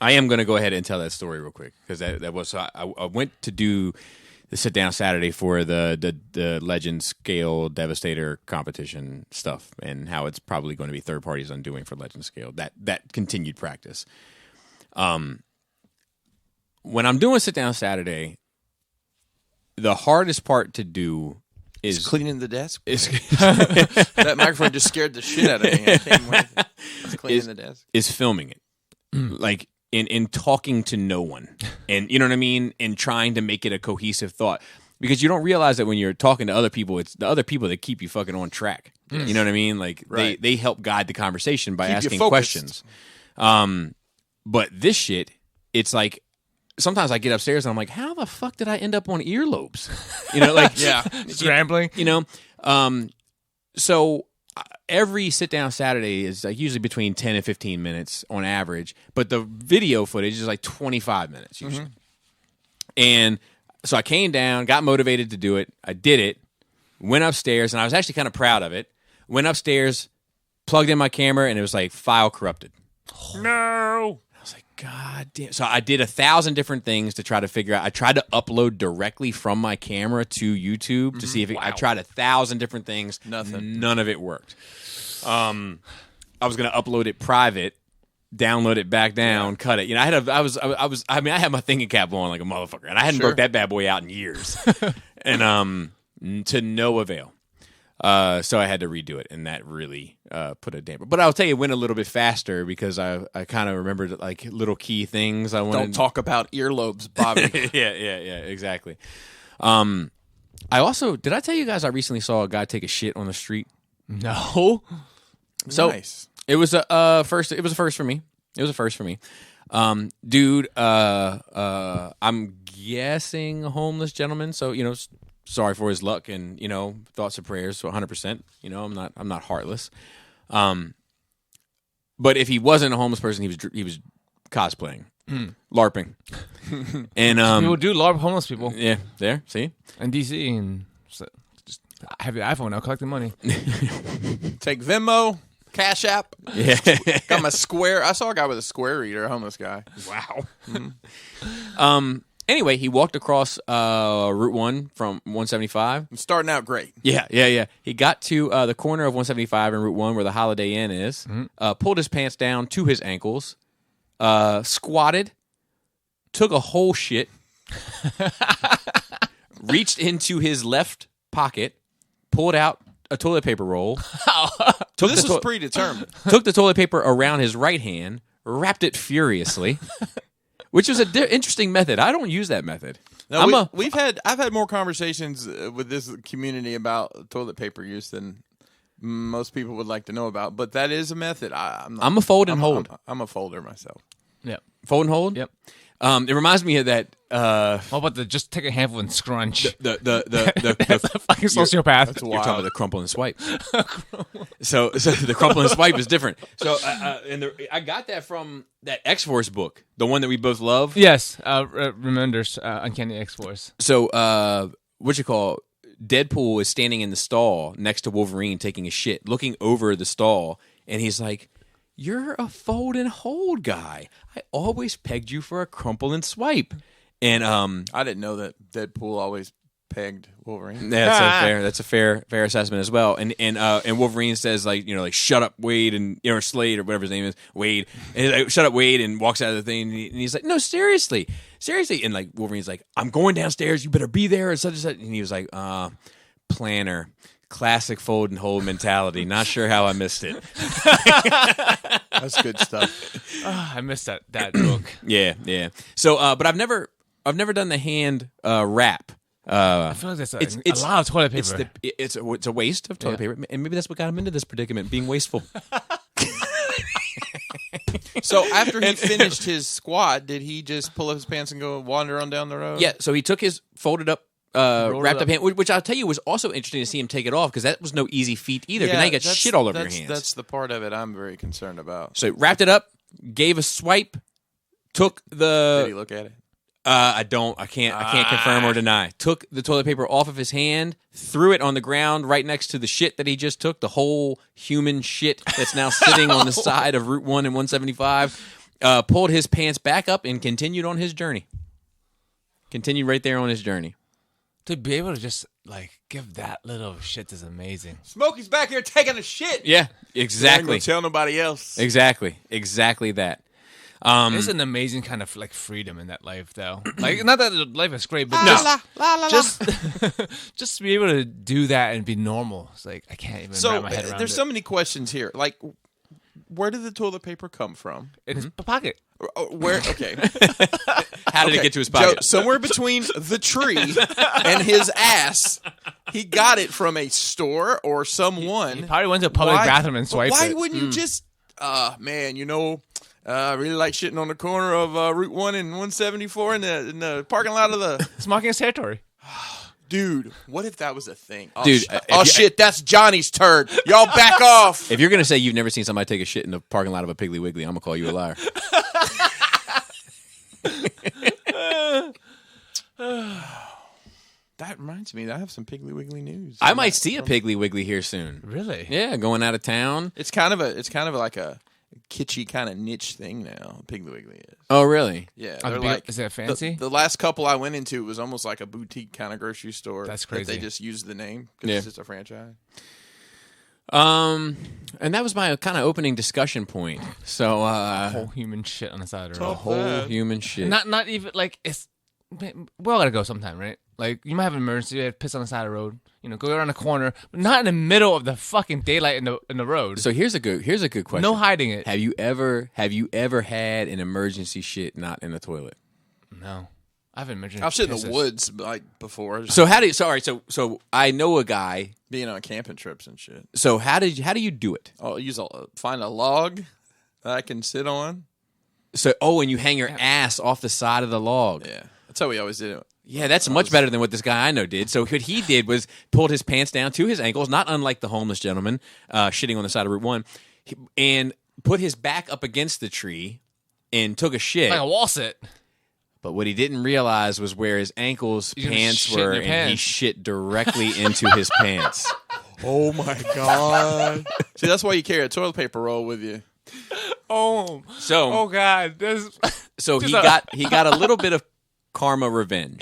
I am going to go ahead and tell that story real quick because that was so I went to do the sit down Saturday for the Legend Scale Devastator competition stuff and how it's probably going to be third parties undoing for Legend Scale that continued practice. When I'm doing sit down Saturday, the hardest part to do is cleaning the desk. That microphone just scared the shit out of me. I came with cleaning the desk. Is filming it. Like in talking to no one. And you know what I mean? And trying to make it a cohesive thought. Because you don't realize that when you're talking to other people, it's the other people that keep you fucking on track. You know what I mean? Like they help guide the conversation by asking questions. But this shit, it's like sometimes I get upstairs and I'm like, how the fuck did I end up on earlobes? You know, like scrambling. You know, so every sit down Saturday is like usually between 10 and 15 minutes on average, but the video footage is like 25 minutes usually. And so I came down, got motivated to do it. I did it, went upstairs, and I was actually kind of proud of it. Went upstairs, plugged in my camera, and it was like file corrupted. No. I was like, God damn. So I did 1,000 different things to try to figure out. I tried to upload directly from my camera to YouTube to see if I tried 1,000 different things. Nothing. None of it worked. I was going to upload it private, download it back down, cut it. You know, I had my thinking cap on like a motherfucker, and I hadn't broke that bad boy out in years, and to no avail. So I had to redo it, and that really put a damper. But I'll tell you, it went a little bit faster because I kind of remembered like little key things I wanted. Don't talk about earlobes, Bobby. yeah, exactly. I also did I tell you guys I recently saw a guy take a shit on the street? No. So nice. It was a first. It was a first for me. Dude. I'm guessing a homeless gentleman. So you know, sorry for his luck, and you know, thoughts and prayers. So 100%. You know, I'm not heartless. But if he wasn't a homeless person, he was cosplaying, LARPing, and people do LARP homeless people. Yeah, there. See, in DC, and so just have your iPhone now, collecting money. Take Venmo. Cash App. Yeah. Got my Square. I saw a guy with a Square reader, a homeless guy. Wow. Anyway, he walked across Route 1 from 175. I'm starting out great. Yeah. He got to the corner of 175 and Route 1 where the Holiday Inn is, pulled his pants down to his ankles, squatted, took a whole shit, reached into his left pocket, pulled out a toilet paper roll. So this was predetermined. Took the toilet paper around his right hand, wrapped it furiously, which was an interesting method. I don't use that method. No, I've had more conversations with this community about toilet paper use than most people would like to know about. But that is a method. I'm a fold and hold. I'm a folder myself. Yep. Fold and hold? Yep. It reminds me of that. What about just take a handful and scrunch? The fucking sociopath. That's You're wild. talking about the crumple and swipe. so the crumple and swipe is different. So I got that from that X-Force book, the one that we both love. Yes, Remenders, Uncanny X-Force. So Deadpool is standing in the stall next to Wolverine taking a shit, looking over the stall, and he's like, "You're a fold and hold guy. I always pegged you for a crumple and swipe." And I didn't know that Deadpool always pegged Wolverine. That's a fair assessment as well. And Wolverine says like shut up Wade and Slade or whatever his name is, Wade. And he's like, shut up Wade, and walks out of the thing, and he's like, no, seriously. And like Wolverine's like, I'm going downstairs, you better be there, and such and such. And he was like, planner. Classic fold and hold mentality. Not sure how I missed it. That's good stuff. I missed that book. Yeah. So, but I've never done the hand wrap. I feel like that's a lot of toilet paper. It's a waste of toilet paper, and maybe that's what got him into this predicament, being wasteful. So after he finished his squat, did he just pull up his pants and go wander on down the road? Yeah. So he took his folded up. Wrapped up hand, which I'll tell you was also interesting to see him take it off, because that was no easy feat either. Because now you got shit all over your hands. That's the part of it I'm very concerned about. So wrapped it up, gave a swipe, took the. Did he look at it? I can't confirm or deny. Took the toilet paper off of his hand, threw it on the ground right next to the shit that he just took, the whole human shit that's now sitting on the side of Route 1 and 175. pulled his pants back up and continued on his journey. Continued right there on his journey. To be able to just like give that little shit is amazing. Smokey's back here taking a shit. Yeah, Ain't exactly. gonna tell nobody else. Exactly that. It's an amazing kind of like freedom in that life, though. Like, not that life is great, but just to be able to do that and be normal. It's like I can't even wrap my head around there's it. so many questions here. Like, where did the toilet paper come from? In his pocket. Where? Okay. How did it get to his pocket? Joe, somewhere between the tree and his ass, he got it from a store or someone. He probably went to a public bathroom and swiped Why it. wouldn't you just, man, I really like shitting on the corner of Route 1 and 174 in the parking lot of the... It's marking his territory. Dude, what if that was a thing? Oh, Dude, shit, that's Johnny's turd. Y'all back off. If you're going to say you've never seen somebody take a shit in the parking lot of a Piggly Wiggly, I'm going to call you a liar. That reminds me, I have some Piggly Wiggly news. I might see a Piggly Wiggly here soon. Really? Yeah, going out of town. It's kind of like a kitschy kind of niche thing now. Piggly Wiggly is. Oh, really? Yeah, Oh, they're big- like is that fancy? The last couple I went into was almost like a boutique kind of grocery store. That's that crazy. they just used the name because Yeah. it's just a franchise. And that was my kind of opening discussion point. So, Whole human shit on the side of the Oh. road. whole human shit. Not even like it's. We all gotta go sometime, right? Like you might have an emergency, you have piss on the side of the road. Go around the corner, but not in the middle of the fucking daylight in the road. So here's a good question. No hiding it. Have you ever had an emergency shit not in the toilet? No, I haven't mentioned. I've shit in the woods like before. So how do you? So I know a guy. Being on camping trips and shit. So how do you do it? I'll find a log that I can sit on. So and you hang your ass off the side of the log. Yeah, that's how we always did it. Yeah, that's much better than what this guy I know did. So what he did was pulled his pants down to his ankles, not unlike the homeless gentleman shitting on the side of Route 1, and put his back up against the tree and took a shit. like a wall sit. But what he didn't realize was where his ankles You're gonna pants shit in were, your and he pants. shit directly into his pants. Oh my god! See, that's why you carry a toilet paper roll with you. Oh God! So he got a little bit of karma revenge.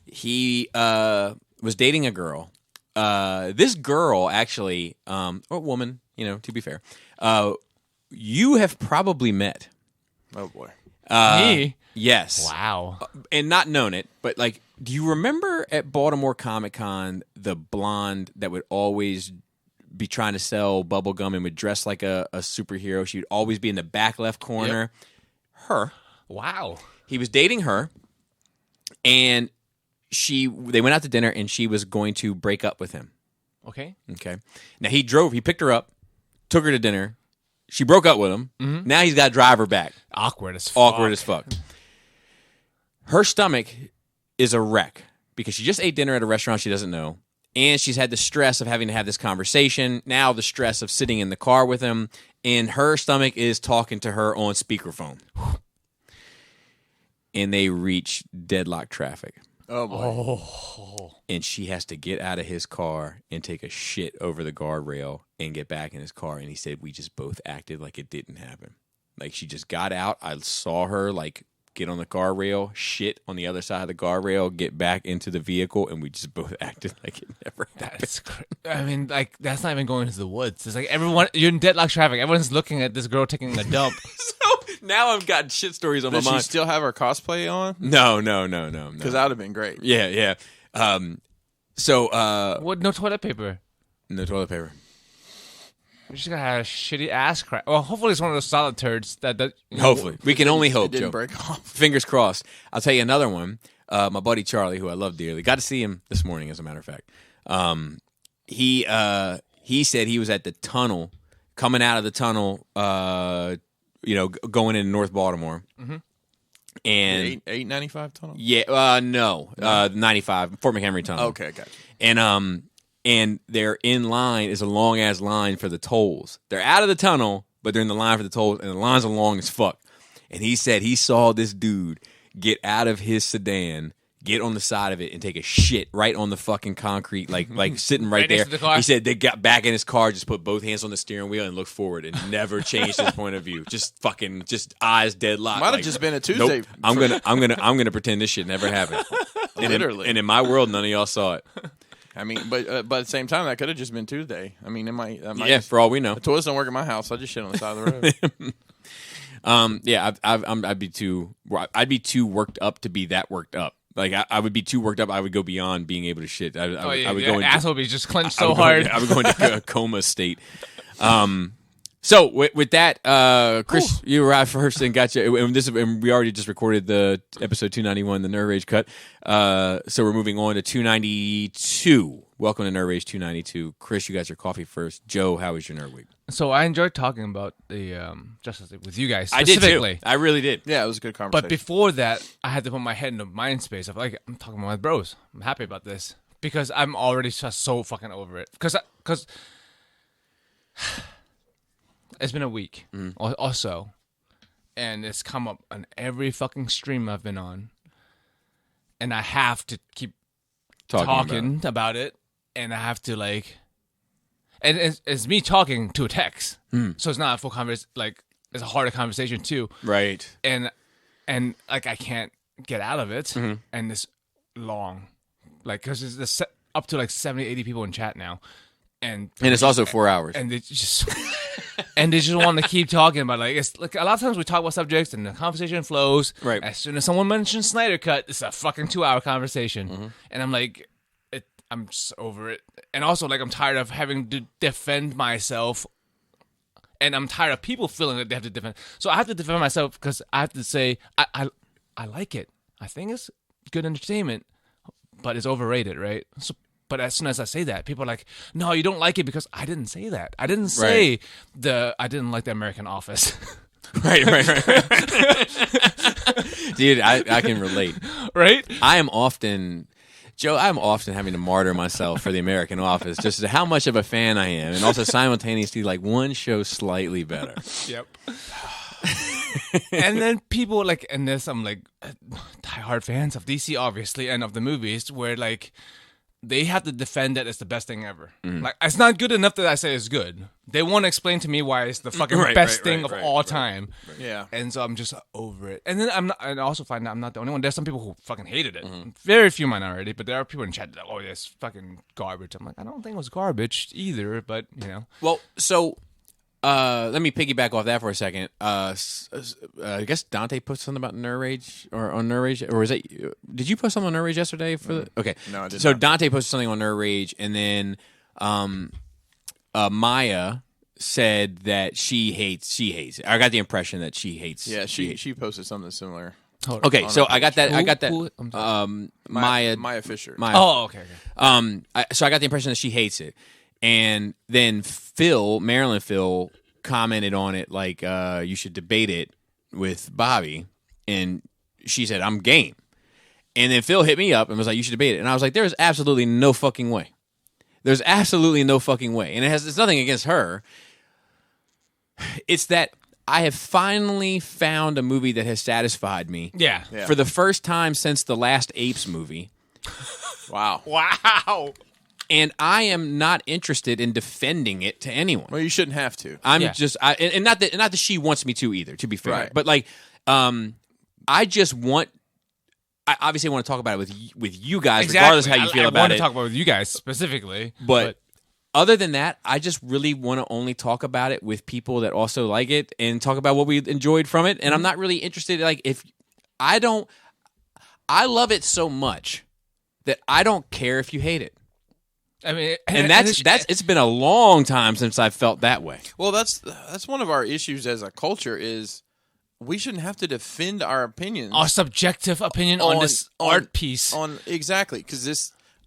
He was dating a girl. This girl actually, or woman, to be fair, you have probably met. Oh boy! Me? Yes. Wow. And not known it, but like, do you remember at Baltimore Comic Con the blonde that would always be trying to sell bubble gum and would dress like a superhero? She would always be in the back left corner. Yep. Her. Wow. He was dating her, and they went out to dinner, and she was going to break up with him. Okay. Okay. Now he picked her up, took her to dinner. She broke up with him. Mm-hmm. Now he's got to drive her back. Awkward as fuck. Her stomach is a wreck because she just ate dinner at a restaurant she doesn't know. And she's had the stress of having to have this conversation. Now the stress of sitting in the car with him. And her stomach is talking to her on speakerphone. And they reach deadlock traffic. Oh boy! Oh. And she has to get out of his car and take a shit over the guardrail and get back in his car. And he said, we just both acted like it didn't happen. Like she just got out. I saw her like get on the guardrail, shit on the other side of the guardrail, get back into the vehicle, and we just both acted like it never happened. That's I mean, like, that's not even going into the woods. It's like everyone, you're in deadlock traffic. Everyone's looking at this girl taking a dump. So now I've got shit stories on Does my she mind. still have her cosplay on? No. Because that would have been great. Yeah. What? No toilet paper. No toilet paper. We just gotta have a shitty ass crack. Well, hopefully it's one of those solid turds that Hopefully. We can only hope, It didn't Joe. break off. Fingers crossed. I'll tell you another one. My buddy Charlie, who I love dearly, got to see him this morning, as a matter of fact. He said he was at the tunnel, coming out of the tunnel, going into North Baltimore. Mm-hmm. And 895 tunnel? Yeah, no, 95, Fort McHenry tunnel. Okay, gotcha. And they're in line, is a long ass line for the tolls. They're out of the tunnel, but they're in the line for the tolls, and the lines are long as fuck. And he said he saw this dude get out of his sedan, get on the side of it and take a shit right on the fucking concrete, like sitting right Right there. next to the car? He said they got back in his car, just put both hands on the steering wheel and looked forward and never changed his point of view. Just eyes deadlocked. Might have just been a Tuesday. Nope, I'm gonna pretend this shit never happened. Literally. And in my world, none of y'all saw it. I mean, but at the same time, that could have just been Tuesday. I mean, it might Yeah, for all we know. the toilets don't work at my house. I just shit on the side of the road. Yeah, I'd be too worked up to be that worked up. Like I would be too worked up. I would go beyond being able to shit. I would go into asshole be just clenched I so would go hard. into- I would go into a coma state. So with that, Chris, you arrived first and got you. And we already just recorded the episode 291, the Nerf Rage cut. So we're moving on to 292. Welcome to Nerf Rage 292. Chris, you got your coffee first. Joe, how was your Nerf week? So I enjoyed talking about the Justice League with you guys I did specifically. too. I really did. Yeah, it was a good conversation. But before that, I had to put my head in the mind space of like, I'm talking about my bros. I'm happy about this because I'm already just so fucking over it. Because it's been a week or so, and it's come up on every fucking stream I've been on, and I have to keep talking about it, and I have to like, and it's me talking to a text, so it's not a full conversation. Like it's a harder conversation too, Right. and like I can't get out of it, and it's long, like because it's up to like 70, 80 people in chat now, and it's also 4 hours. and they just and they just want to keep talking about it's like a lot of times we talk about subjects and the conversation flows. Right. As soon as someone mentions Snyder Cut, it's a fucking 2-hour conversation, and I'm like, I'm just over it. And also like I'm tired of having to defend myself, and I'm tired of people feeling that they have to defend. So I have to defend myself because I have to say I like it. I think it's good entertainment, but it's overrated, right? So. But as soon as I say that, people are like, "No, you don't like it because I didn't say that. I didn't say I didn't like the American Office." Right. Dude, I can relate. Right? I'm often having to martyr myself for the American Office, just how much of a fan I am, and also simultaneously like one show slightly better. Yep. And then people like, and there's some like diehard fans of DC, obviously, and of the movies, where like they have to defend that it's the best thing ever. Like it's not good enough that I say it's good. They want to explain to me why it's the fucking best thing of all time. yeah. And so I'm just over it. And then I also find that I'm not the only one. There's some people who fucking hated it. Very few minority, but there are people in chat that, oh, it's fucking garbage. I'm like, I don't think it was garbage either, but you know. Well, so let me piggyback off that for a second. I guess Dante put something about Nerf Rage or on Nerf Rage, or was that? Did you post something on Nerf Rage yesterday? Okay, No, I did So not. Dante posted something on Nerf Rage, and then Maya said that she hates it. I got the impression that she hates. Yeah, she posted something similar. Okay, so I got that. I got that. Who? I'm sorry. Maya Fisher. Maya. Oh, okay. So I got the impression that she hates it, and then Marilyn Phil, commented on it like you should debate it with Bobby, and she said I'm game, and then Phil hit me up and was like you should debate it, and I was like there's absolutely no fucking way. There's absolutely no fucking way, and it's nothing against her. It's that I have finally found a movie that has satisfied me. Yeah. For the first time since the last Apes movie. Wow. Wow. And I am not interested in defending it to anyone. Well, you shouldn't have to. I'm Yeah. just, and not that she wants me to either. To be fair, Right. but like, I just want. I obviously want to talk about it with you guys, regardless of how you feel I about want it. to talk about it with you guys specifically, But other than that, I just really want to only talk about it with people that also like it and talk about what we enjoyed from it. And I'm not really interested. Like, if I don't, I love it so much that I don't care if you hate it. I mean, And that's it's been a long time since I felt that way. Well, that's one of our issues as a culture is we shouldn't have to defend our opinions our subjective opinion on this art piece. Exactly, because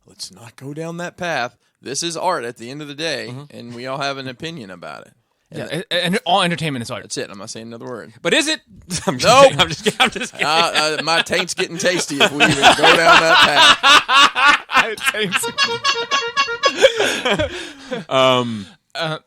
let's not go down that path. This is art at the end of the day, and we all have an opinion about it. Yeah, and all entertainment is art. That's it. I'm not saying another word. But is it? I'm just Nope. kidding. I'm just kidding. My taint's getting tasty if we even go down that path.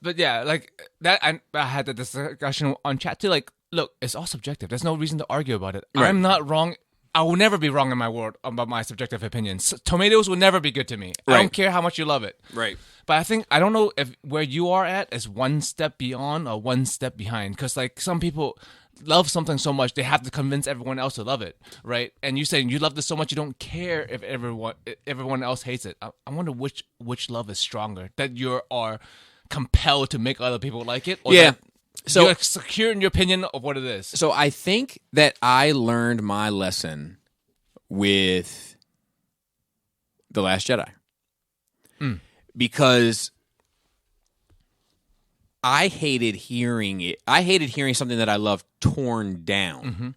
But yeah, like that. I had the discussion on chat too. Like, look, it's all subjective. There's no reason to argue about it. Right. I'm not wrong I will never be wrong in my world about my subjective opinions. Tomatoes will never be good to me. I don't care how much you love it. Right. But I don't know if where you are at is one step beyond or one step behind. Because like some people love something so much they have to convince everyone else to love it, right? And you saying you love this so much you don't care if everyone else hates it. I wonder which love is stronger, that you are compelled to make other people like it, or that so you're secure in your opinion of what it is. So I think that I learned my lesson with The Last Jedi. Because I hated hearing it. I hated hearing something that I loved torn down.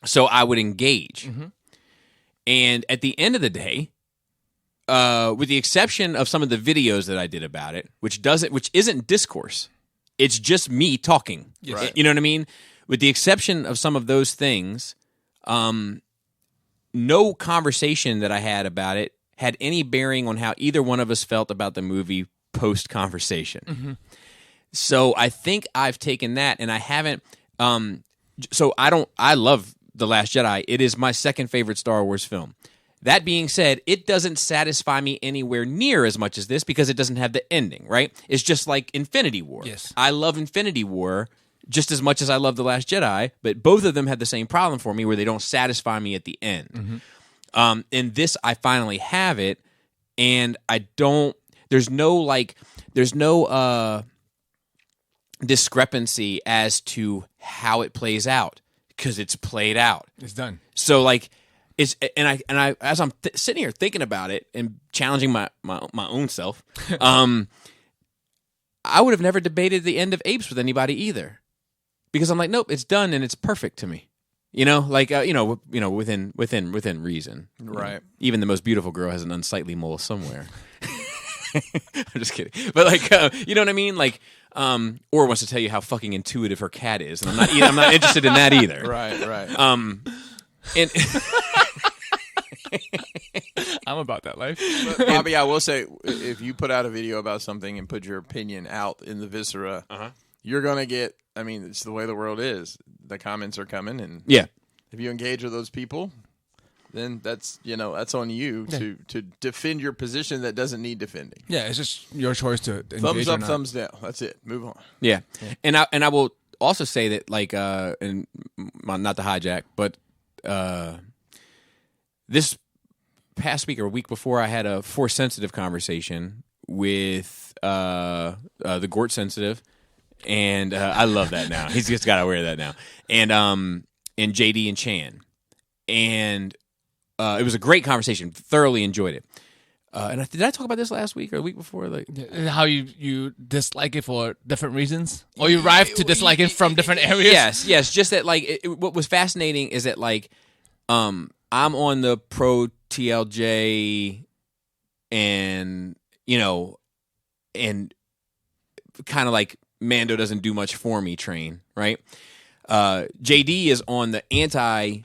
So I would engage. And at the end of the day, with the exception of some of the videos that I did about it, which isn't discourse, it's just me talking. Yes. Right. You know what I mean? With the exception of some of those things, no conversation that I had about it had any bearing on how either one of us felt about the movie post-conversation. So I think I've taken that, and I haven't. I love The Last Jedi. It is my second favorite Star Wars film. That being said, it doesn't satisfy me anywhere near as much as this because it doesn't have the ending, right? It's just like Infinity War. Yes. I love Infinity War just as much as I love The Last Jedi, but both of them had the same problem for me where they don't satisfy me at the end. In this, I finally have it, and there's no discrepancy as to how it plays out because it's played out. It's done. So like I as I'm sitting here thinking about it and challenging my own self, I would have never debated the end of Apes with anybody either, because I'm like, nope, it's done and it's perfect to me. Within reason. Right. Even the most beautiful girl has an unsightly mole somewhere. I'm just kidding. But you know what I mean? Like, or wants to tell you how fucking intuitive her cat is, and I'm not interested in that either. Right. And I'm about that life. But, Bobby, I will say, if you put out a video about something and put your opinion out in the viscera, you're going to get, I mean, it's the way the world is. The comments are coming, and if you engage with those people, then that's on you to defend your position that doesn't need defending. Yeah, it's just your choice to engage thumbs or up, not. thumbs down. That's it. Move on. Yeah. And I will also say that and not to hijack, but this past week or week before, I had a Force sensitive conversation with the Gort sensitive, and I love that now. He's just got to wear that now, and JD and Chan, and it was a great conversation. Thoroughly enjoyed it. And did I talk about this last week or the week before? Like how you dislike it for different reasons, or you arrive to dislike it from different areas. Yes. Just that, what was fascinating is that, I'm on the pro TLJ, and and kind of like Mando doesn't do much for me train, right? JD is on the anti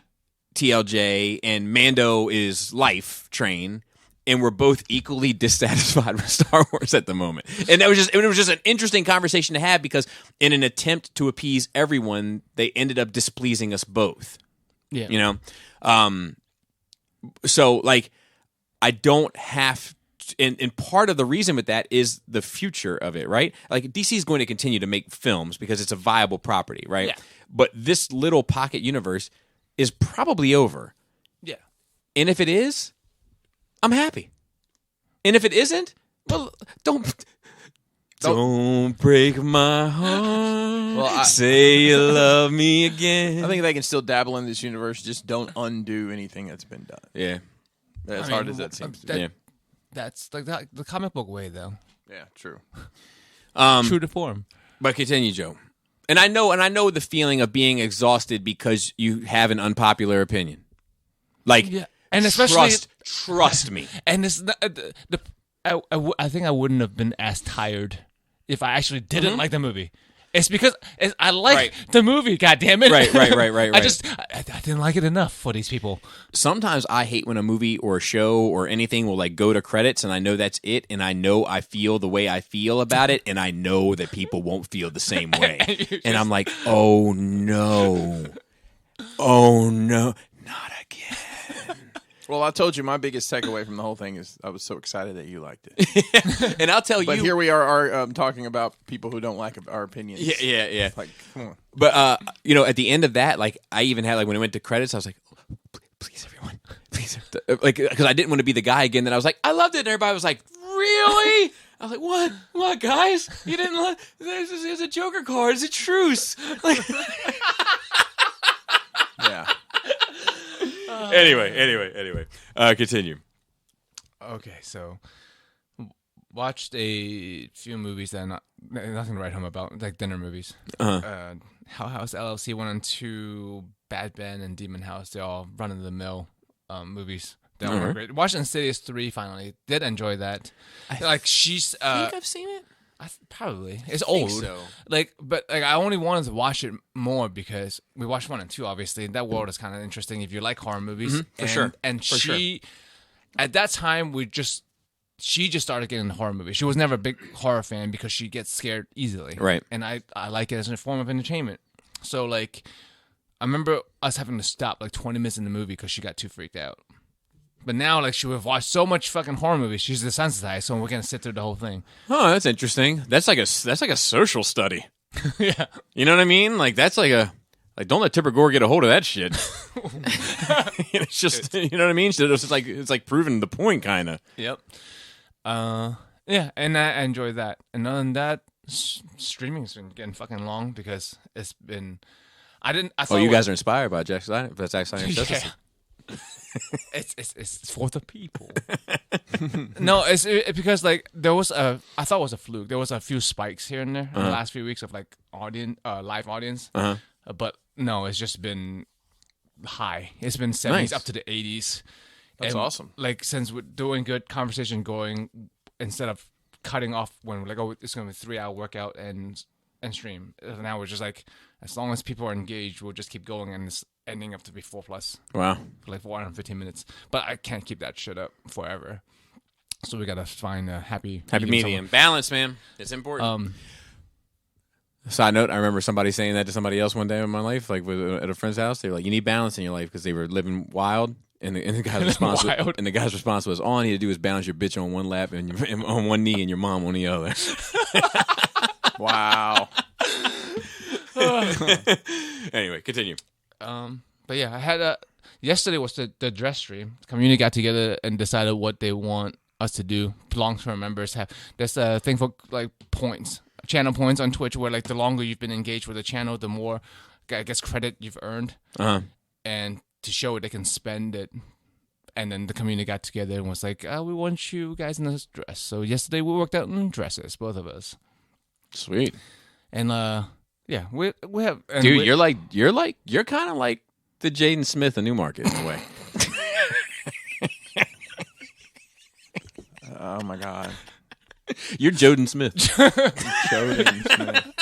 TLJ, and Mando is life train. And we're both equally dissatisfied with Star Wars at the moment. And it was just an interesting conversation to have, because in an attempt to appease everyone, they ended up displeasing us both. Yeah. So I don't have to, and part of the reason with that is the future of it, right? Like, DC is going to continue to make films because it's a viable property, right? Yeah. But this little pocket universe is probably over. Yeah. And if it is, I'm happy. And if it isn't, well, don't break my heart. Well, say you love me again. I think they can still dabble in this universe. Just don't undo anything that's been done. Yeah. As hard as that seems to be. That's like the comic book way, though. Yeah, true. True to form. But continue, Joe. And I know the feeling of being exhausted because you have an unpopular opinion. Yeah. And especially trust me. And it's I think I wouldn't have been as tired if I actually didn't like the movie. It's because I like the movie. God damn it! Right. I didn't like it enough for these people. Sometimes I hate when a movie or a show or anything will go to credits, and I know that's it, and I know I feel the way I feel about it, and I know that people won't feel the same way, and I'm like, oh no, not Well, I told you my biggest takeaway from the whole thing is I was so excited that you liked it. And I'll tell you. But here we are talking about people who don't like our opinions. Yeah. Like, come on. But at the end of that, like I even had when it went to credits, I was like, please, everyone, please, like because I didn't want to be the guy again. That I was like, I loved it, and everybody was like, really? I was like, what, guys? You didn't love? There's a Joker card. It's a truce. Like, yeah. Anyway. Continue. Okay, so watched a few movies that nothing to write home about, like dinner movies. Hell House LLC 1 and 2, PODBEAN, and Demon House. They're all run-of-the-mill movies. They all were great. Watched Insidious 3 finally. Did enjoy that. I think I've seen it. Probably. It's old. So. But I only wanted to watch it more because we watched 1 and 2, obviously. And that world is kind of interesting if you like horror movies. For sure. And at that time, she just started getting into horror movies. She was never a big horror fan because she gets scared easily. Right. And I like it as a form of entertainment. So, I remember us having to stop 20 minutes in the movie because she got too freaked out. But now, she would have watched so much fucking horror movies, she's desensitized, so we're going to sit through the whole thing. Oh, that's interesting. That's like a social study. Yeah. You know what I mean? That's don't let Tipper Gore get a hold of that shit. It's just, you know what I mean? It's like proving the point, kind of. Yep. Yeah, and I enjoy that. And other than that, streaming's been getting fucking long because it's been. I thought you guys are inspired by Jack Snyder. That's Zack Snyder's Justice League. It's for the people. No, it's because there was I thought it was a fluke. There was a few spikes here and there in the last few weeks of live audience. But no, it's just been high. It's been 70s up to the 80s. That's awesome. Since we're doing good conversation going, instead of cutting off when we're it's going to be a 3-hour workout and stream. Now we're just as long as people are engaged, we'll just keep going, and it's ending up to be 4+. Wow. For 4 hours and 15 minutes. But I can't keep that shit up forever. So we got to find a happy medium. Balance, man. It's important. Side note, I remember somebody saying that to somebody else one day in my life, at a friend's house. They were like, you need balance in your life because they were living wild. And the guy's response was, all I need to do is balance your bitch on one lap and on one knee and your mom on the other. Wow. Anyway, continue. But yeah, I had yesterday was the dress stream. The community got together and decided what they want us to do. Long-term members have there's a thing for points, channel points on Twitch, where the longer you've been engaged with the channel, the more I guess credit you've earned. And to show it, they can spend it. And then the community got together and was like, we want you guys in this dress. So yesterday we worked out in dresses, both of us. Sweet. And yeah, we have. And dude, you're kind of like the Jaden Smith of Newmarket in a way. Oh my God. You're Joden Smith. Joden Smith.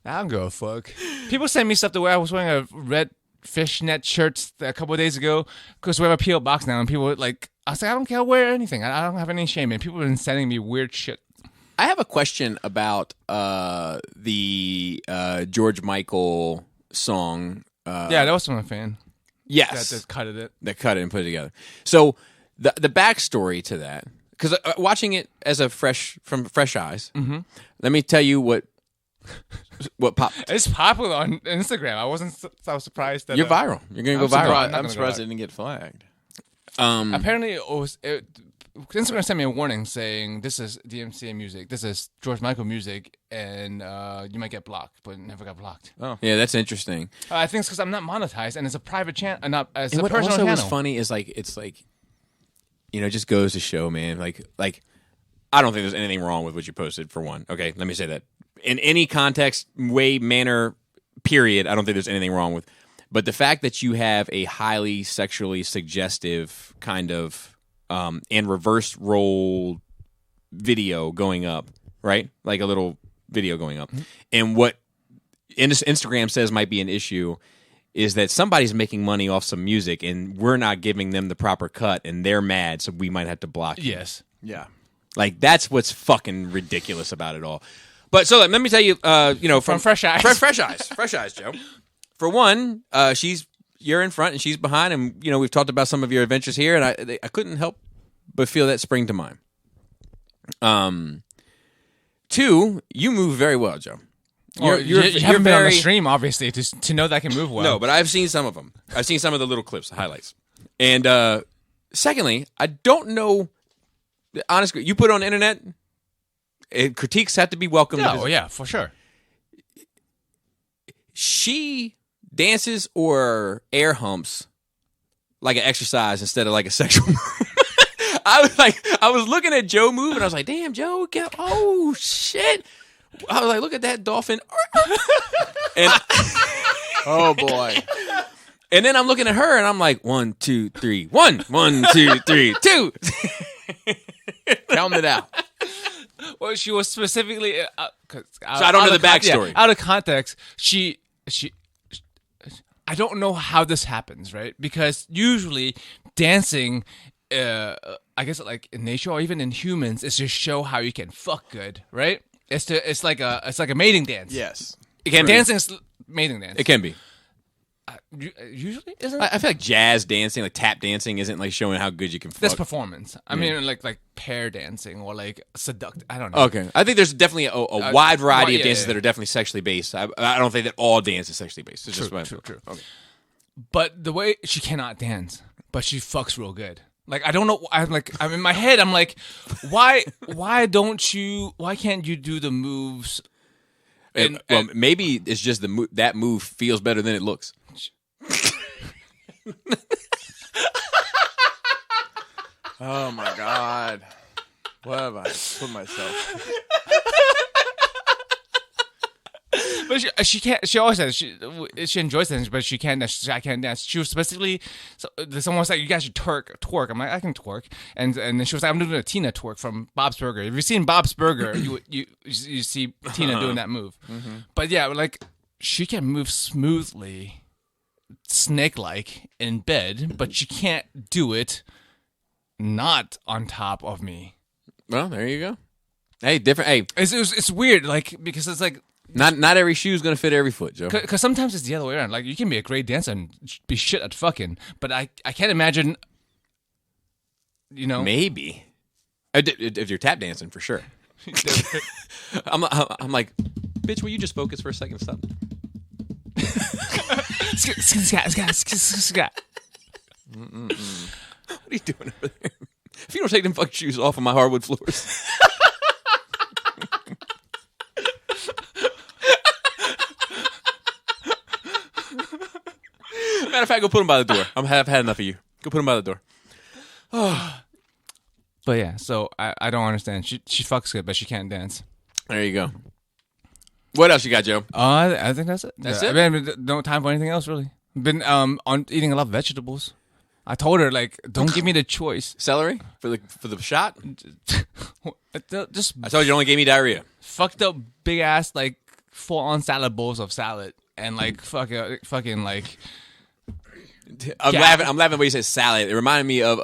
I don't give a fuck. People send me stuff to wear. I was wearing a red fishnet shirt a couple of days ago because we have a P.O. box now, and people I was like, I don't care, I'll wear anything. I don't have any shame. And people have been sending me weird shit. I have a question about the George Michael song. Yeah, that was from a fan. Yes. That cut it. That cut it and put it together. So the backstory to that, because watching it as from fresh eyes, let me tell you what popped. It's popular on Instagram. I wasn't so surprised that you're viral. You're going to go viral. I'm surprised it didn't get flagged. Apparently, Instagram sent me a warning saying this is DMCA music, this is George Michael music, and you might get blocked, but it never got blocked. Oh, yeah, that's interesting. I think it's because I'm not monetized, and it's a private channel, not as and a what personal also channel. was funny is it's it just goes to show, man. I don't think there's anything wrong with what you posted. For one, okay, let me say that in any context, way, manner, period, I don't think there's anything wrong with. But the fact that you have a highly sexually suggestive kind of and reverse role video going up, right? Like a little video going up. And what Instagram says might be an issue is that somebody's making money off some music and we're not giving them the proper cut and they're mad, so we might have to block you. Yes. Yeah. That's what's fucking ridiculous about it all. But so let me tell you, from Fresh Eyes. Fresh Eyes, Joe. For one, she's you're in front and she's behind, and we've talked about some of your adventures here, and I couldn't help but feel that spring to mind. 2, you move very well, Joe. You haven't been on the stream, obviously, to know that I can move well. No, but I've seen some of them. I've seen some of the little clips, the highlights. And secondly, I don't know. Honestly, you put it on the internet, critiques have to be welcome. Oh, yeah, for sure. She dances or air humps like an exercise instead of like a sexual move. I was looking at Joe move, and I was like, damn, Joe, oh, shit. I was like, look at that dolphin. And oh, boy. And then I'm looking at her, and I'm like, 1, 2, 3, 1, 1, 2, 3, 2. Count it out. Well, she was specifically. So I don't know the backstory. Out of context, she. I don't know how this happens, right? Because usually dancing, I guess like in nature or even in humans, is to show how you can fuck good, right? It's like a mating dance. Yes, it can dancing is mating dance. It can be. Usually, isn't it? I feel like jazz dancing, like tap dancing, isn't like showing how good you can fuck. That's performance. I mean, like pair dancing or like seductive. I don't know. Okay, I think there's definitely a wide variety of dances that are definitely sexually based. I don't think that all dance is sexually based. It's True. Okay. But the way she cannot dance, but she fucks real good. Like I don't know. I'm in my head. I'm like, why can't you do the moves? Maybe it's just that move feels better than it looks. Oh my God. What have I put myself? But she can't. She always says she enjoys dancing, but she can't. I can't dance. She was specifically. Someone was like, "You guys should twerk." I'm like, "I can twerk," and then she was like, "I'm doing a Tina twerk from Bob's Burger." If you've seen Bob's Burger, you see Tina doing that move. Mm-hmm. But yeah, like she can move smoothly, snake-like in bed, but she can't do it not on top of me. Well, there you go. Hey, different. Hey, it's weird, like because it's like. Not every shoe is going to fit every foot, Joe. Because sometimes it's the other way around. Like, you can be a great dancer and be shit at fucking, but I can't imagine, Maybe. If you're tap dancing, for sure. I'm like, bitch, will you just focus for a second? Stop. What are you doing over there? If you don't take them fucking shoes off of my hardwood floors. Matter of fact, go put them by the door. I've had enough of you. Go put them by the door. But yeah, so I don't understand. She fucks good, but she can't dance. There you go. What else you got, Joe? I think that's it. That's it? I mean, no time for anything else, really. Been on eating a lot of vegetables. I told her, like, don't give me the choice. Celery for the shot? Just I told you only gave me diarrhea. Fucked up big ass like 4-ounce salad bowls of salad and like fucking like. I'm laughing when you said salad. It reminded me of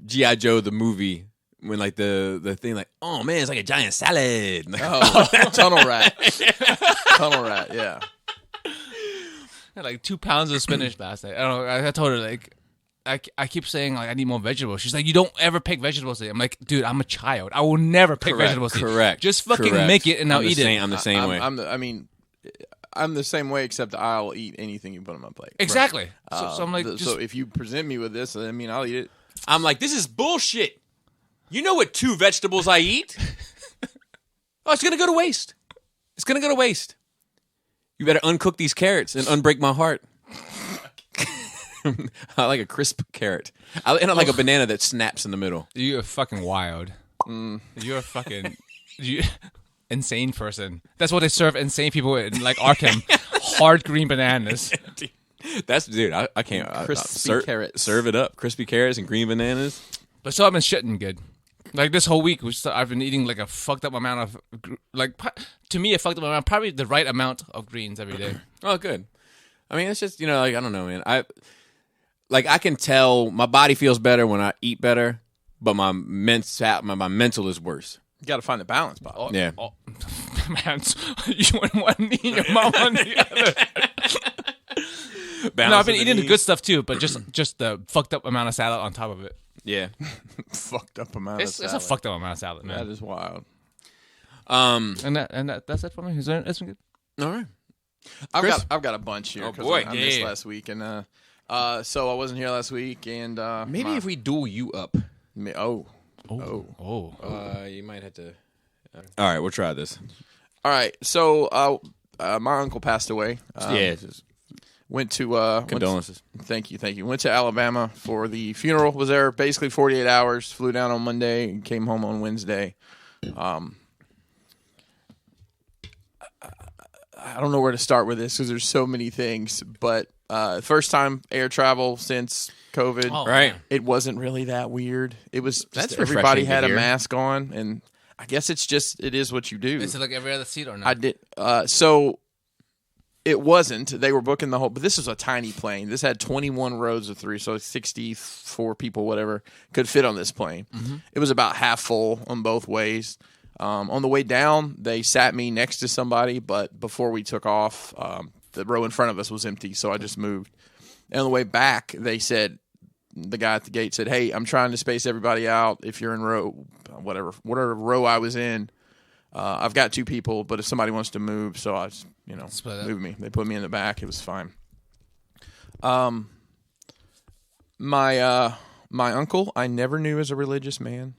G.I. Joe the movie when like the thing like, oh man, it's like a giant salad. Oh, tunnel rat. Tunnel rat, yeah. I had like 2 pounds of spinach last night. I don't know. I told her like I keep saying like I need more vegetables. She's like, you don't ever pick vegetables to eat. I'm like, dude, I'm a child. I will never pick vegetables to eat. Correct. Just fucking make it and I'll eat it. I'm the same way. I'm the same way, except I'll eat anything you put on my plate. Exactly. Right. So I'm like, so if you present me with this, I mean, I'll eat it. I'm like, this is bullshit. You know what 2 vegetables I eat? Oh, it's gonna go to waste. It's gonna go to waste. You better uncook these carrots and unbreak my heart. I like a crisp carrot. And I like a banana that snaps in the middle. You're fucking wild. You're a fucking insane person. That's what they serve insane people in like Arkham. Hard green bananas. Dude, I can't. Crispy carrots. Serve it up. Crispy carrots and green bananas. But so I've been shitting good. Like this whole week, I've been eating like a fucked up amount of, like, to me, a fucked up amount, probably the right amount of greens every day. Oh, good. I mean, it's just, like, I don't know, man. I can tell my body feels better when I eat better, but my mental is worse. You got to find the balance, Bob. Yeah. man, you want one knee and your mom on the other. No, I've been eating the good stuff too, but just the fucked up amount of salad on top of it. Yeah. Fucked up amount of salad. It's a fucked up amount of salad, man. That is wild. And that's it for me. It's been good. All right. I've got a bunch here. Oh boy, I missed last week, and so I wasn't here last week, and maybe if we duel you up. You might have to. All right, we'll try this. All right, so my uncle passed away. Went to condolences. Thank you. Went to Alabama for the funeral. Was there basically 48 hours. Flew down on Monday and came home on Wednesday. I don't know where to start with this because there's so many things. But first time air travel since COVID. Oh, right. It wasn't really that weird. It was just That's everybody refreshing to had a hear. mask on, and I guess it is what you do. Is it like every other seat or not? I did. So it wasn't. They were booking the whole. But this was a tiny plane. This had 21 rows of 3, so 64 people, whatever, could fit on this plane. Mm-hmm. It was about half full on both ways. On the way down, they sat me next to somebody, but before we took off, the row in front of us was empty, so I just moved. And on the way back, they said, the guy at the gate said, "Hey, I'm trying to space everybody out. If you're in row, whatever row I was in, I've got 2 people, but if somebody wants to move, so I just, move me." They put me in the back. It was fine. My uncle, I never knew as a religious man.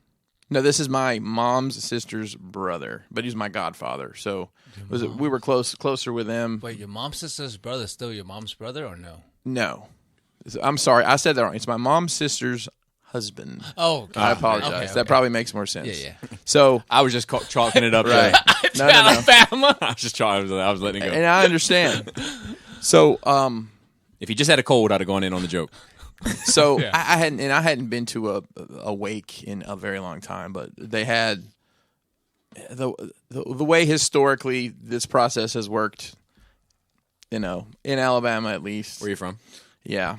No, this is my mom's sister's brother, but he's my godfather. So we were closer with him. Wait, your mom's sister's brother is still your mom's brother or no? No. I'm sorry. I said that wrong. It's my mom's sister's husband. Oh, okay. I apologize. Okay. That probably makes more sense. Yeah. So I was just chalking it up. right. No. Alabama. I was just trying. I was letting it go. And I understand. So If he just had a cold, I'd have gone in on the joke. So Yeah. I hadn't been to a wake in a very long time, but they had the way historically this process has worked, in Alabama at least. Where are you from? Yeah,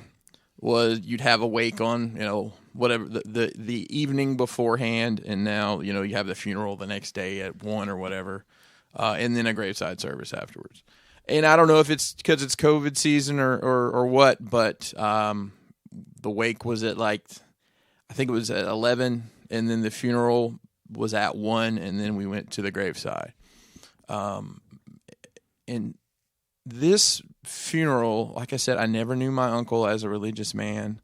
was you'd have a wake on whatever the evening beforehand, and now you have the funeral the next day at 1 or whatever, and then a graveside service afterwards. And I don't know if it's because it's COVID season or what, but the wake was at I think it was at 11, and then the funeral was at 1, and then we went to the graveside. And this funeral, like I said, I never knew my uncle as a religious man,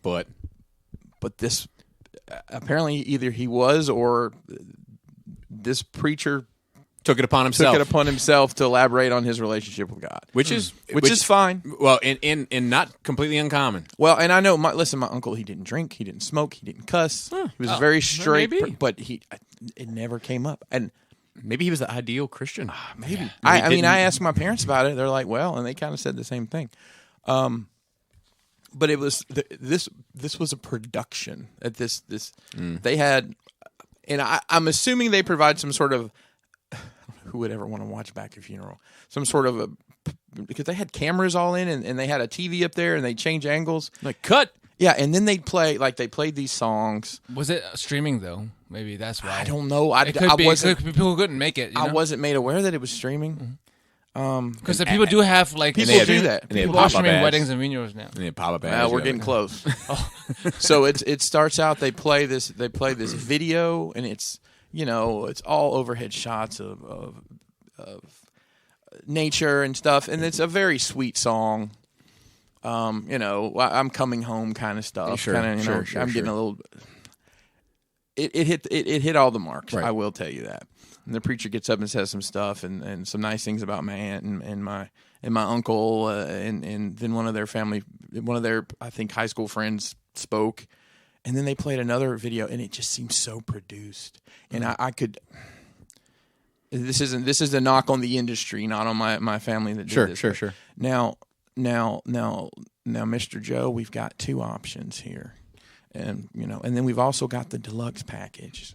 But this apparently either he was or this preacher took it upon himself to elaborate on his relationship with God, which is fine. Well, and not completely uncommon. Well, and I know my uncle, he didn't drink, he didn't smoke, he didn't cuss. He was very straight, maybe. but it never came up. And Maybe he was the ideal Christian. maybe. Yeah. I mean, I asked my parents about it. They're like, well, and they kind of said the same thing. But it was this was a production at this. They had, and I'm assuming they provide some sort of, who would ever want to watch back a funeral? Some sort of because they had cameras all in, and they had a TV up there, and they change angles. Like cut. Yeah, and then they played these songs. Was it streaming though? Maybe that's why. I don't know. It could be. People couldn't make it. I wasn't made aware that it was streaming. Because the people do have People do that. People are streaming weddings and funerals now. And then pop up. We're getting close. So it starts out. They play this video, and it's it's all overhead shots of nature and stuff, and it's a very sweet song. I'm coming home kind of stuff. Sure, I'm getting a little. It hit all the marks. Right. I will tell you that. And the preacher gets up and says some stuff and some nice things about my aunt and my uncle and then one of their I think high school friends spoke, and then they played another video, and it just seemed so produced. And I could. This is a knock on the industry, not on my family that did this. Sure. Now, Mr. Joe, we've got 2 options here, and and then we've also got the deluxe package.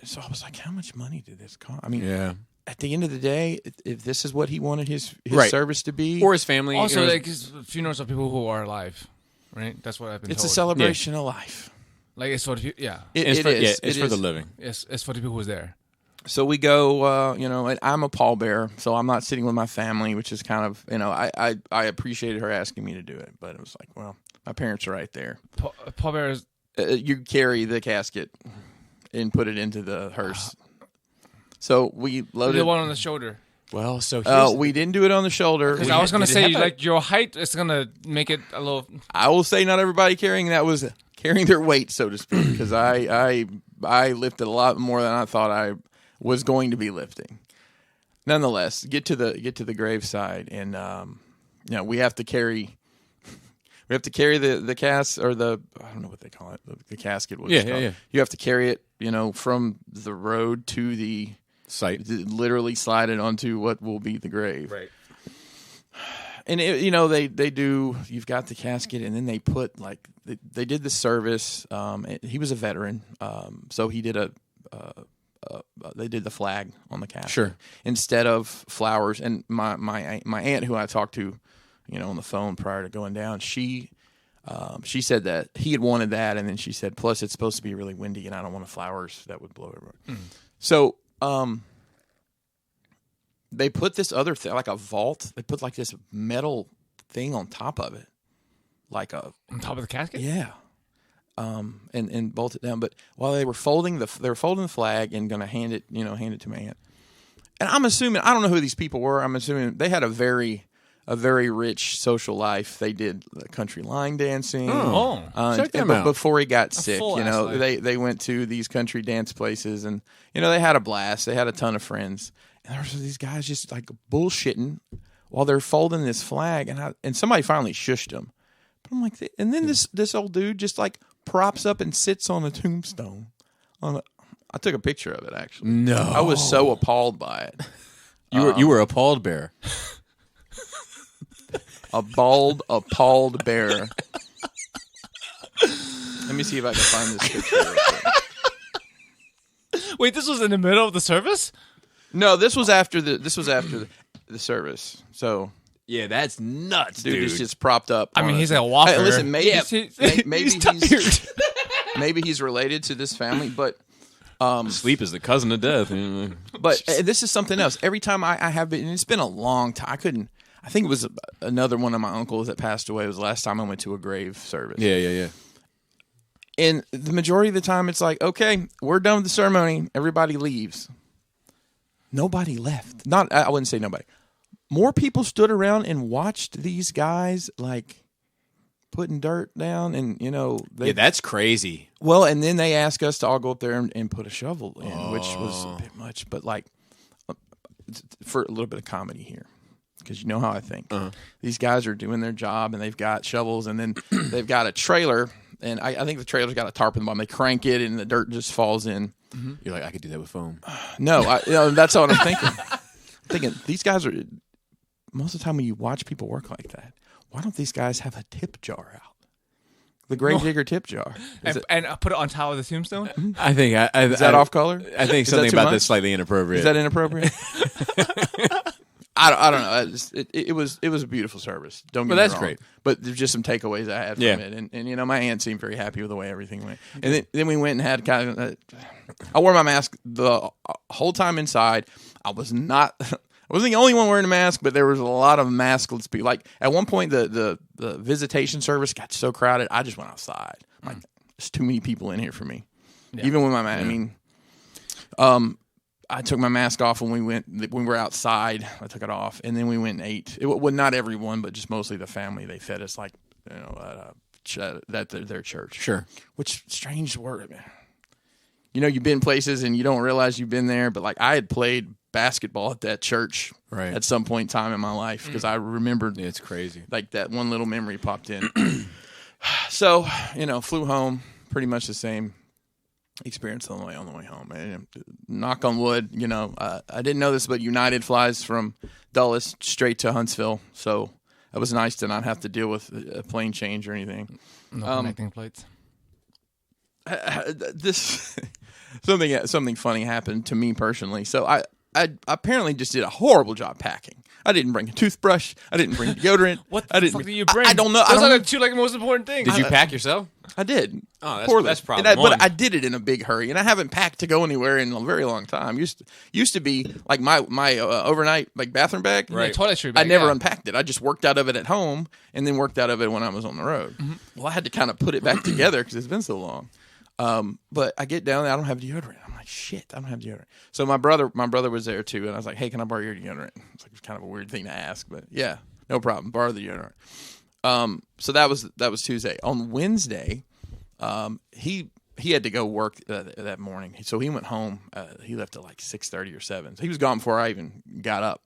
So I was like, how much money did this cost? I mean, Yeah. at the end of the day, if this is what he wanted his Right. service to be, Or his family. Also, or his- like funerals of people who are alive, right? That's what I've been it's told. a celebration of life. Like it's for the It is. it's It for is. the living. it's for the people who's there. So we go, and I'm a pallbearer, so I'm not sitting with my family, which is kind of, I appreciated her asking me to do it, but it was like, well, my parents are right there. Pallbearers. You carry the casket and put it into the hearse. So we loaded The one on the shoulder. Well, so we didn't do it on the shoulder. Because I was going to say, like, your height is going to make it a little... I will say not everybody carrying that was carrying their weight, so to speak, because I lifted a lot more than I thought I was going to be lifting. Nonetheless, get to the graveside, and we have to carry the cast, or the, I don't know what they call it, the casket. Yeah. You have to carry it, from the road to the site, literally slide it onto what will be the grave. Right. And they do. You've got the casket, and then they put they did the service. He was a veteran, so he did they did the flag on the casket. Sure. Instead of flowers. And my aunt, who I talked to, on the phone prior to going down, she said that he had wanted that, and then she said, plus it's supposed to be really windy, and I don't want the flowers that would blow everywhere. So they put this other thing, like a vault. They put like this metal thing on top of it, on top of the casket. Yeah. And bolt it down. But while they were folding the flag and going to hand it to my aunt. And I'm assuming, I don't know who these people were. I'm assuming they had a very rich social life. They did country line dancing. Check them out. Before he got sick, they went to these country dance places, and they had a blast. They had a ton of friends, and there was these guys just like bullshitting while they're folding this flag, and somebody finally shushed them. But I'm like, and then this old dude just like props up and sits on the tombstone. I took a picture of it, actually. No, I was so appalled by it. You were a pallbearer. A bald, appalled bear. Let me see if I can find this picture real quick. Wait, this was in the middle of the service? No, this was after the service. So yeah, that's nuts, dude. It's just propped up. I mean, he's a walker. Hey, listen, maybe he's maybe he's related to this family, but sleep is the cousin of death. But this is something else. Every time I have been, and it's been a long time. I think it was another one of my uncles that passed away. It was the last time I went to a grave service. Yeah. And the majority of the time, it's like, okay, we're done with the ceremony. Everybody leaves. Nobody left. I wouldn't say nobody. More people stood around and watched these guys like putting dirt down, and that's crazy. Well, and then they asked us to all go up there and put a shovel in, which was a bit much. But like, for a little bit of comedy here, because you know how I think. These guys are doing their job, and they've got shovels, and then they've got a trailer, and I think the trailer's got a tarp in the bottom. They crank it, and the dirt just falls in. Mm-hmm. You're like, I could do that with foam. No, that's what I'm thinking. I'm thinking these guys are. Most of the time when you watch people work like that, why don't these guys have a tip jar out? The gravedigger tip jar. And put it on top of the tombstone? I think is that off color? I think something about this slightly inappropriate. Is that inappropriate? I don't know. It was a beautiful service. Don't get me that's wrong. great. But there's just some takeaways I had from it, and my aunt seemed very happy with the way everything went. And then we went and had kind of. I wore my mask the whole time inside. I wasn't the only one wearing a mask, but there was a lot of maskless people. Like at one point, the visitation service got so crowded, I just went outside. Like there's too many people in here for me. Yeah. Even with my mask, I mean, I took my mask off when we were outside. I took it off, and then we went and ate. Well, not everyone, but just mostly the family. They fed us like at their church. Sure. Which strange word, man. You've been places and you don't realize you've been there, but like I had played basketball at that church at some point in time in my life because I remembered. Yeah, it's crazy. Like that one little memory popped in. So, flew home, pretty much the same experience on the way home. And knock on wood, I didn't know this, but United flies from Dulles straight to Huntsville. So it was nice to not have to deal with a plane change or anything. No connecting flights. This something funny happened to me personally. So I apparently just did a horrible job packing. I didn't bring a toothbrush. I didn't bring deodorant. What the fuck did you bring? I don't know. Those are the two most important things. Did you pack yourself? I did. Oh, that's problem one. But I did it in a big hurry, and I haven't packed to go anywhere in a very long time. Used to be like my overnight like bathroom bag. Right. Toiletry bag. I never unpacked it. I just worked out of it at home, and then worked out of it when I was on the road. Mm-hmm. Well, I had to kind of put it back together because it's been so long. But I get down there, I don't have deodorant. I'm like, shit, I don't have deodorant. So my brother was there too, and I was like, hey, can I borrow your deodorant? It's like kind of a weird thing to ask, but yeah, no problem. Borrow the deodorant. So that was Tuesday. On Wednesday, he had to go work that morning, so he went home. He left at like 6:30 or 7. So he was gone before I even got up.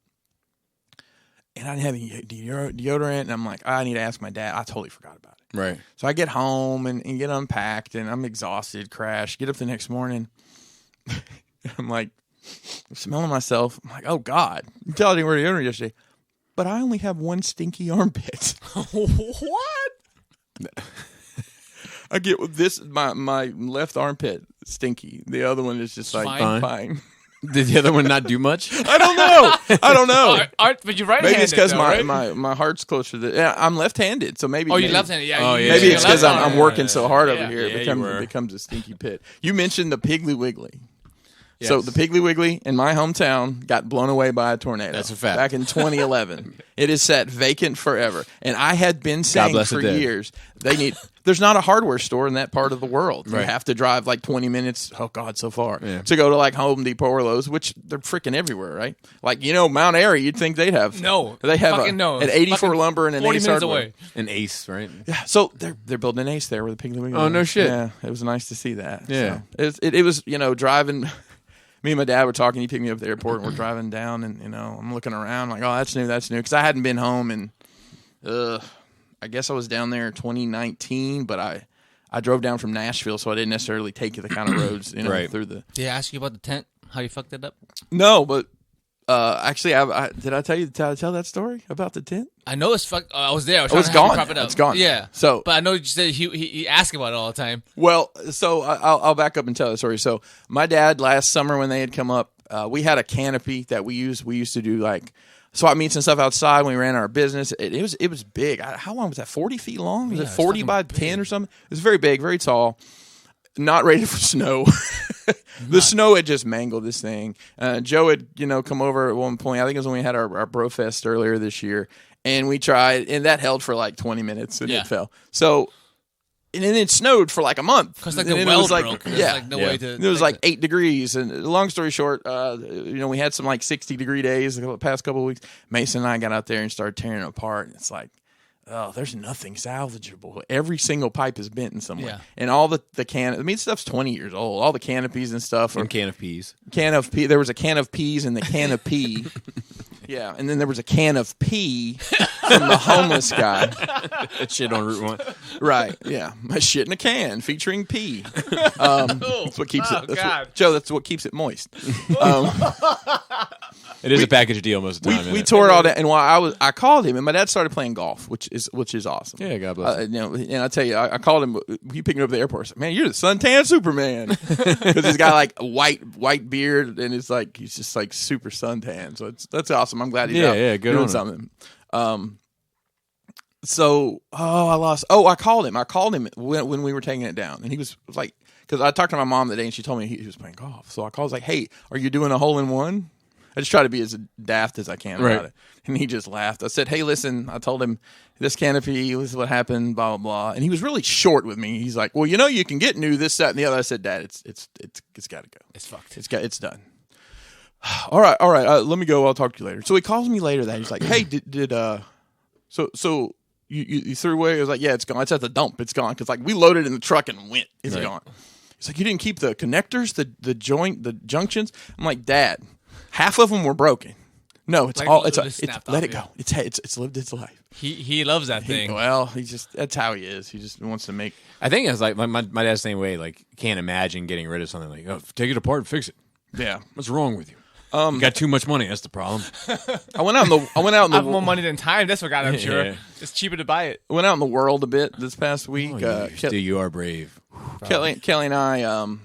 And I didn't have any deodorant, and I'm like, I need to ask my dad. I totally forgot about it. Right. So I get home and get unpacked, and I'm exhausted, crash. Get up the next morning. I'm like, smelling myself. I'm like, oh, God. You tell I didn't wear deodorant yesterday. But I only have one stinky armpit. What? I get this, my left armpit stinky. The other one is just like fine. Did the other one not do much? I don't know. But you're right-handed. Maybe it's because right? my heart's closer to the. I'm left-handed, so maybe. Oh, you're left-handed. Yeah. Oh, yeah. Maybe it's because I'm working so hard over here. Yeah, It becomes a stinky pit. You mentioned the Piggly Wiggly. Yes. So the Piggly Wiggly in my hometown got blown away by a tornado. That's a fact. Back in 2011. It is sat vacant forever. And I had been saying for years, there's not a hardware store in that part of the world. Right. You have to drive like 20 minutes, oh God, so far, to go to like Home Depot or Lowe's, which they're freaking everywhere, right? Like, Mount Airy, you'd think they'd have. No. They have an 84 lumber and an 40 Ace minutes hardware. away. An Ace, right? Yeah, so they're building an Ace there with the Piggly Wiggly. Oh, no shit. Yeah, it was nice to see that. Yeah. So it was, driving. Me and my dad were talking. He picked me up at the airport, and we're driving down, and I'm looking around like, oh, that's new, because I hadn't been home, and I guess I was down there in 2019, but I drove down from Nashville, so I didn't necessarily take the kind of roads, right. through the. Did I ask you about the tent? How you fucked it up? No, but actually, did I tell that story about the tent? I know it's fucked. I was there. I was it's trying to gone. have you prop it up. It's gone. Yeah. So, but I know you said he asked about it all the time. Well, so I'll back up and tell the story. So my dad last summer when they had come up, we had a canopy that we used. We used to do like swap meets and stuff outside when we ran our business. It was big. How long was that? 40 feet long? Was it 40 by 10 or something? It was very big, very tall. Not rated for snow. The snow had just mangled this thing. Joe had come over at one point. I think it was when we had our Brofest earlier this year. And we tried, and that held for like 20 minutes, and it fell. So, and then it snowed for like a month. Because like the weld broke. Yeah. Like no way to. It was like 8 degrees. And long story short, we had some like 60-degree days the past couple of weeks. Mason and I got out there and started tearing it apart. And it's like, oh, there's nothing salvageable. Every single pipe is bent in some way. Yeah. And all the stuff's 20 years old. All the canopies and stuff. And can of peas. There was a can of peas in the can of pea. Yeah, and then there was a can of pee from the homeless guy. Shit on Route 1. Right, yeah. My shit in a can featuring pee. That's what keeps it. Joe, that's what keeps it moist. It is a package deal most of the time. We tore it all down, and while I called him, and my dad started playing golf, which is awesome. Yeah, God bless him. And I tell you, I called him. He picked me up at the airport. I said, "Man, you're the suntan Superman," because he's got like a white beard, and it's like he's just like super suntan. So that's awesome. I'm glad he's out doing something. So I called him. I called him when we were taking it down, and he was like, because I talked to my mom that day, and she told me he was playing golf. So I called, like, "Hey, are you doing a hole in one?" I just try to be as daft as I can about it. And he just laughed. I said, "Hey, listen," I told him, "this canopy, this is what happened, blah, blah, blah." And he was really short with me. He's like, "Well, you can get new, this, that, and the other." I said, "Dad, it's got to go. It's fucked. It's done." All right. Let me go. I'll talk to you later. So he calls me later that he's like, "Hey, so you threw away?" I was like, "Yeah, it's gone. It's at the dump. It's gone." Because like we loaded in the truck and went. It's gone. He's like, "You didn't keep the connectors, the junctions?" I'm like, "Dad, half of them were broken. No, it's like all. It's let it go. It's lived its life." He loves that thing. Well, that's how he is. He just wants to make. I think it's like my dad's the same way. Like, can't imagine getting rid of something. Like, oh, take it apart and fix it. Yeah, what's wrong with you? You got too much money. That's the problem. I went out in the. I have more money than time. That's what got it. I'm sure. Yeah. It's cheaper to buy it. I went out in the world a bit this past week. You are brave. Kelly and I.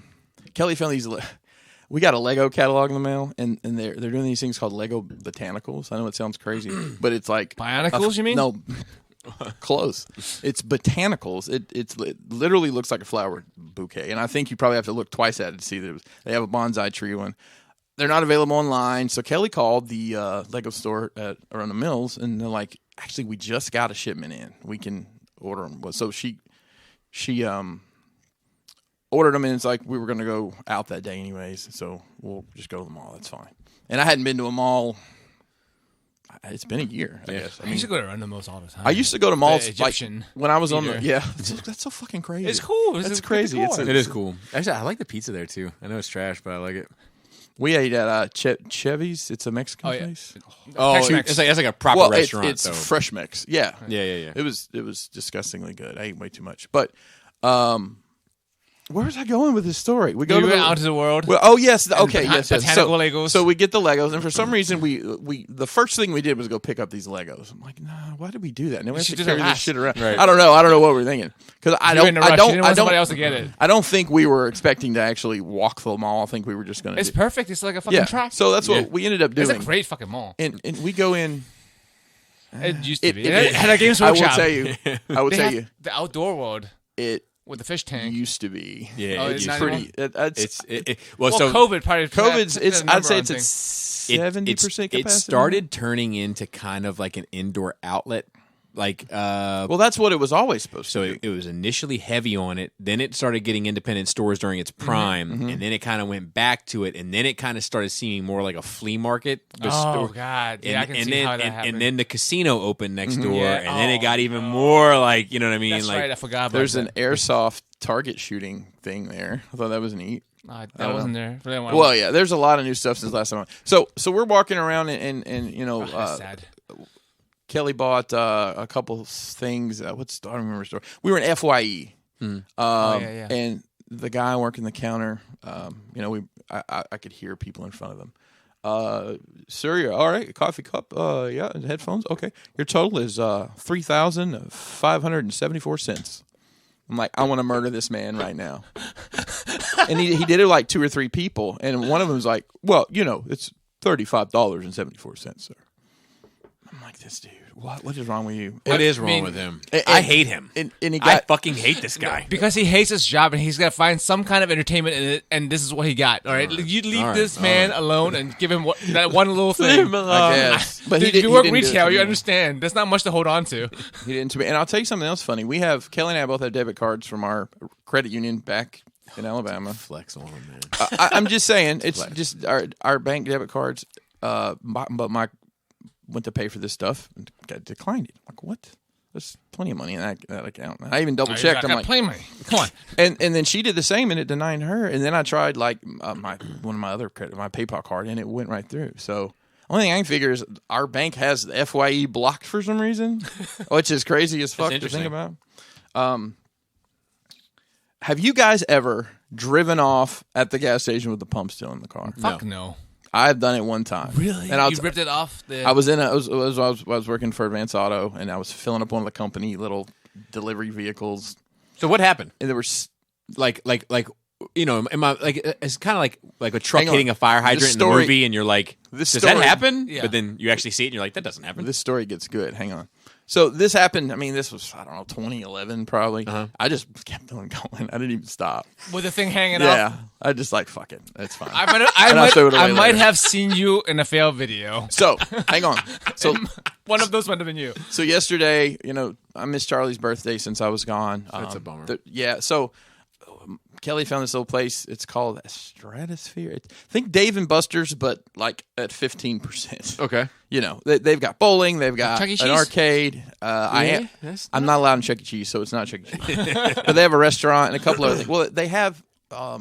Kelly found these. we got a Lego catalog in the mail, and they're doing these things called Lego Botanicals. I know it sounds crazy, but it's like Bionicles, you mean? No, close. It's botanicals. It literally looks like a flower bouquet, and I think you probably have to look twice at it to see that they have a bonsai tree one. They're not available online, so Kelly called the Lego store around the mills, and they're like, "Actually, we just got a shipment in. We can order them." So she ordered them, and it's like we were going to go out that day anyways, so we'll just go to the mall. That's fine. And I hadn't been to a mall. It's been a year, I guess. I used to go around the malls all the time. I used to go to malls like Egyptian when I was theater. on the that's so fucking crazy. It's cool. That's crazy. It is cool. Actually, I like the pizza there too. I know it's trash, but I like it. We ate at Chevy's. It's a Mexican place. Oh, it's like a proper restaurant. It's though. fresh mix. Yeah. Yeah. It was disgustingly good. I ate way too much. But where was I going with this story? We went out into the world. Well, oh yes, okay, yes. Botanical Legos. So we get the Legos, and for some reason we the first thing we did was go pick up these Legos. I'm like, nah, why did we do that? Now we have to carry this shit around. Right. I don't know what we're thinking because I don't want somebody else to get it. I don't think we were expecting to actually walk the mall. I think we were just going to. It's perfect. It's like a fucking track. So that's what we ended up doing. It's a great fucking mall. And we go in. It used to be. It had a Games Workshop. I will tell you. The outdoor world. It with the fish tank used to be. Yeah, it's pretty. Well, so COVID probably. COVID's. I'd say it's at 70% capacity. It started turning into kind of like an indoor outlet. Like, well, that's what it was always supposed to be. So it was initially heavy on it. Then it started getting independent stores during its prime, and then it kind of went back to it, and then it kind of started seeming more like a flea market. God, yeah, I can see how that happened. And then the casino opened next door, and then it got even more like, you know what I mean? That's like, right, I forgot about There's that. an airsoft target shooting thing there. I thought that was neat. That wasn't there. Well, yeah, there's a lot of new stuff since last time. So we're walking around and you know, sad. Kelly bought a couple things. I don't remember the store. We were in FYE, and the guy working the counter, you know, I could hear people in front of them. Sir, you're all right? A coffee cup? Yeah. Headphones? Okay. Your total is $3,574. I'm like, I want to murder this man right now. And he did it like 2 or 3 people, and one of them was like, well, you know, it's $35.74, sir. I'm like, this dude, what is wrong with you? What is wrong with him? I hate him. And he I fucking hate this guy. Because he hates his job and he's got to find some kind of entertainment in it, and this is what he got. All right, you leave this man alone and give him that one little thing. I guess. But if you work retail, you understand. There's not much to hold on to. He didn't. And I'll tell you something else funny. Kelly and I both have debit cards from our credit union back in Alabama. Flex on him, man. I'm just saying, it's just our bank debit cards. But my went to pay for this stuff and declined it. I'm like, what? There's plenty of money in that account. I even double checked. I'm like, plenty money. Come on. And then she did the same, and it denied her. And then I tried like one of my other credit, my PayPal card, and it went right through. So only thing I can figure is our bank has the FYE blocked for some reason, which is crazy as fuck to think about. Have you guys ever driven off at the gas station with the pump still in the car? Fuck no. I've done it one time. Really? And you ripped it off? I was working for Advance Auto, and I was filling up one of the company little delivery vehicles. So what happened? And there was like you know, it's kind of like a truck hitting a fire hydrant in the movie, and you're like, does that happen? Yeah. But then you actually see it, and you're like, that doesn't happen. This story gets good. Hang on. So this happened. I mean, this was 2011 probably. I just kept on going. I didn't even stop. With the thing hanging Yeah, off? I just like fuck it. That's fine. I might have seen you in a fail video. So hang on. So one of those might have been you. So yesterday, you know, I missed Charlie's birthday since I was gone. That's a bummer. So Kelly found this little place. It's called Stratosphere. Think Dave and Buster's, but like at 15%. Okay. You know, they've got bowling. They've got an arcade. I'm not allowed in Chuck E. Cheese, so it's not Chuck E. Cheese. But they have a restaurant and a couple other things. Well, they have, I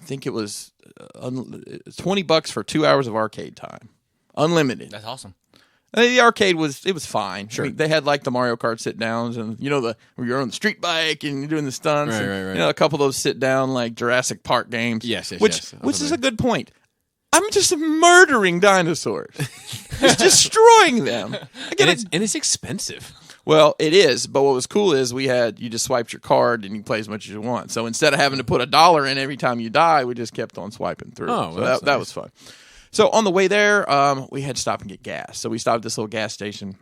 think it was $20 for 2 hours of arcade time. Unlimited. That's awesome. The arcade was fine. Sure. I mean, they had like the Mario Kart sit downs, and you know where you're on the street bike and you're doing the stunts. Right. You know, a couple of those sit down like Jurassic Park games. Yes. Which is a good point. I'm just murdering dinosaurs, just destroying them. And it's expensive. Well, it is, but what was cool is you just swiped your card and you play as much as you want. So instead of having to put $1 in every time you die, we just kept on swiping through. Oh, so well, that was fun. So on the way there, we had to stop and get gas. So we stopped at this little gas station.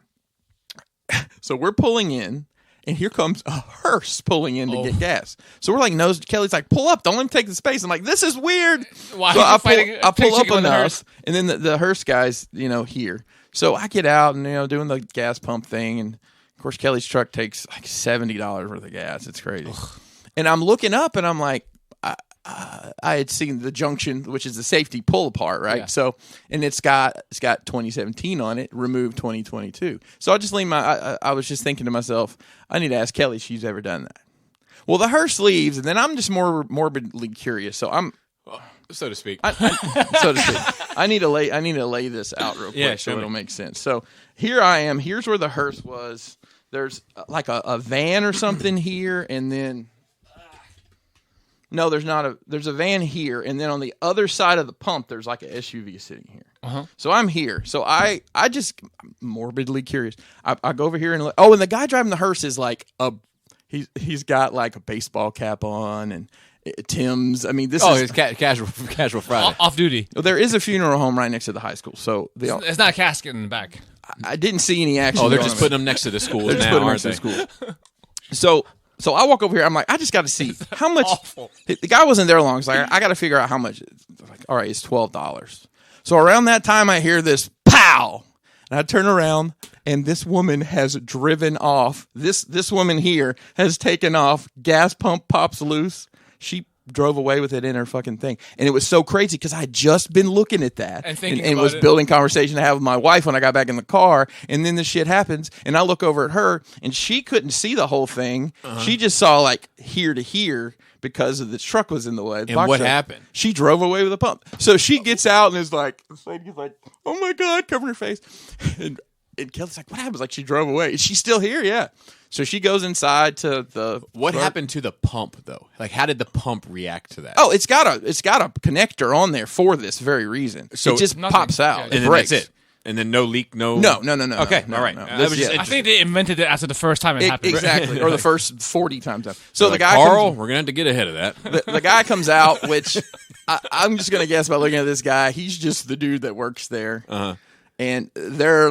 So we're pulling in, and here comes a hearse pulling in to get gas. So we're like, Kelly's like, pull up, don't let him take the space. I'm like, this is weird. Why so I pull up enough, enough, and then the hearse guy's, here. So I get out and, doing the gas pump thing, and of course, Kelly's truck takes like $70 worth of gas. It's crazy. Ugh. And I'm looking up, and I'm like, I had seen the junction, which is the safety pull apart, right? Yeah. So, and it's got 2017 on it, remove 2022. So I just I was just thinking to myself, I need to ask Kelly if she's ever done that. Well, the hearse leaves, and then I'm just more morbidly curious. So so to speak. I need to lay this out real quick so it'll make sense. So here I am. Here's where the hearse was. There's like a van or something here, and then no, there's not there's a van here, and then on the other side of the pump, there's like an SUV sitting here. Uh-huh. So I'm here. So I'm morbidly curious. I go over here and look. Oh, and the guy driving the hearse is like he's got like a baseball cap on and Thymns. I mean, it's casual Friday. Off duty. Well, there is a funeral home right next to the high school, so it's not a casket in the back. I didn't see any action. Oh, they're just putting them next to the school now, aren't they? So I walk over here. I'm like, I just got to see how much. The guy wasn't there long, so I got to figure out how much. Like, all right, it's $12. So around that time, I hear this pow, and I turn around, and this woman has driven off. This woman here has taken off. Gas pump pops loose. She drove away with it in her fucking thing. And it was so crazy because I had just been looking at that and was building conversation to have with my wife when I got back in the car. And then this shit happens, and I look over at her, and she couldn't see the whole thing. Uh-huh. She just saw like here to here because of the truck was in the way. And what happened? She drove away with a pump. So she gets out and is like, this lady's like, oh my God, covering her face. And Kelly's like, what happened? Like, she drove away. Is she still here? Yeah. So she goes inside to the. What happened to the pump though? Like, how did the pump react to that? Oh, it's got a connector on there for this very reason. So it just pops out, and then that's it. And then no leak, no. No. Okay, all right. I think they invented it after the first time it happened. Exactly, or the first 40 times. So the guy, Carl, we're gonna have to get ahead of that. The guy comes out, which I'm just gonna guess by looking at this guy, he's just the dude that works there. Uh-huh. And they're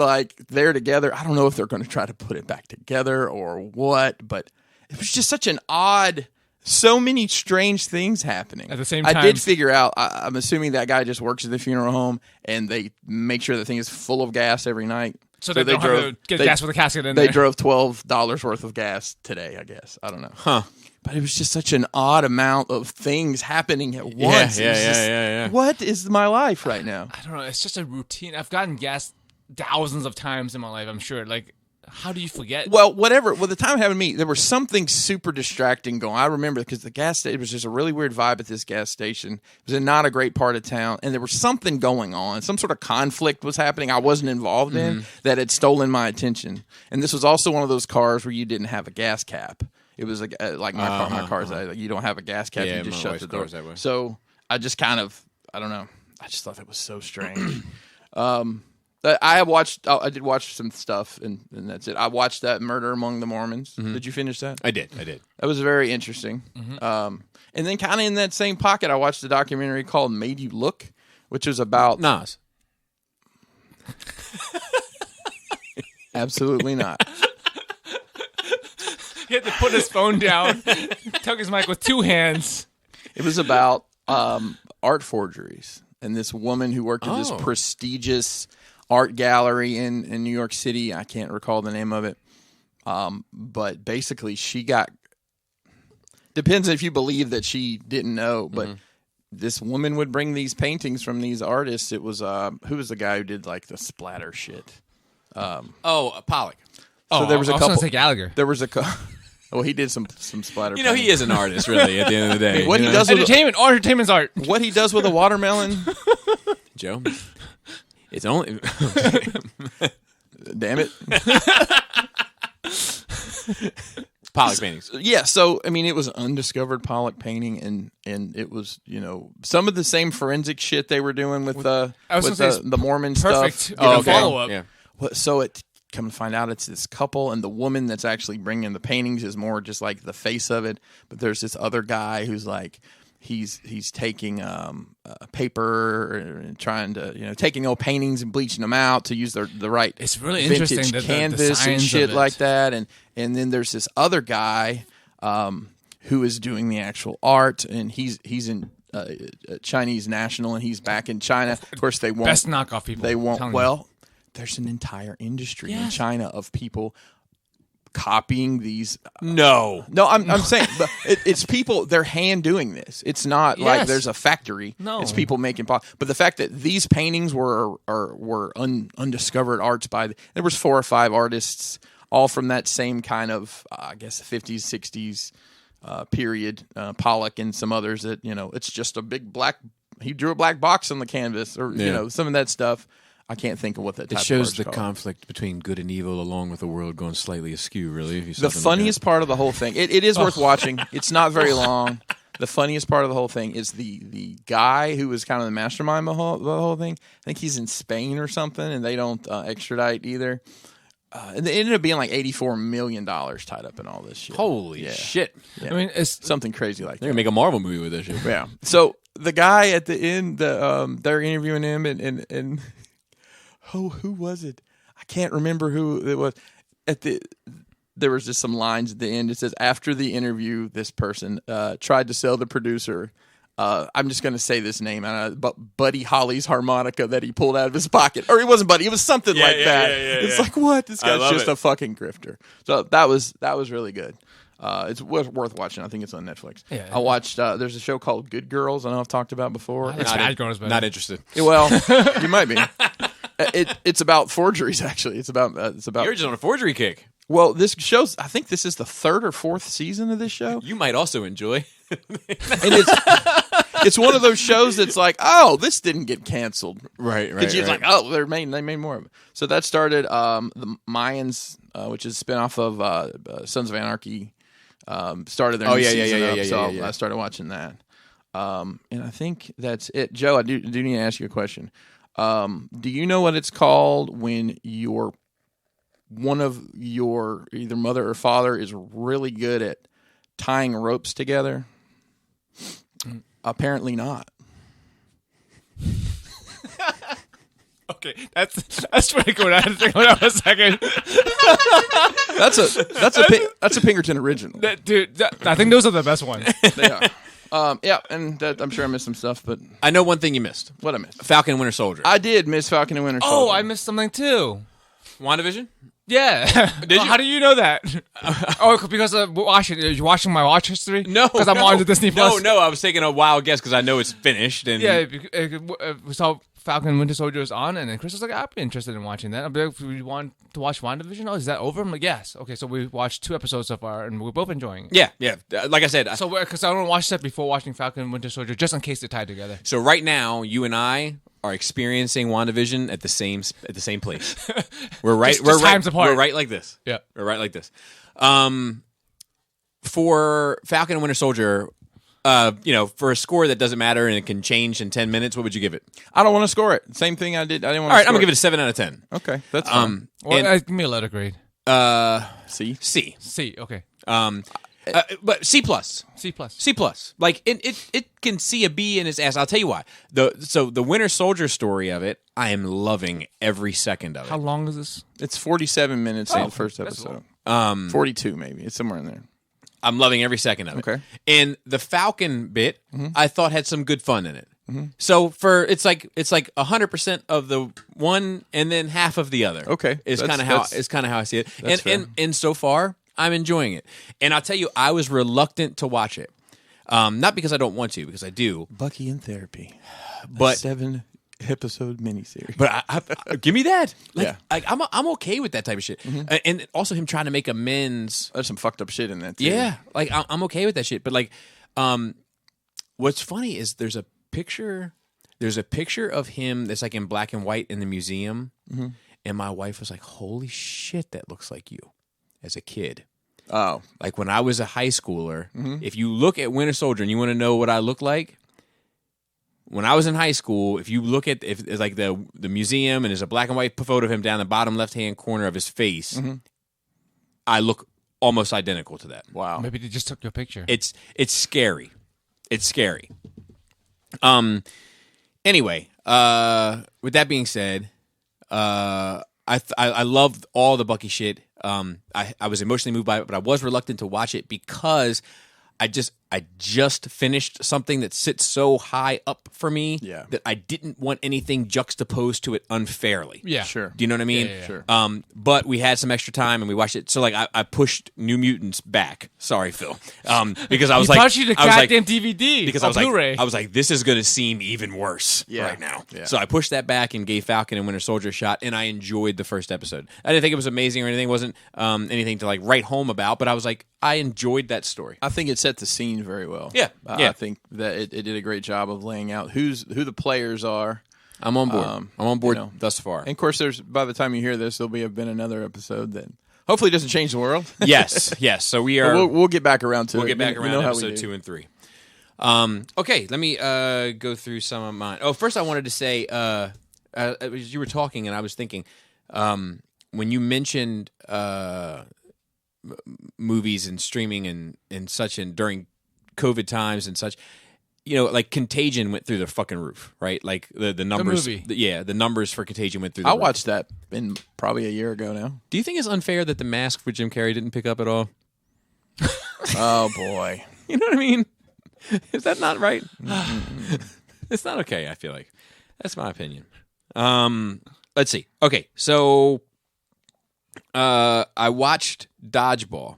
together. I don't know if they're going to try to put it back together or what, but it was just such an odd, so many strange things happening. At the same time, I did figure out, I'm assuming that guy just works at the funeral home and they make sure the thing is full of gas every night. So they don't have to get gas with a casket in there. They drove $12 worth of gas today, I guess. I don't know. Huh. But it was just such an odd amount of things happening at once. Yeah. What is my life right now? I don't know. It's just a routine. I've gotten gas thousands of times in my life, I'm sure. Like, how do you forget? Well, whatever. Well, the time it happened to me, there was something super distracting going. I remember because the gas station, it was just a really weird vibe at this gas station. It was in not a great part of town, and there was something going on. Some sort of conflict was happening I wasn't involved in that had stolen my attention. And this was also one of those cars where you didn't have a gas cap. It was like my car's like, you don't have a gas cap, you just shut the door. That way. So I just kind of, I don't know. I just thought that was so strange. I did watch some stuff, and that's it. I watched that Murder Among the Mormons. Mm-hmm. Did you finish that? I did. That was very interesting. Mm-hmm. And then kind of in that same pocket, I watched a documentary called Made You Look, which was about Nas. Absolutely not. He had to put his phone down, took his mic with two hands. It was about art forgeries. And this woman who worked at this prestigious art gallery in New York City, I can't recall the name of it. But basically she got, depends if you believe that she didn't know, but this woman would bring these paintings from these artists. It was, who was the guy who did like the splatter shit? Pollock. So there was a couple. I was going to say Gallagher. There was a well, he did some splatter. He is an artist, really. At the end of the day, what he does with entertainment's art. What he does with a watermelon, Joe. It's only. Damn it. Pollock paintings. Yeah, so I mean, it was an undiscovered Pollock painting, and it was some of the same forensic shit they were doing with the Mormon perfect stuff. Follow up. Yeah. So it come to find out it's this couple, and the woman that's actually bringing the paintings is more just like the face of it. But there's this other guy who's like, he's taking paper and trying to, taking old paintings and bleaching them out to use the right. It's really vintage interesting canvas and shit like that. And then there's this other guy who is doing the actual art, and he's in Chinese national, and he's back in China. Of course, they won't. Best knockoff people. They won't. Well, there's an entire industry in China of people copying these. No, I'm saying, but it's people. They're hand doing this. It's not like there's a factory. No, it's people making. But the fact that these paintings were undiscovered arts there was 4 or 5 artists, all from that same kind of I guess 50s, 60s period. Pollock and some others that it's just a big black. He drew a black box on the canvas, or some of that stuff. I can't think of what that type it shows of the called. Conflict between good and evil, along with the world going slightly askew. Really, the funniest part of the whole thing. It is worth watching. It's not very long. The funniest part of the whole thing is the guy who was kind of the mastermind of the whole thing. I think he's in Spain or something, and they don't extradite either. And it ended up being like $84 million tied up in all this shit. Holy shit! Yeah. I mean, it's something crazy like they're that. gonna make a Marvel movie with this shit. Yeah. So the guy at the end, they're interviewing him, and who was it? I can't remember who it was. There was just some lines at the end. It says, after the interview, this person tried to sell the producer. I'm just going to say this name, but Buddy Holly's harmonica that he pulled out of his pocket. Or it wasn't Buddy. It was something like that. It's like, what? This guy's just a fucking grifter. So that was really good. It's worth watching. I think it's on Netflix. Yeah. I watched, there's a show called Good Girls. I know I've talked about before. Not interested. Well, you might be. It's about forgeries, actually. It's about You're just on a forgery kick. Well, this shows. I think this is the 3rd or 4th season of this show. You might also enjoy. And it's one of those shows that's like, oh, this didn't get canceled, right? Because you're like, oh, they made more of it. So that started the Mayans, which is a spinoff of Sons of Anarchy. Started their new season up, so I started watching that. And I think that's it. Joe, I do need to ask you a question. Do you know what it's called when one of your either mother or father is really good at tying ropes together? Apparently not. okay. That's pretty cool. I had to think about it a second. That's a Pinkerton original, dude. I think those are the best ones. They are. And I'm sure I missed some stuff, but I know one thing you missed. What I missed? Falcon and Winter Soldier. I did miss Falcon and Winter Soldier. Oh, I missed something too. WandaVision? Yeah. Did you? How do you know that? Because of watching. Are you watching my watch history? No, because I'm on the Disney Plus. No. I was taking a wild guess because I know it's finished. And yeah, we saw Falcon and Winter Soldier was on, and then Chris was like, "I'd be interested in watching that." I'm like, "We want to watch WandaVision? Oh, is that over?" I'm like, "Yes." Okay, so we watched 2 episodes so far, and we're both enjoying it. Yeah. Like I said, so because I don't watch that before watching Falcon and Winter Soldier, just in case they're tied together. So right now, you and I are experiencing WandaVision at the same place. We're right. Just times apart. We're right like this. Yeah, we're right like this. For Falcon and Winter Soldier, for a score that doesn't matter and it can change in 10 minutes, what would you give it? I don't want to score it. Same thing I did. I didn't want to. All right, score I'm gonna give it a 7 out of 10. Okay, that's fine. Give me a letter grade. C. Okay. But C plus. C plus. C plus. Like it can see a B in its ass. I'll tell you why. The Winter Soldier story of it, I am loving every second of it. How long is this? It's 47 minutes in the first episode. 42 maybe. It's somewhere in there. I'm loving every second of it. Okay. And the Falcon bit, I thought had some good fun in it. So it's like 100% of the one and then half of the other. Okay. It's kind of how I see it. And so far, I'm enjoying it. And I'll tell you, I was reluctant to watch it. Not because I don't want to, because I do. Bucky in Therapy. But 7-episode miniseries. But I give me that. Yeah. I'm okay with that type of shit. And also him trying to make amends. There's some fucked up shit in that too. Yeah. Like I'm okay with that shit. But like, what's funny is there's a picture of him that's like in black and white in the museum. And my wife was like, holy shit, that looks like you as a kid. Oh. Like when I was a high schooler, if you look at Winter Soldier and you want to know what I look like, when I was in high school, if you look at if it's like the museum and there's a black and white photo of him down the bottom left-hand corner of his face, I look almost identical to that. Wow. Maybe they just took your picture. It's scary. It's scary. Anyway, with that being said, I loved all the Bucky shit. I was emotionally moved by it, but I was reluctant to watch it because I just finished something that sits so high up for me that I didn't want anything juxtaposed to it unfairly. Yeah, sure. Do you know what I mean? Yeah. Sure. But we had some extra time and we watched it. So like I pushed New Mutants back. Sorry, Phil. Because I was he like, bought you the goddamn DVD because Blu-ray. I was like, this is going to seem even worse right now. Yeah. So I pushed that back and gave Falcon and Winter Soldier a shot, and I enjoyed the first episode. I didn't think it was amazing or anything. It wasn't anything to like write home about, but I was like, I enjoyed that story. I think it set the scene very well. Yeah. I think that it did a great job of laying out who the players are. I'm on board. I'm on board thus far. And of course, by the time you hear this, there'll been another episode that hopefully doesn't change the world. yes. So we are. We'll get back around to it. We'll get back around to how episode 2 and 3. Okay, let me go through some of mine. Oh, first I wanted to say, as you were talking and I was thinking, when you mentioned movies and streaming and such, and during COVID times and such, like Contagion went through the fucking roof, right? Like the numbers, movie. The numbers for Contagion went through the I roof. watched that probably a year ago now. Do you think it's unfair that The Mask for Jim Carrey didn't pick up at all? Oh boy. You know what I mean? Is that not right? It's not okay, I feel like. That's my opinion. Let's see. Okay, so I watched Dodgeball.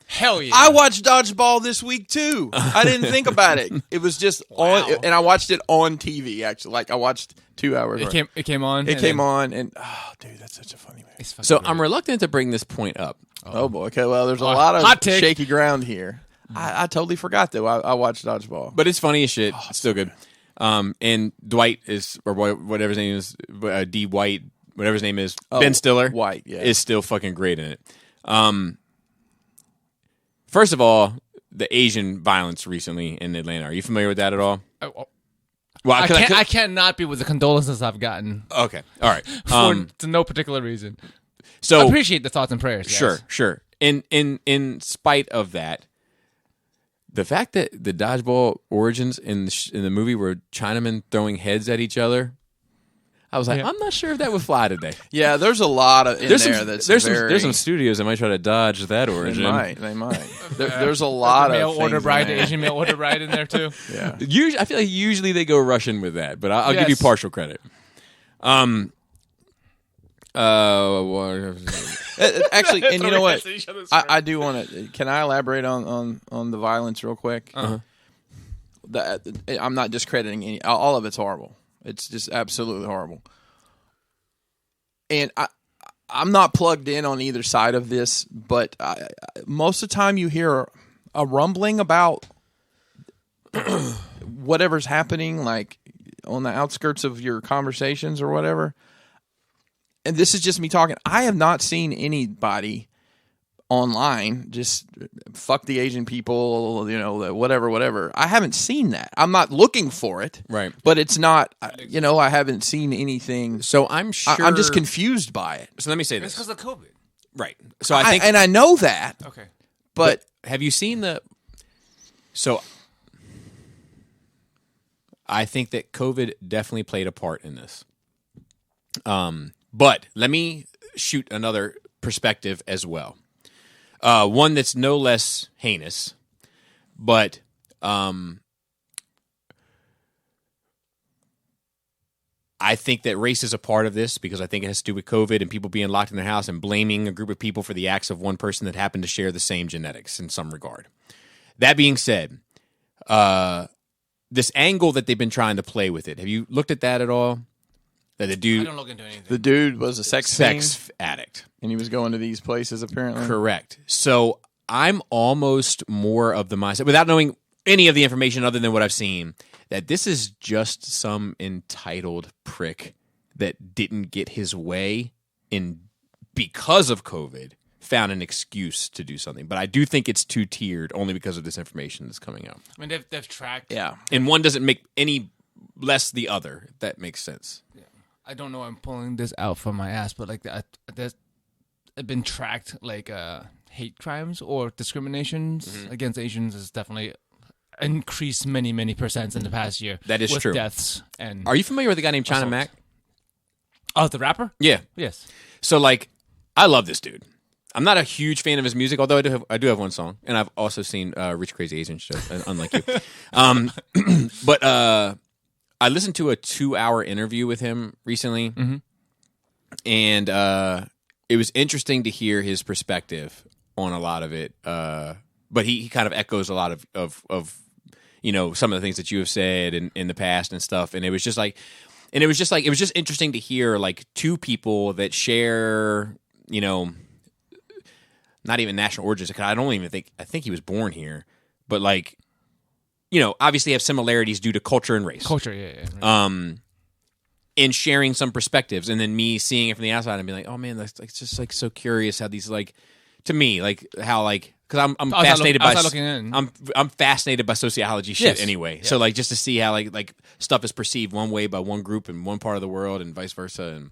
Hell yeah! I watched Dodgeball this week too. I didn't think about it. It was just on, and I watched it on TV. Actually, like I watched 2 hours. It came on. It came on, and oh, dude, that's such a funny movie. So I'm reluctant to bring this point up. Oh boy. Okay. Well, there's a lot of hot take. shaky ground here. I totally forgot though. I watched Dodgeball, But it's funny as shit. It's still good. And Dwight is, or whatever his name is, D. White, whatever his name is, Ben Stiller, White, yeah, is still fucking great in it. First of all, the Asian violence recently in Atlanta. Are you familiar with that at all? Well, I cannot be with the condolences I've gotten. Okay, all right. For no particular reason. So I appreciate the thoughts and prayers. Guys. Sure. In spite of that, the fact that the Dodgeball origins in the movie were Chinamen throwing heads at each other, I was like, I'm not sure if that would fly today. Yeah, there's a lot of there's some studios that might try to dodge that origin. They might. There's a lot of order bride, Asian mail order bride in there too. Yeah, I feel like usually they go Russian with that, but I'll give you partial credit. Actually, and you know what? I do want to. Can I elaborate on the violence real quick? Uh-huh. I'm not discrediting any. All of it's horrible. It's just absolutely horrible. And I'm not plugged in on either side of this, but most of the time you hear a rumbling about whatever's happening, like on the outskirts of your conversations or whatever. And this is just me talking. I have not seen anybody online just fuck the Asian people, whatever. I haven't seen that. I'm not looking for it. Right. But it's not, I haven't seen anything. So I'm sure. I'm just confused by it. So let me say It's this. because of COVID. Right. So I think. And I know that. Okay. But have you seen the. So I think that COVID definitely played a part in this. But let me shoot another perspective as well. One that's no less heinous, but I think that race is a part of this because I think it has to do with COVID and people being locked in their house and blaming a group of people for the acts of one person that happened to share the same genetics in some regard. That being said, this angle that they've been trying to play with it, have you looked at that at all? That the dude, I don't look into anything. The dude was a sex addict. And he was going to these places apparently. Correct. So I'm almost more of the mindset, without knowing any of the information other than what I've seen, that this is just some entitled prick that didn't get his way because of COVID, found an excuse to do something. But I do think it's two-tiered only because of this information that's coming out. I mean, they've tracked. Yeah. And one doesn't make any less the other. If that makes sense. Yeah. I don't know. I'm pulling this out from my ass, but like there's been tracked like hate crimes or discriminations against Asians is definitely increased many percents in the past year. That is with true. Deaths and Are you familiar with a guy named China Mac? Oh, the rapper? Yeah. Yes. So like, I love this dude. I'm not a huge fan of his music, although I do have one song, and I've also seen Rich Crazy Asian show, unlike you. But I listened to a 2-hour interview with him recently, and it was interesting to hear his perspective on a lot of it. But he kind of echoes a lot of some of the things that you have said in the past and stuff, and it was just interesting to hear like two people that share, not even national origins. I think he was born here, but like, obviously have similarities due to culture and race. Culture, yeah. Right. And sharing some perspectives, and then me seeing it from the outside and being like, oh man, that's like just like so curious how these like, to me, like how like, because I'm fascinated by I'm fascinated by sociology shit anyway. Yes. So like just to see how like stuff is perceived one way by one group in one part of the world and vice versa. And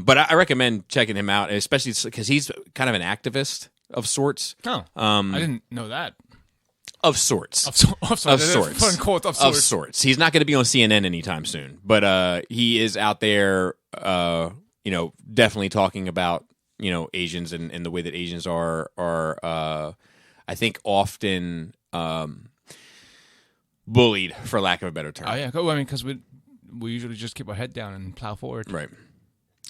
but I recommend checking him out, especially because he's kind of an activist of sorts. Oh, I didn't know that. Of sorts. Of sorts. Of sorts. He's not going to be on CNN anytime soon, but he is out there, definitely talking about, Asians and the way that Asians are I think often bullied, for lack of a better term. Oh yeah, I mean, because we usually just keep our head down and plow forward. Right.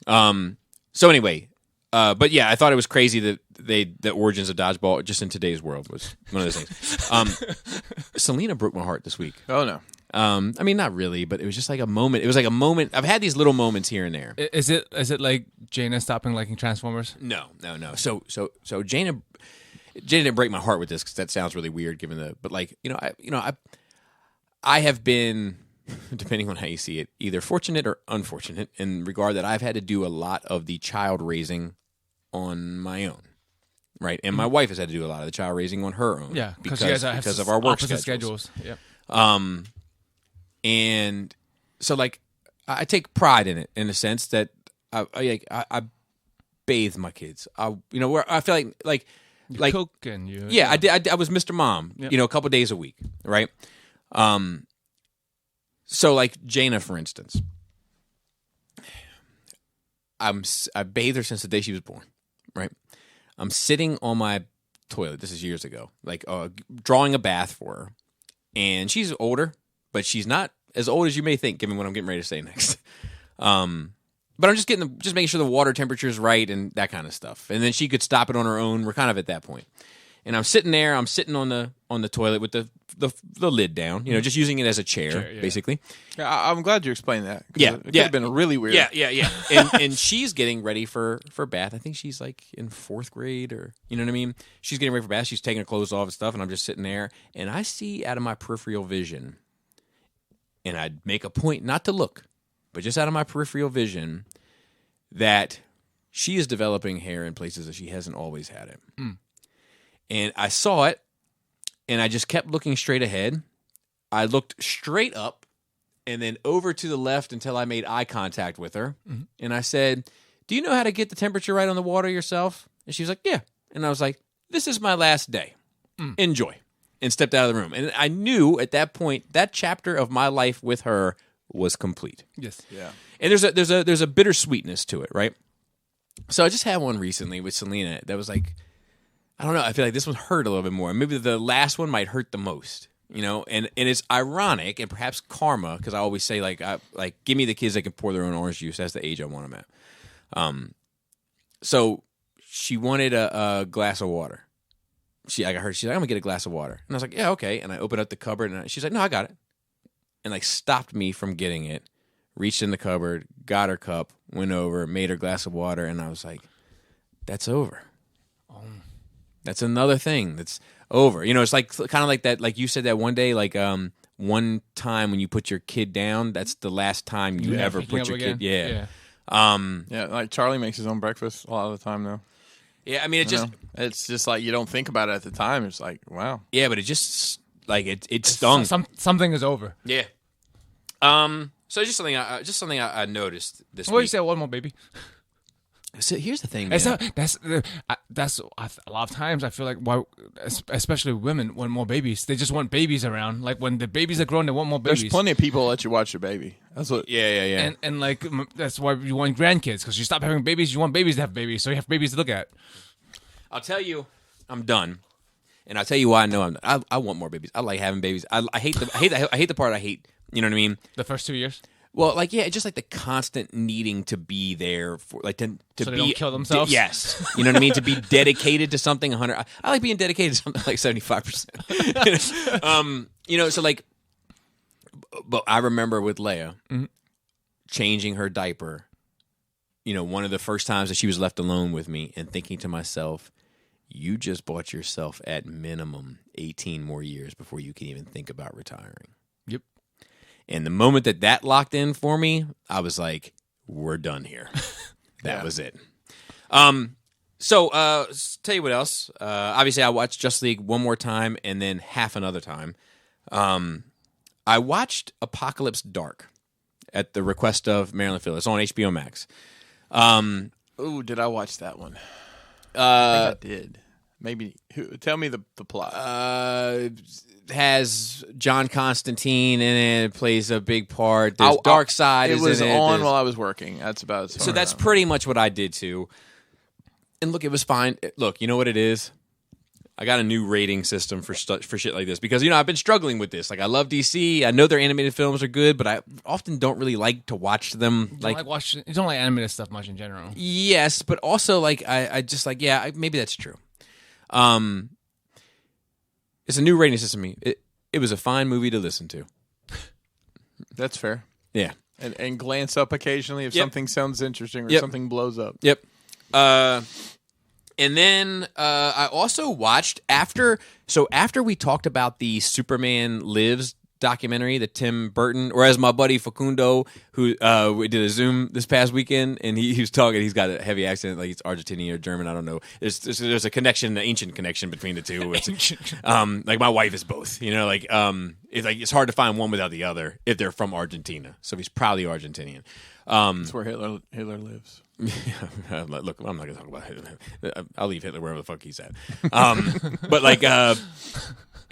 So anyway, but yeah, I thought it was crazy that the origins of dodgeball just in today's world was one of those things. Selena broke my heart this week. Oh no. I mean, not really, but it was just like a moment. It was like a moment. I've had these little moments here and there. Is it like Jaina stopping liking Transformers? No. So Jaina didn't break my heart with this because that sounds really weird. But like I have been, depending on how you see it, either fortunate or unfortunate in regard that I've had to do a lot of the child raising on my own. Right, and my wife has had to do a lot of the child raising on her own. Yeah, because of our work schedules. Yeah. And so like I take pride in it in the sense that I bathe my kids. Where I feel like cook and you. Yeah, I did. I was Mr. Mom. Yep. A couple days a week, right? So like Jaina, for instance, I bathed her since the day she was born, right? I'm sitting on my toilet. This is years ago, like drawing a bath for her, and she's older, but she's not as old as you may think, given what I'm getting ready to say next. But I'm just making sure the water temperature is right and that kind of stuff. And then she could stop it on her own. We're kind of at that point. And I'm sitting on the toilet with the lid down, just using it as a chair, basically. Yeah, I'm glad you explained that. Yeah, it could have been really weird. Yeah. and she's getting ready for bath. I think she's like in 4th grade, or you know what I mean. She's getting ready for bath. She's taking her clothes off and stuff, and I'm just sitting there, and I see out of my peripheral vision, and I'd make a point not to look, but just out of my peripheral vision, that she is developing hair in places that she hasn't always had it. Mm. And I saw it, and I just kept looking straight ahead. I looked straight up and then over to the left until I made eye contact with her. Mm-hmm. And I said, do you know how to get the temperature right on the water yourself? And she was like, yeah. And I was like, this is my last day. Enjoy. And stepped out of the room. And I knew at that point that chapter of my life with her was complete. Yes. Yeah. And there's a bittersweetness to it, right? So I just had one recently with Selena that was like, I don't know. I feel like this one hurt a little bit more. Maybe the last one might hurt the most, And it's ironic and perhaps karma, because I always say like give me the kids that can pour their own orange juice. That's the age I want them at. So she wanted a glass of water. She's like, I'm gonna get a glass of water, and I was like, yeah, okay. And I opened up the cupboard, and she's like, no, I got it, and like stopped me from getting it. Reached in the cupboard, got her cup, went over, made her glass of water, and I was like, that's over. That's another thing that's over. It's like kind of like that, like you said that one day, like one time when you put your kid down, that's the last time you ever put your kid. Yeah. Like Charlie makes his own breakfast a lot of the time now. Yeah, I mean, it's just like you don't think about it at the time. It's like, wow. Yeah, but it just like it stung. Something is over. Yeah. So just something I noticed this What do you week. say? One more baby. So here's the thing, man. That's a lot of times I feel like why, especially women want more babies. They just want babies around. Like when the babies are grown, they want more babies. There's plenty of people that let you watch your baby. That's what. Yeah. And like that's why you want grandkids, because you stop having babies, you want babies to have babies, so you have babies to look at. I'll tell you, I'm done, and I'll tell you why I know I want more babies. I like having babies. I hate the part I hate. You know what I mean? The first 2 years. Well, like, yeah, just like the constant needing to be there for, like, to So they be, don't kill themselves? Yes, you know what I mean. To be dedicated to something 100. I like being dedicated to something like 75%. You know, so like, but I remember with Leia changing her diaper. You know, one of the first times that she was left alone with me, and thinking to myself, you just bought yourself at minimum 18 more years before you can even think about retiring. Yep. And the moment that locked in for me, I was like, we're done here. That was it. So tell you what else. Obviously, I watched Justice League one more time and then half another time. I watched Apocalypse Dark at the request of Marilyn Phillips. It's on HBO Max. Ooh, did I watch that one? I think I did. Maybe. Tell me the plot. Has John Constantine in it, plays a big part. There's Dark Side. It was in it. on while I was working. That's about as far So that's pretty much what I did too. And look, it was fine. Look, you know what it is? I got a new rating system for shit like this because, you know, I've been struggling with this. Like, I love DC. I know their animated films are good, but I often don't really like to watch them. You don't like animated stuff much in general. Yes, but also, like, I just like, yeah, maybe that's true. It's a new rating system. It was a fine movie to listen to. That's fair. Yeah. And glance up occasionally if something sounds interesting or something blows up. Yep. And then I also watched after we talked about the Superman Lives documentary, the Tim Burton, or as my buddy Facundo, who we did a Zoom this past weekend, and he was talking. He's got a heavy accent, like he's Argentinian or German. I don't know. There's a connection, an ancient connection between the two. Like my wife is both. You know, like it's hard to find one without the other if they're from Argentina. So he's probably Argentinian. That's where Hitler lives. Look, I'm not going to talk about Hitler. I'll leave Hitler wherever the fuck he's at. But like,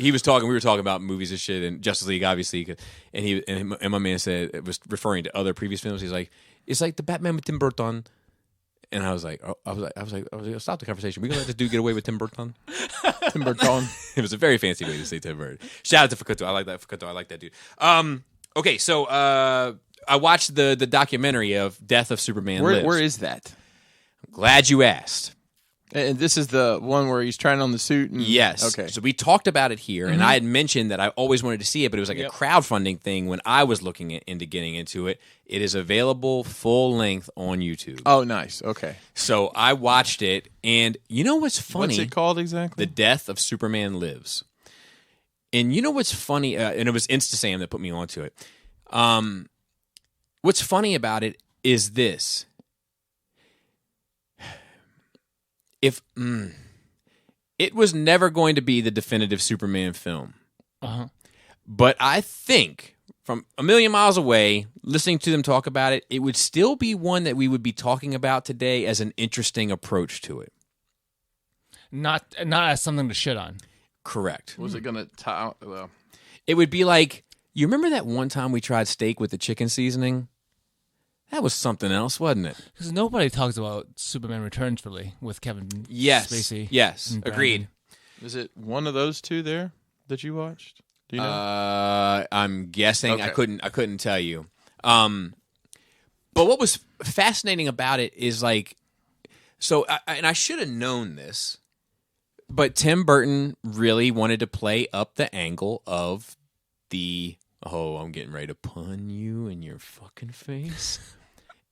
we were talking about movies and shit, and Justice League, obviously, and my man said, it was referring to other previous films. He's like, it's like the Batman with Tim Burton. And I was like, stop the conversation. We gonna let this dude get away with Tim Burton? Tim Burton. It was a very fancy way to say Tim Burton. Shout out to Facundo. I like that Facundo. I like that dude. Okay, so I watched the documentary of Death of Superman Lives. Where is that? I'm glad you asked. And this is the one where he's trying on the suit? Yes. Okay. So we talked about it here, and I had mentioned that I always wanted to see it, but it was like a crowdfunding thing when I was looking into getting into it. It is available full length on YouTube. Oh, nice. Okay. So I watched it, and you know what's funny? What's it called exactly? The Death of Superman Lives. And you know what's funny? And it was InstaSam that put me onto it. What's funny about it is this. It was never going to be the definitive Superman film. But I think from a million miles away, listening to them talk about it, it would still be one that we would be talking about today as an interesting approach to it. Not as something to shit on. Correct. Was it going to tie? Well, it would be like, you remember that one time we tried steak with the chicken seasoning? That was something else, wasn't it? Because nobody talks about Superman Returns really with Kevin Spacey. Yes, agreed. Is it one of those two there that you watched? Do you know? I'm guessing. Okay. I couldn't tell you. But what was fascinating about it is like, so, and I should have known this, but Tim Burton really wanted to play up the angle of the, I'm getting ready to pun you in your fucking face.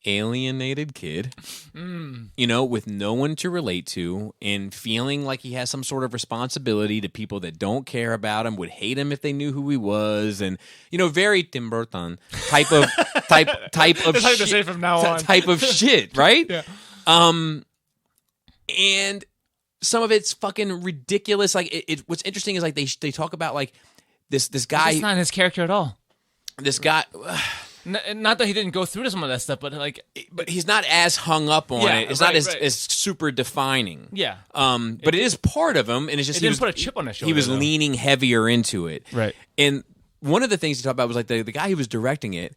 Alienated kid, you know, with no one to relate to and feeling like he has some sort of responsibility to people that don't care about him, would hate him if they knew who he was, and, you know, very Tim Burton type of type of That's how to shit, say from now on. type of shit, right? Yeah. And some of it's fucking ridiculous. Like, what's interesting is like they talk about like this guy. It's not his character at all. this guy. Not that he didn't go through some of that stuff, but he's not as hung up on it. It's not as super defining. Yeah. But it is part of him, and it's just he didn't put a chip on his shoulder. He was leaning heavier into it. Right. And one of the things he talked about was like the guy who was directing it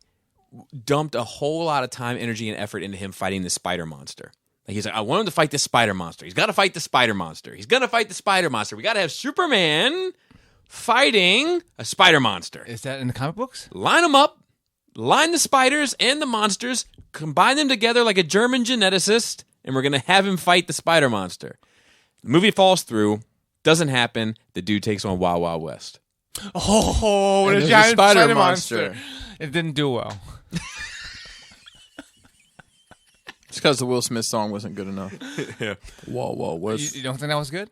dumped a whole lot of time, energy, and effort into him fighting the spider monster. Like he's like, I want him to fight the spider monster. He's got to fight the spider monster. He's gonna fight the spider monster. We got to have Superman fighting a spider monster. Is that in the comic books? Line them up. Line the spiders and the monsters, combine them together like a German geneticist, and we're going to have him fight the spider monster. The movie falls through, doesn't happen. The dude takes on Wild Wild West. Oh, the giant spider monster. It didn't do well. It's because the Will Smith song wasn't good enough. Yeah. Wild Wild West. You don't think that was good?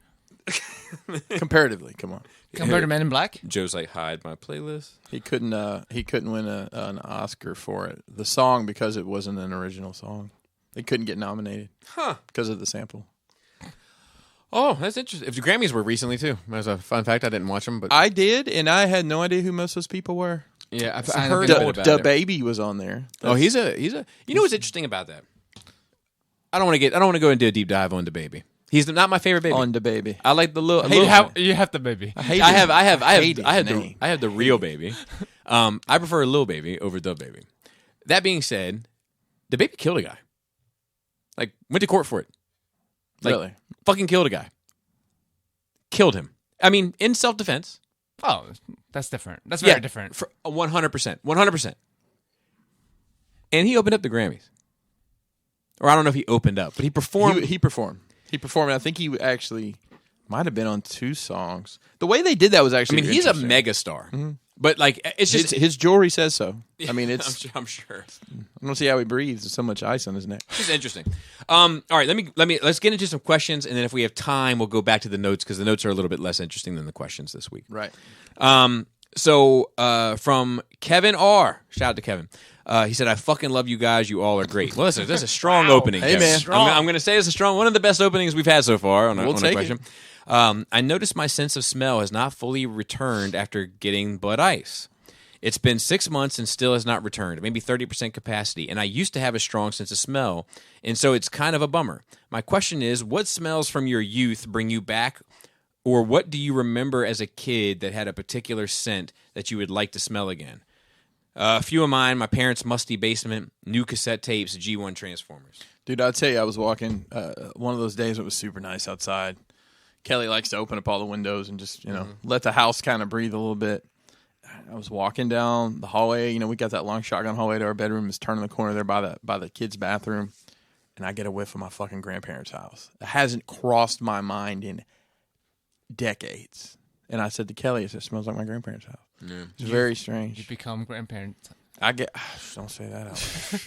Comparatively, come on. Compared to Men in Black? Joe's like, hide my playlist. He couldn't win an Oscar for it. The song, because it wasn't an original song. They couldn't get nominated. Because of the sample. Oh, that's interesting. If the Grammys were recently too. As a fun fact, I didn't watch them, but I did, and I had no idea who most of those people were. Yeah, I've heard a bit about the it. Baby was on there. Oh, he's a. You know what's interesting about that? I don't want to go into a deep dive on the Baby. He's not my favorite Baby. On the Baby. I like the little. You have the Baby. I have the real Baby. I prefer Lil Baby over the Baby. That being said, the Baby killed a guy. Like went to court for it. Like, really? Fucking killed a guy. Killed him. I mean, in self-defense. Oh, that's different. That's very different. 100%. 100%. And he opened up the Grammys. Or I don't know if he opened up, but he performed. He performed. He performed. I think he actually might have been on 2 songs. The way they did that was actually. I mean, he's a megastar, but like it's just his jewelry says so. I mean, it's. I'm sure. I don't see how he breathes. There's so much ice on his neck. It's interesting. All right, let's get into some questions, and then if we have time, we'll go back to the notes because the notes are a little bit less interesting than the questions this week. Right. So from Kevin R. Shout out to Kevin. He said, I fucking love you guys. You all are great. Well, listen, that's a strong opening. Hey, man. I'm going to say it's a strong, one of the best openings we've had so far on a question. It. I noticed my sense of smell has not fully returned after getting Bud Ice. It's been 6 months and still has not returned, maybe 30% capacity. And I used to have a strong sense of smell, and so it's kind of a bummer. My question is, what smells from your youth bring you back, or what do you remember as a kid that had a particular scent that you would like to smell again? A few of mine, my parents' musty basement, new cassette tapes, G1 Transformers. Dude, I'll tell you, I was walking one of those days it was super nice outside. Kelly likes to open up all the windows and just, let the house kind of breathe a little bit. I was walking down the hallway. We got that long shotgun hallway to our bedroom. It's turning the corner there by the kids' bathroom. And I get a whiff of my fucking grandparents' house. It hasn't crossed my mind in decades. And I said to Kelly, it smells like my grandparents' house. Yeah. It's very strange. You become grandparents. Don't say that out loud.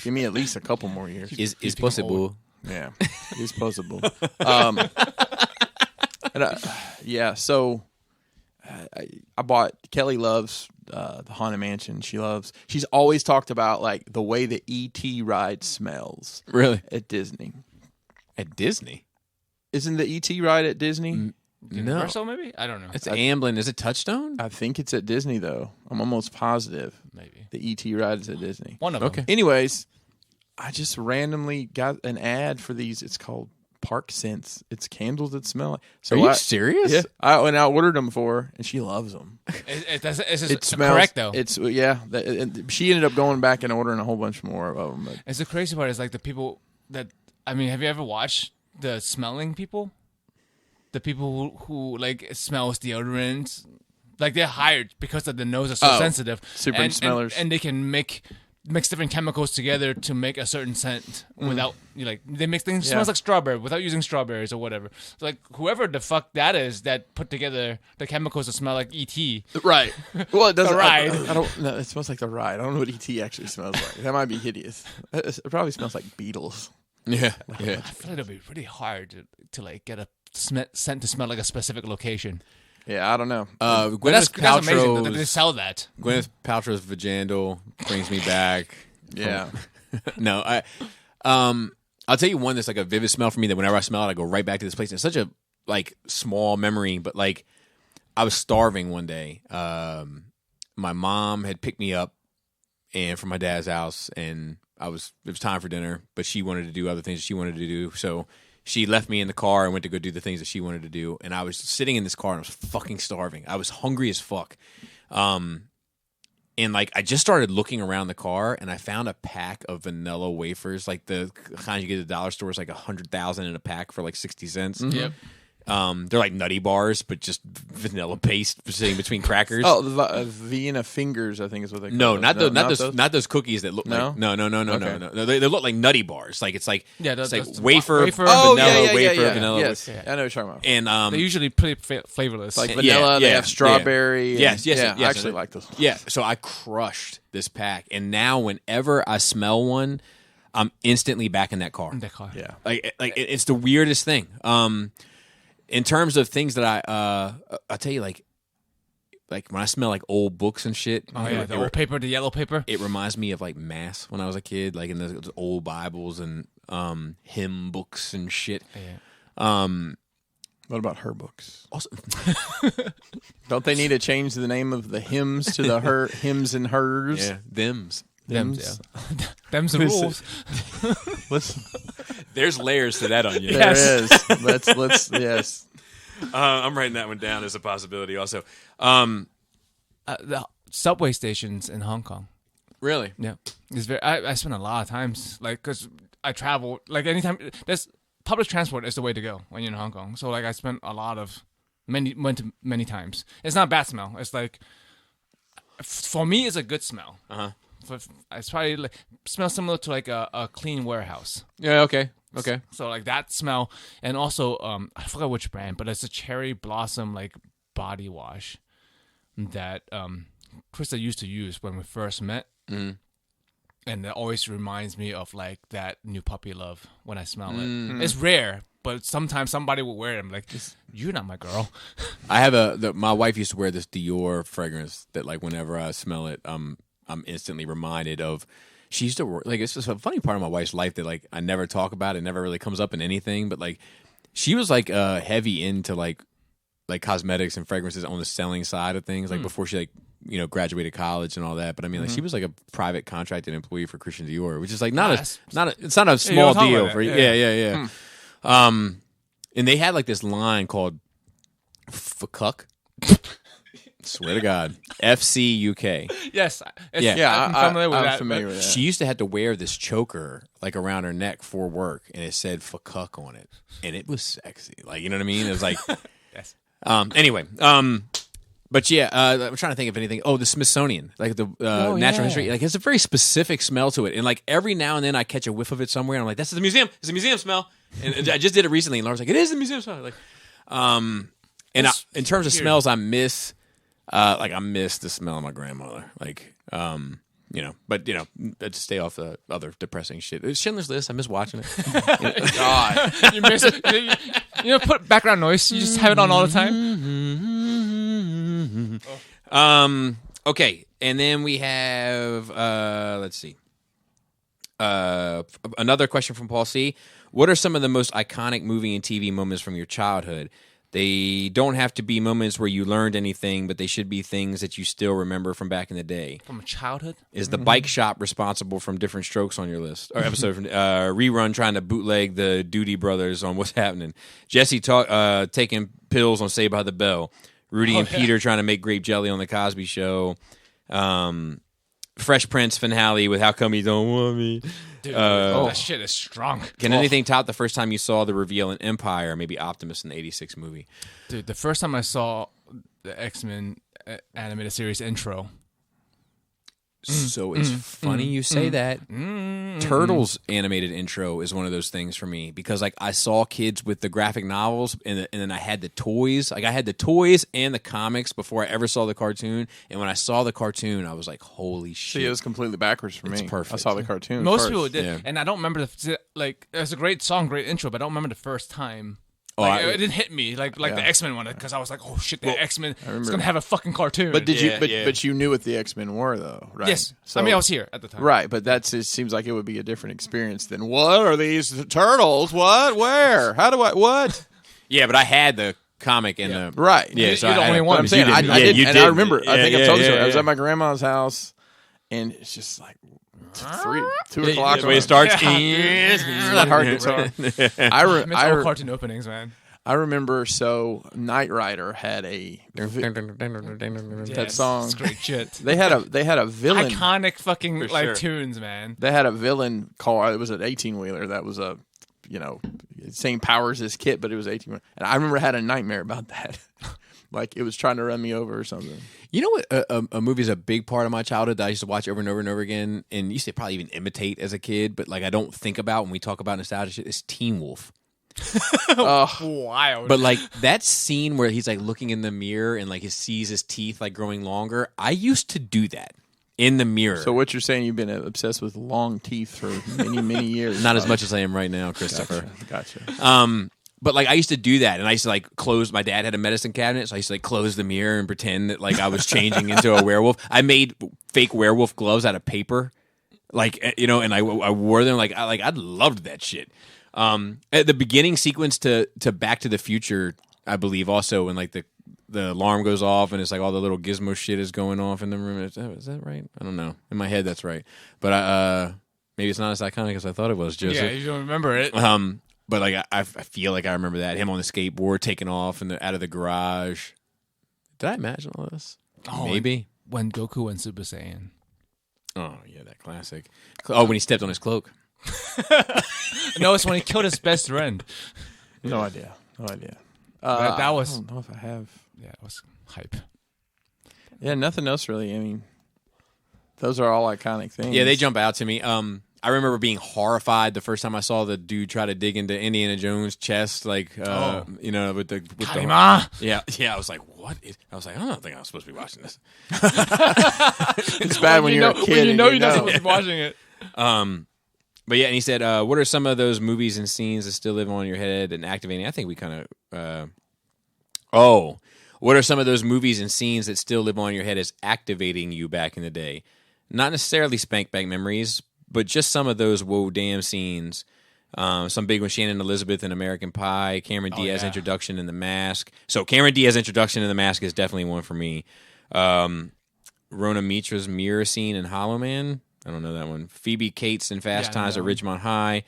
Give me at least a couple more years. Is possible. Old. Yeah, it's possible. So I bought. Kelly loves the Haunted Mansion. She's always talked about like the way the E.T. ride smells. Really? At Disney. At Disney? Isn't the E.T. ride at Disney? Universal, maybe? I don't know. It's Amblin. Is it Touchstone? I think it's at Disney, though. I'm almost positive. Maybe. The E.T. ride is at Disney. One of them. Okay. Anyways, I just randomly got an ad for these. It's called Park Scents. It's candles that smell like. So Are you serious? Yeah. I went out ordered them for her, and she loves them. It smells correct, though. She ended up going back and ordering a whole bunch more of them. But. It's the crazy part is like the people that, have you ever watched the smelling people? The people who like smells deodorant, like they're hired because the nose is so sensitive. Super smellers. And they can mix different chemicals together to make a certain scent without they make things smells like strawberry without using strawberries or whatever. So like whoever the fuck that is that put together the chemicals that smell like E.T. Right. Well, it doesn't. The ride. I don't. No, it smells like the ride. I don't know what E.T. actually smells like. That might be hideous. It probably smells like beetles. Yeah. I feel like it'll be pretty hard to like get a scent to smell like a specific location. Yeah, I don't know. That's amazing that they sell that. Gwyneth Paltrow's Vagandal brings me back. Yeah. No, I'll tell you one that's like a vivid smell for me that whenever I smell it, I go right back to this place. It's such a like small memory, but like I was starving one day. my mom had picked me up and from my dad's house, and it was time for dinner, but she wanted to do other things she wanted to do, so she left me in the car and went to go do the things that she wanted to do, and I was sitting in this car and I was fucking starving. I was hungry as fuck. And like I just started looking around the car, and I found a pack of vanilla wafers, like the kind you get at the dollar store, is like 100,000 in a pack for like 60 cents. Mm-hmm. Yep. They're like Nutty Bars, but just vanilla paste sitting between crackers. Oh, the Vienna fingers, I think is what they call No, those. not those cookies that look No? like no. They look like Nutty Bars. Like it's like that's like wafer, wafer. vanilla, yeah, wafer, vanilla. Yes, I know what you're talking about. And They're usually pretty flavorless. Like vanilla, they have strawberry. and- Yes. I actually like those. Yeah, so I crushed this pack, and now whenever I smell one, I'm instantly back in that car. Yeah. Like it's the weirdest thing. In terms of things that I'll tell you, like when I smell like old books and shit. Oh yeah, the old paper, the yellow paper. It reminds me of like mass when I was a kid, like in the old Bibles and hymn books and shit. Yeah. What about her books? Also, Don't they need to change the name of the hymns to the her hymns and hers? yeah, them's. Them's the rules. Listen, There's layers to that onion. there is. Let's yes. I'm writing that one down as a possibility. Also, The subway stations in Hong Kong. really, Yeah, it's very. I spend a lot of times because I travel. Like anytime there's public transport is the way to go when you're in Hong Kong. So like I spent a lot of went to many times. It's not a bad smell. It's like for me, it's a good smell. It's probably like smells similar to like a clean warehouse. yeah, okay. So like that smell, and also I forgot which brand, but it's a cherry blossom like body wash that Krista used to use when we first met, and it always reminds me of like that new puppy love when I smell it. It's rare, but sometimes somebody will wear it. I'm like, you're not my girl. I have my wife used to wear this Dior fragrance that like whenever I smell it, I'm instantly reminded of. She used to work, like, it's just a funny part of my wife's life that like I never talk about. It never really comes up in anything, but like she was like heavy into like cosmetics and fragrances on the selling side of things, like before she like graduated college and all that. But I mean, like she was like a private contracted employee for Christian Dior, which is like it's not a small deal for yeah. And they had like this line called Fuck. Swear to God, FCUK. Yes, Yeah, I'm familiar with I'm that. familiar with that. She used to have to wear this choker like around her neck for work, and it said "fuck" on it, and it was sexy. Like, you know what I mean? It was like, Yes. Anyway, but yeah, I'm trying to think of anything. Oh, the Smithsonian, like the natural history, like it's a very specific smell to it, and like every now and then I catch a whiff of it somewhere, and I'm like, "That's the museum. It's a museum smell." And I just did it recently, and Laura's like, "It is the museum smell." Like, in terms of smells, I miss. I miss the smell of my grandmother. Like, but to stay off the other depressing shit. It's Schindler's List. I miss watching it. God, you miss it. Put background noise. You just have it on all the time. Okay, and then we have let's see. Another question from Paul C. What are some of the most iconic movie and TV moments from your childhood? They don't have to be moments where you learned anything, but they should be things that you still remember from back in the day. From childhood? Is the bike shop responsible from Different Strokes on your list? Or episode from Rerun trying to bootleg the Duty Brothers on What's Happening. Jesse taking pills on Saved by the Bell. Rudy and Peter trying to make grape jelly on The Cosby Show. Fresh Prince finale with How Come You Don't Want Me. Dude, that shit is strong. Can anything top the first time you saw the reveal in Empire, maybe Optimus in the 86 movie? Dude, the first time I saw the X-Men animated series intro. So it's funny you say that. Turtles animated intro is one of those things for me because like I saw kids with the graphic novels and then I had the toys. Like I had the toys and the comics before I ever saw the cartoon. And when I saw the cartoon, I was like, "Holy shit!" See, it was completely backwards for me. It's perfect. I saw the cartoon. Most first. people did, Yeah. and I don't remember it's a great song, great intro, but I don't remember the first time. Oh, it didn't hit me like the X-Men one because I was like, "Oh shit, the X-Men is gonna have a fucking cartoon." But did Yeah, you? yeah. But you knew what the X-Men were, though, right? Yes, So, I mean I was here at the time. right, but it seems like it would be a different experience than what are these turtles? What? Where? How do I? What? Yeah, but I had the comic in the right. Yeah, You're so the I only had- one. I'm saying I Yeah, did, you and did. I remember. I think Yeah, I've told you. yeah, I was yeah. at my grandma's house, and it's just like 2 o'clock. The way it starts. My heart gets hard. I miss old cartoon openings, man. I remember. So Knight Rider had a that song. It's great shit. They had a villain. Iconic fucking For like sure. tunes, man. They had a villain car. It was an 18-wheeler. That was a, same powers as Kit, but it was 18. And I remember I had a nightmare about that. Like it was trying to run me over or something. You know what? A movie is a big part of my childhood that I used to watch over and over and over again, and used to probably even imitate as a kid, but like I don't think about when we talk about nostalgia shit. Is Teen Wolf. Wild. But like that scene where he's like looking in the mirror and like he sees his teeth like growing longer. I used to do that in the mirror. So what you're saying? You've been obsessed with long teeth for many years. Not as much as I am right now, Christopher. Gotcha. But like I used to do that, and I used to like close. My dad had a medicine cabinet, so I used to like close the mirror and pretend that like I was changing into a werewolf. I made fake werewolf gloves out of paper, like and I wore them like I loved that shit. At the beginning sequence to Back to the Future, I believe also when like the alarm goes off and it's like all the little gizmo shit is going off in the room. Is that right? I don't know. In my head, that's right, but maybe it's not as iconic as I thought it was. Joseph. yeah, you don't remember it. But like I feel like I remember that him on the skateboard taking off out of the garage. Did I imagine all this? Oh, Maybe when Goku went Super Saiyan. Oh yeah, that classic. Oh, when he stepped on his cloak. No, it's when he killed his best friend. No idea. That was. I don't know if I have. Yeah, it was hype. Yeah, nothing else really. I mean, those are all iconic things. Yeah, they jump out to me. I remember being horrified the first time I saw the dude try to dig into Indiana Jones' chest, like with the Kalima. yeah. I was like, what? I was like, I don't think I was supposed to be watching this. It's bad when you're a kid. When and you're not supposed to be watching it. But yeah, and he said, what are some of those movies and scenes that still live on your head and activating? I think we kind of. What are some of those movies and scenes that still live on your head as activating you back in the day? Not necessarily spank bank memories, but just some of those whoa damn scenes. Some big ones, Shannon Elizabeth in American Pie, Cameron Diaz introduction in The Mask. So Cameron Diaz introduction in The Mask is definitely one for me. Rona Mitra's mirror scene in Hollow Man. I don't know that one. Phoebe Cates in Fast Times at Ridgemont High.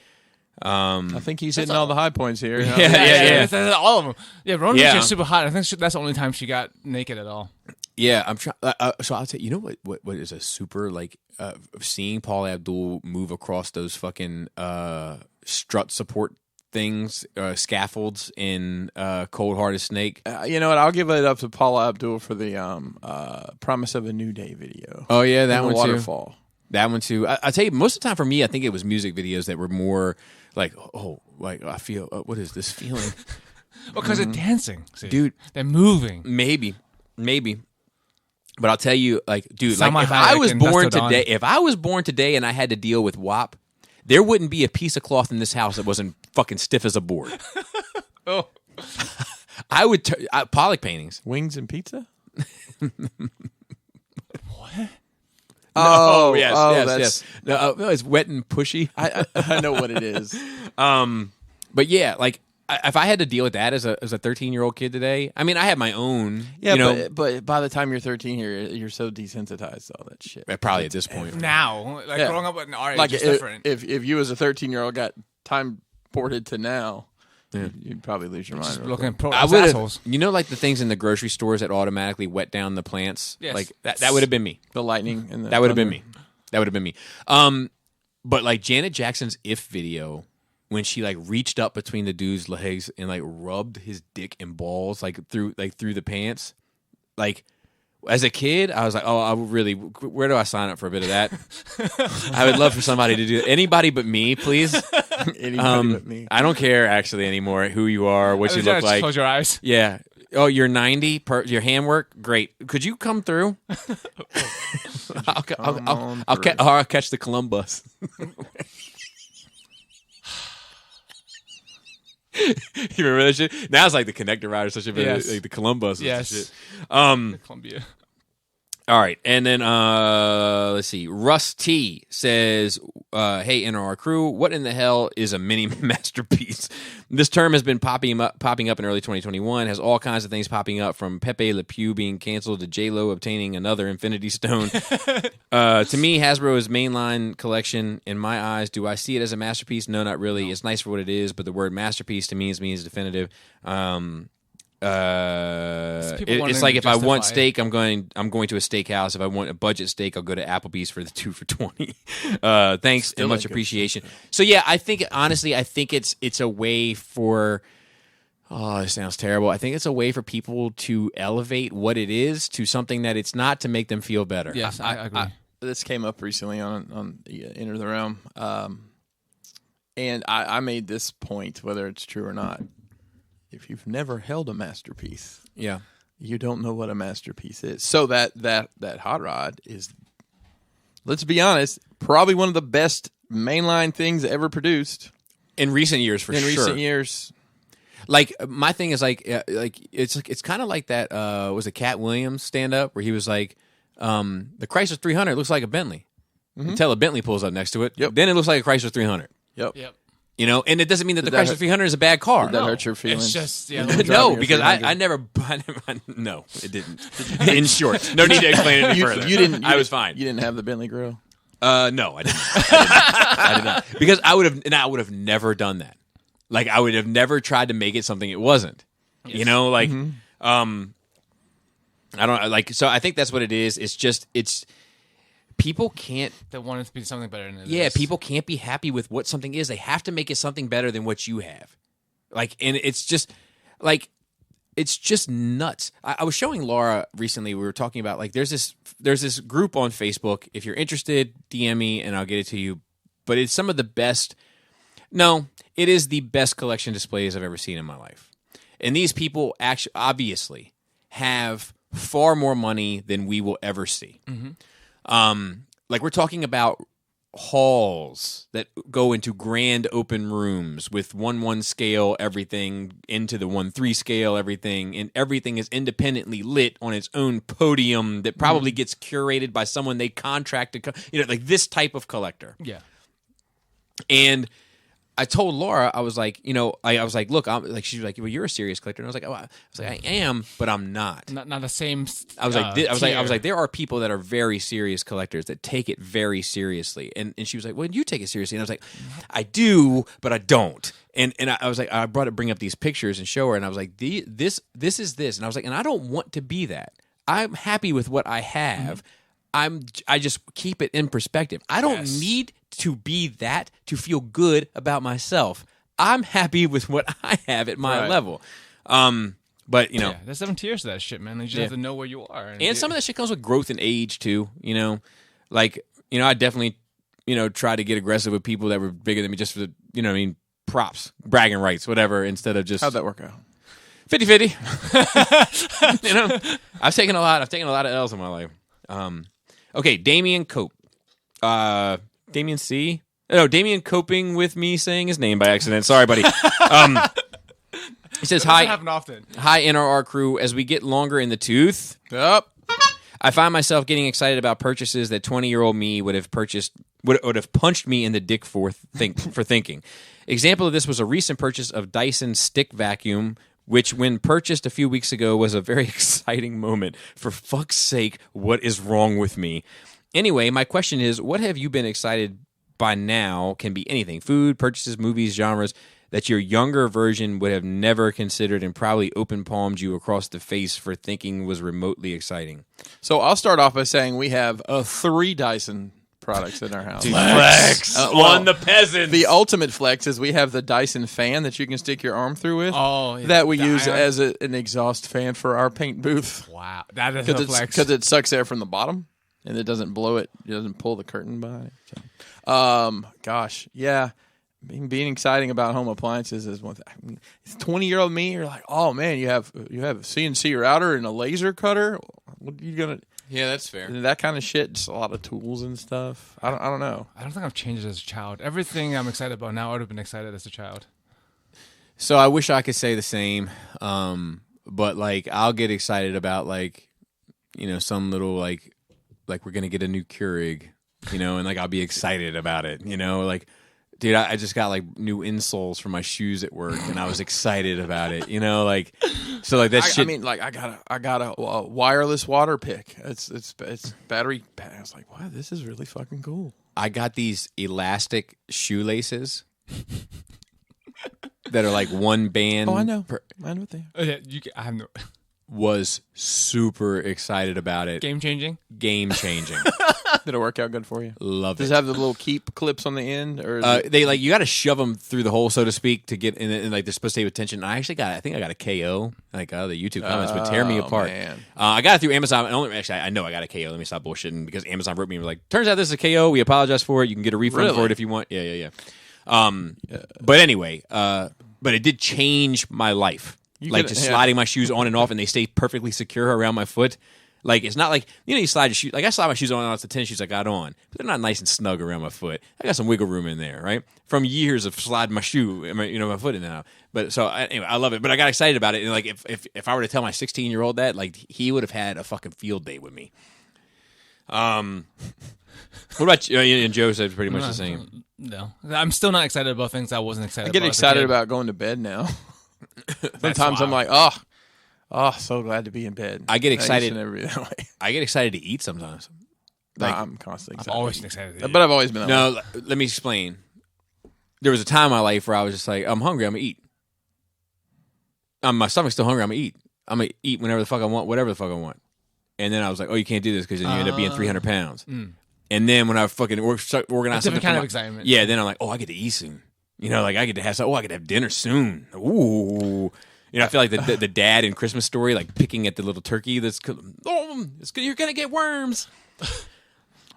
I think he's hitting all the high points here. Yeah. That's all of them. Yeah, Rona Yeah. Mitra is super hot. I think that's the only time she got naked at all. Yeah, I'm trying. So I'll tell you. You know what is a super like seeing Paul Abdul move across those fucking strut support things, scaffolds in Cold Hearted Snake. You know what? I'll give it up to Paula Abdul for the Promise of a New Day video. Oh yeah, that one Waterfall. too. That one too. I tell you, most of the time for me, I think it was music videos that were more like, like I feel. What is this feeling? Well, because they're dancing, see? Dude. They're moving. Maybe. But I'll tell you, like, dude, like, Salma if I Hayek was and born Dust Till today, Dawn. if I was born today and I had to deal with WAP, there wouldn't be a piece of cloth in this house that wasn't fucking stiff as a board. Oh. I would Pollock paintings. Wings and pizza? What? Oh, yes. No, it's wet and pushy. I know what it is. But yeah, like if I had to deal with that as a 13-year-old kid today, I mean, I had my own. Yeah, you know, but by the time you're 13, you're so desensitized to all that shit. probably at this point. Now, like growing up with an R Like is different. if you as a 13-year-old got time ported to now, you'd probably lose your mind. Just looking at pro I as would assholes. You know, like the things in the grocery stores that automatically wet down the plants. Yes. Like that would have been me. The lightning and the That would have been thunder. me. That would have been me. But like Janet Jackson's "If" video, when she like reached up between the dude's legs and like rubbed his dick and balls like through the pants, like. As a kid, I was like, "Oh, I would really. Where do I sign up for a bit of that?" I would love for somebody to do it. Anybody but me, please. Anybody but me. I don't care actually anymore who you are, what you look like. Close your eyes. Yeah. Oh, you're 90. Your handwork, great. Could you come through? I'll catch the Columbus. You remember that shit? Now it's like the connector ride or such shit, Yes. like the Columbus. Yes. Shit. Columbia. All right, and then let's see. Russ T says, "Hey, NRR crew, what in the hell is a mini masterpiece? This term has been popping up in early 2021. Has all kinds of things popping up, from Pepe Le Pew being canceled to J-Lo obtaining another Infinity Stone. To me, Hasbro's mainline collection, in my eyes, do I see it as a masterpiece? No, not really. It's nice for what it is, but the word masterpiece to me means definitive." It's like if I want steak, I'm going to a steakhouse. If I want a budget steak, I'll go to Applebee's for the 2 for $20. Thanks Still and much appreciation. So yeah, I think honestly, it's a way for. Oh, this sounds terrible. I think it's a way for people to elevate what it is to something that it's not, to make them feel better. Yes, I agree. This came up recently on Enter the Realm, and I made this point, whether it's true or not. If you've never held a masterpiece, Yeah. you don't know what a masterpiece is. So that hot rod is, let's be honest, probably one of the best mainline things ever produced In recent years, for in sure. recent years. Like my thing is it's kind of like that was a Cat Williams stand up where he was like, the Chrysler 300 looks like a Bentley until a Bentley pulls up next to it. Yep. Then it looks like a Chrysler 300. Yep. You know, and it doesn't mean that the that Chrysler hurt- 300 is a bad car. Did that hurt your feelings? It's just No, Driving a because 300. I never. No, it didn't. In short, no need to explain it any further. You didn't. I was fine. You didn't have the Bentley grill. No, I didn't. I did not. Because I would have never done that. Like, I would have never tried to make it something it wasn't. Yes. You know, like, I don't like. So I think that's what it is. It's people can't. They want it to be something better than it is. Yeah, people can't be happy with what something is. They have to make it something better than what you have. Like, and it's just like, it's just nuts. I was showing Laura recently. We were talking about, like, there's this group on Facebook. If you're interested, DM me and I'll get it to you. But it's some of the best. No, it is the best collection displays I've ever seen in my life. And these people actually, obviously, have far more money than we will ever see. Like, we're talking about halls that go into grand open rooms with 1/1 scale everything into the 1/3 scale everything, and everything is independently lit on its own podium that probably gets curated by someone they contract to, like this type of collector. Yeah. And I told Laura, I was like, I was like, look, I'm like, she was like, well, you're a serious collector, and I was like, oh, I am, but I'm not. Not the same. I was like, I was tier. like, there are people that are very serious collectors that take it very seriously, and she was like, well, you take it seriously, and I was like, I do, but I don't. And I was like, I bring up these pictures and show her, and I was like, this is this, and I was like, and I don't want to be that. I'm happy with what I have. I just keep it in perspective. I don't need to be that to feel good about myself. I'm happy with what I have at my level. But there's 7 tiers to that shit, man. You just have to know where you are. And some of that shit comes with growth and age too. Like I definitely try to get aggressive with people that were bigger than me just for the props, bragging rights, whatever. Instead of just How'd that work out? 50-50. I've taken a lot of L's in my life. Okay, Damian Cope. Damian C? No, Damian coping with me saying his name by accident. Sorry, buddy. He says, That doesn't happen often. Hi, NRR crew. As we get longer in the tooth, Yep. I find myself getting excited about purchases that 20-year-old me would have punched me in the dick for thinking. Example of this was a recent purchase of Dyson Stick Vacuum, which, when purchased a few weeks ago, was a very exciting moment. For fuck's sake, what is wrong with me? Anyway, my question is, what have you been excited by now? Can be anything. Food, purchases, movies, genres that your younger version would have never considered and probably open-palmed you across the face for thinking was remotely exciting. So I'll start off by saying we have 3 Dyson products in our house. Flex on the peasants. The ultimate flex is we have the Dyson fan that you can stick your arm through with. Oh, yeah. That we The use iron. as an exhaust fan for our paint booth. Wow. That is a flex. Because it sucks air from the bottom and it doesn't blow it. It doesn't pull the curtain behind it. So, gosh, yeah. Being exciting about home appliances is one thing. It's 20-year-old me. You're like, oh man, you have a CNC router and a laser cutter. What are you gonna? Yeah, that's fair. That kind of shit. Just a lot of tools and stuff. I don't know. I don't think I've changed as a child. Everything I'm excited about now, I would have been excited as a child. So I wish I could say the same, but like I'll get excited about like some little like like we're gonna get a new Keurig, and like I'll be excited about it, like. Dude, I just got like new insoles for my shoes at work, and I was excited about it. Like so, like that shit. I mean, like I got a wireless water pick. It's battery. I was like, wow, this is really fucking cool. I got these elastic shoelaces that are like one band. Oh, I know. I know what they are. Yeah, I have no. Was super excited about it. Game changing. Did it work out good for you? Love it. Does it have the little keep clips on the end, or they like you got to shove them through the hole, so to speak, to get in. And like they're supposed to have attention. I think I got a KO. Like the YouTube comments would tear me apart. Man. I got it through Amazon. Actually, I know I got a KO. Let me stop bullshitting because Amazon wrote me and was like, "Turns out this is a KO. We apologize for it. You can get a refund for it if you want." Yeah. But anyway, but it did change my life. Sliding my shoes on and off, and they stay perfectly secure around my foot. Like, it's not like, you slide your shoes. Like, I slide my shoes on and off the tennis shoes I got on, but they're not nice and snug around my foot. I got some wiggle room in there, right? From years of sliding my shoe, my foot in and out. But so, anyway, I love it. But I got excited about it. And, like, if I were to tell my 16-year-old that, like, he would have had a fucking field day with me. What about you? And Joe said pretty much the same. No. I'm still not excited about things I wasn't excited about. I get excited about going to bed now. Sometimes I'm like, oh, so glad to be in bed. I get excited. Never be that way. I get excited to eat sometimes. Like, I'm constantly excited. I've always been excited to eat. But I've always been that way. No, let me explain. There was a time in my life where I was just like, I'm hungry, I'm going to eat. My stomach's still hungry, I'm going to eat. I'm going to eat whenever the fuck I want, whatever the fuck I want. And then I was like, oh, you can't do this because then you end up being 300 pounds. And then when I fucking organized something kind of excitement. Yeah, then I'm like, oh, I get to eat soon. Like I get to have some, I get to have dinner soon. Ooh. I feel like the dad in Christmas Story, like picking at the little turkey that's, you're going to get worms.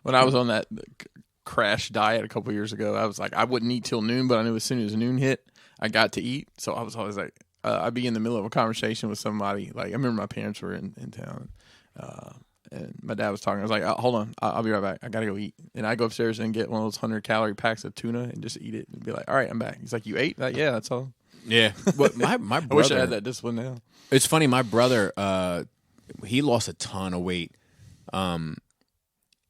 When I was on that crash diet a couple years ago, I was like, I wouldn't eat till noon, but I knew as soon as noon hit, I got to eat. So I was always like, I'd be in the middle of a conversation with somebody. Like, I remember my parents were in town, and my dad was talking. I was like, hold on, I'll be right back. I got to go eat. And I go upstairs and get one of those 100-calorie packs of tuna and just eat it and be like, all right, I'm back. He's like, you ate? Like, yeah, that's all. Yeah. But my brother, I wish I had that discipline now. It's funny, my brother, he lost a ton of weight. And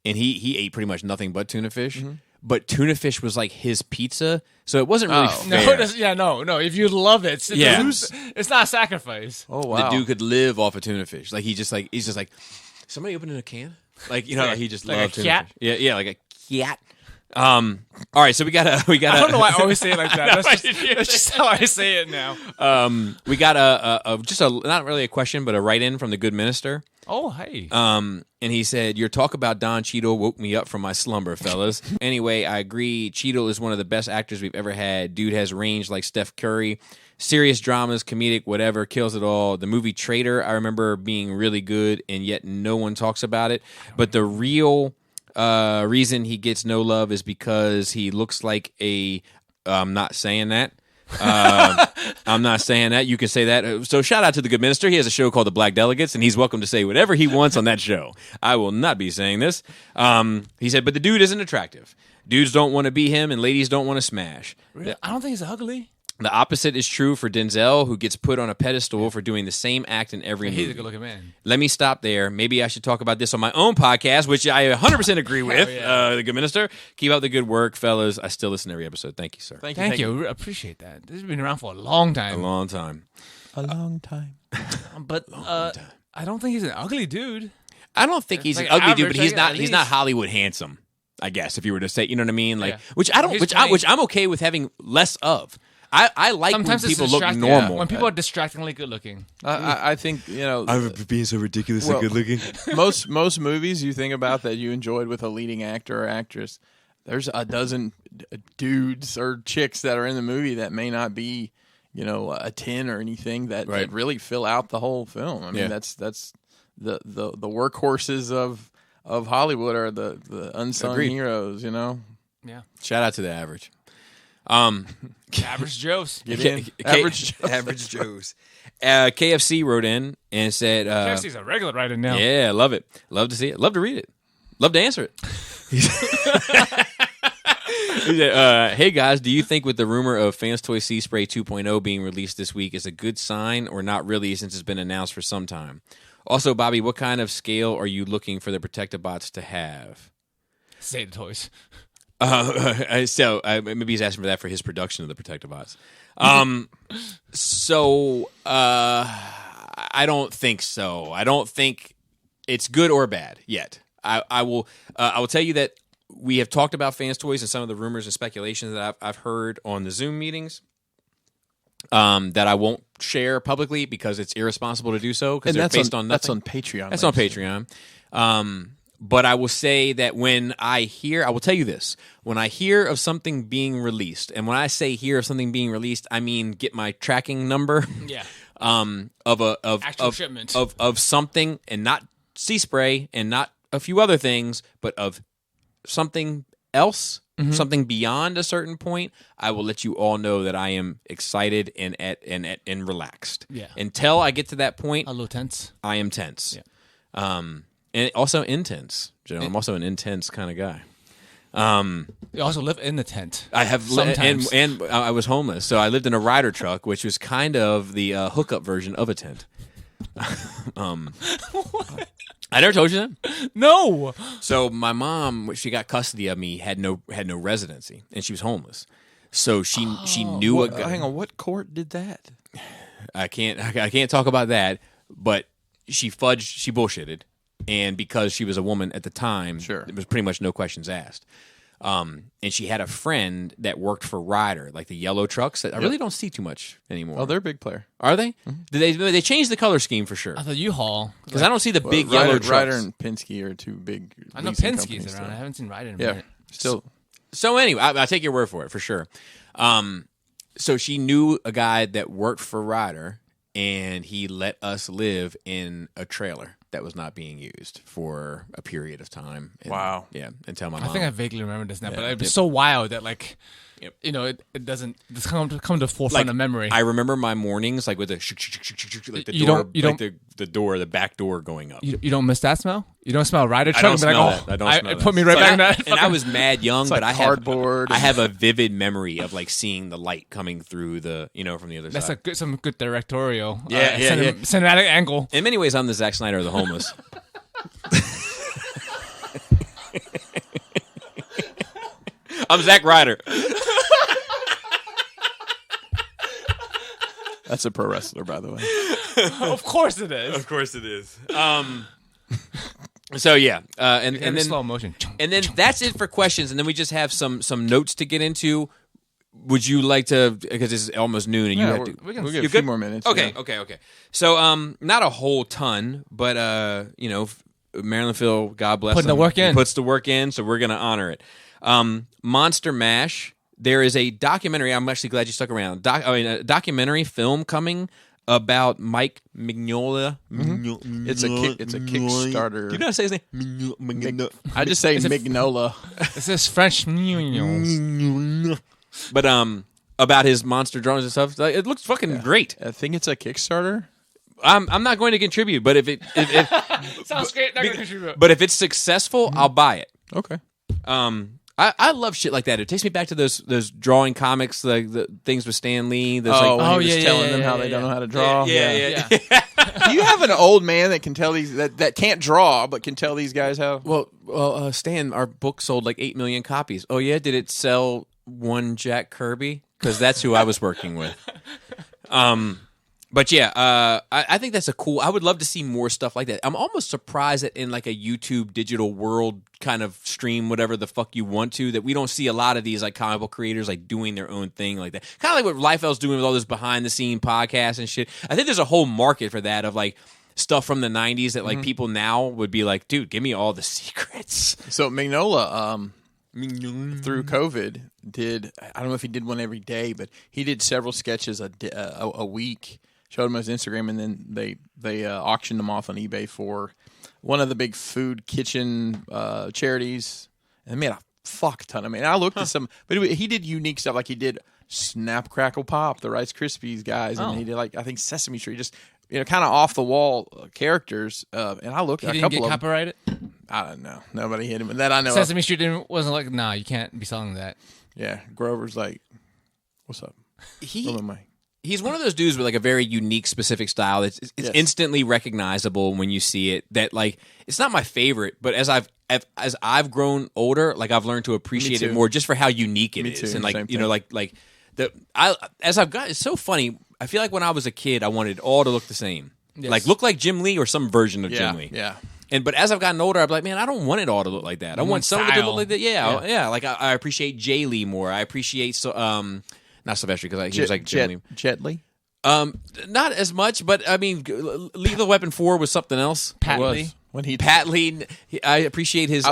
he ate pretty much nothing but tuna fish. Mm-hmm. But tuna fish was like his pizza, so it wasn't really fair. No. If you love it, it's not a sacrifice. Oh wow, the dude could live off of tuna fish. Like he's just like somebody opening a can. Like he just like loved a tuna cat? fish. Yeah, like a cat. All right, so we got. I don't know why I always say it like that. That's just how I say it now. We got a not really a question, but a write-in from the good minister. Oh, hey. And he said, your talk about Don Cheadle woke me up from my slumber, fellas. Anyway, I agree. Cheadle is one of the best actors we've ever had. Dude has range like Steph Curry. Serious dramas, comedic, whatever, kills it all. The movie Traitor, I remember being really good, and yet no one talks about it. But the real reason he gets no love is because he looks like a... I'm not saying that. I'm not saying that. You can say that. So shout out to the good minister. He has a show called The Black Delegates, and he's welcome to say whatever he wants on that show. I will not be saying this. He said, but the dude isn't attractive. Dudes don't want to be him, and ladies don't want to smash. Really? I don't think he's ugly. The opposite is true for Denzel, who gets put on a pedestal for doing the same act in every movie. He's a good-looking man. Let me stop there. Maybe I should talk about this on my own podcast, which I 100% agree with, the good minister. Keep up the good work, fellas. I still listen to every episode. Thank you, sir. Thank you. I appreciate that. This has been around for a long time. A long time. But I don't think he's an ugly dude. I don't think he's like an ugly dude, average, but like, he's not Hollywood handsome, I guess, if you were to say, you know what I mean? Like, Yeah. which I'm okay with having less of. I like Sometimes when people it's look distracting. normal. When people are distractingly good looking. I think, I'm being so ridiculously good looking. most movies you think about that you enjoyed with a leading actor or actress, there's a dozen dudes or chicks that are in the movie that may not be, a 10 or anything that really fill out the whole film. I mean, that's the workhorses of Hollywood are the unsung heroes. Yeah. Shout out to the average. Average Joes. Average Joes. KFC wrote in and said, KFC's a regular write-in now. Yeah, I love it. Love to see it. Love to read it. Love to answer it. He said, hey guys, do you think with the rumor of Fans Toy Sea Spray 2.0 being released this week is a good sign or not really since it's been announced for some time? Also, Bobby, what kind of scale are you looking for the Protect-A-Bots to have? Say the toys. Maybe he's asking for that for his production of the Protect-A-Bots. I don't think so. I don't think it's good or bad yet. I will tell you that we have talked about fans toys and some of the rumors and speculations that I've heard on the Zoom meetings that I won't share publicly because it's irresponsible to do so because they're based on nothing. That's on Patreon. That's on Patreon. But I will say that I will tell you this, when I hear of something being released, and when I say hear of something being released, I mean get my tracking number. Yeah. Of shipment of something, and not sea spray and not a few other things, but of something else, something beyond a certain point, I will let you all know that I am excited and relaxed. Yeah. Until I get to that point, a little tense. I am tense. Yeah. And also intense. Joe, I'm also an intense kind of guy. You also live in the tent. I have, sometimes. and I was homeless, so I lived in a rider truck, which was kind of the hookup version of a tent. I never told you that. No. So my mom, when she got custody of me, had no residency, and she was homeless. So she knew a guy. Hang on, what court did that? I can't talk about that, but she bullshitted. And because she was a woman at the time, sure, there was pretty much no questions asked. And she had a friend that worked for Ryder, like the yellow trucks that I really don't see too much anymore. Oh, they're a big player. Are they? Mm-hmm. They changed the color scheme for sure. I thought U-Haul. Because I don't see the big yellow trucks. Ryder and Penske are two big. I know Penske's around. I haven't seen Ryder in a minute. Still. So anyway, I'll take your word for it for sure. So she knew a guy that worked for Ryder, and he let us live in a trailer that was not being used for a period of time. And, wow. Yeah, until my mom. I think I vaguely remember this now, but it was so wild that, like, it doesn't come to the forefront of memory. I remember my mornings, like, with the like the door, the back door going up. You don't miss that smell? You don't smell Ryder truck? I don't smell that. I don't smell that. It put me right back in that. And I was mad young, but I have a vivid memory of, like, seeing the light coming through from the other side. That's some good directorial cinematic angle. In many ways, I'm the Zack Snyder of the homeless. I'm Zack Ryder. That's a pro wrestler, by the way. Of course it is. Of course it is. So yeah, and then slow motion, and then that's it for questions, and then we just have some notes to get into. Would you like to? Because it's almost noon, and you have to. We'll get a few more minutes. Okay, okay. So not a whole ton, but Maryland Phil, God bless him. Putting the work in. He puts the work in, so we're going to honor it. Monster Mash. There is a documentary. I'm actually glad you stuck around. A documentary film coming about Mike Mignola. Mm-hmm. It's a Kickstarter. Do you know how to say his name? I just say Mignola. This is French. But about his monster drawings and stuff. It looks fucking great. I think it's a Kickstarter. I'm not going to contribute, but if sounds great, not going to contribute. But if it's successful, I'll buy it. Okay. I love shit like that. It takes me back to those drawing comics, like the things with Stan Lee. Telling them how they don't know how to draw. Yeah. Do you have an old man that can tell these that can't draw but can tell these guys how? Well, Stan, our book sold like 8 million copies. Oh yeah, did it sell one Jack Kirby? Because that's who I was working with. But yeah, I think that's I would love to see more stuff like that. I'm almost surprised that in like a YouTube digital world kind of stream, whatever the fuck you want to, that we don't see a lot of these like comic book creators like doing their own thing like that. Kind of like what Liefeld's doing with all this behind the scene podcasts and shit. I think there's a whole market for that of like stuff from the 90s that like people now would be like, dude, give me all the secrets. So Mignola, through COVID, I don't know if he did one every day, but he did several sketches a week. Showed him his Instagram, and then they auctioned them off on eBay for one of the big food kitchen charities, and made a fuck ton of money. And I looked at some, but he did unique stuff, like he did Snap Crackle Pop, the Rice Krispies guys, and he did like I think Sesame Street, just kind of off the wall characters. And I looked at a couple of them. He didn't get copyrighted? I don't know. Nobody hit him, and that I know. Sesame Street wasn't like, nah, you can't be selling that. Yeah, Grover's like, what's up? Where am I? He's one of those dudes with like a very unique, specific style. It's instantly recognizable when you see it. That like it's not my favorite, but as I've grown older, like I've learned to appreciate it more just for how unique it is, and like as I've got, it's so funny. I feel like when I was a kid, I wanted all to look the same, like look like Jim Lee or some version of Jim Lee. Yeah. But as I've gotten older, I'm like, man, I don't want it all to look like that. I want some of it to look like that. Yeah. Like I appreciate Jay Lee more. I appreciate not Sylvester because he was like Jim Lee. Jet Li? Not as much, but I mean, Lethal Weapon 4 was something else. Pat Lee. Pat Lee, I appreciate his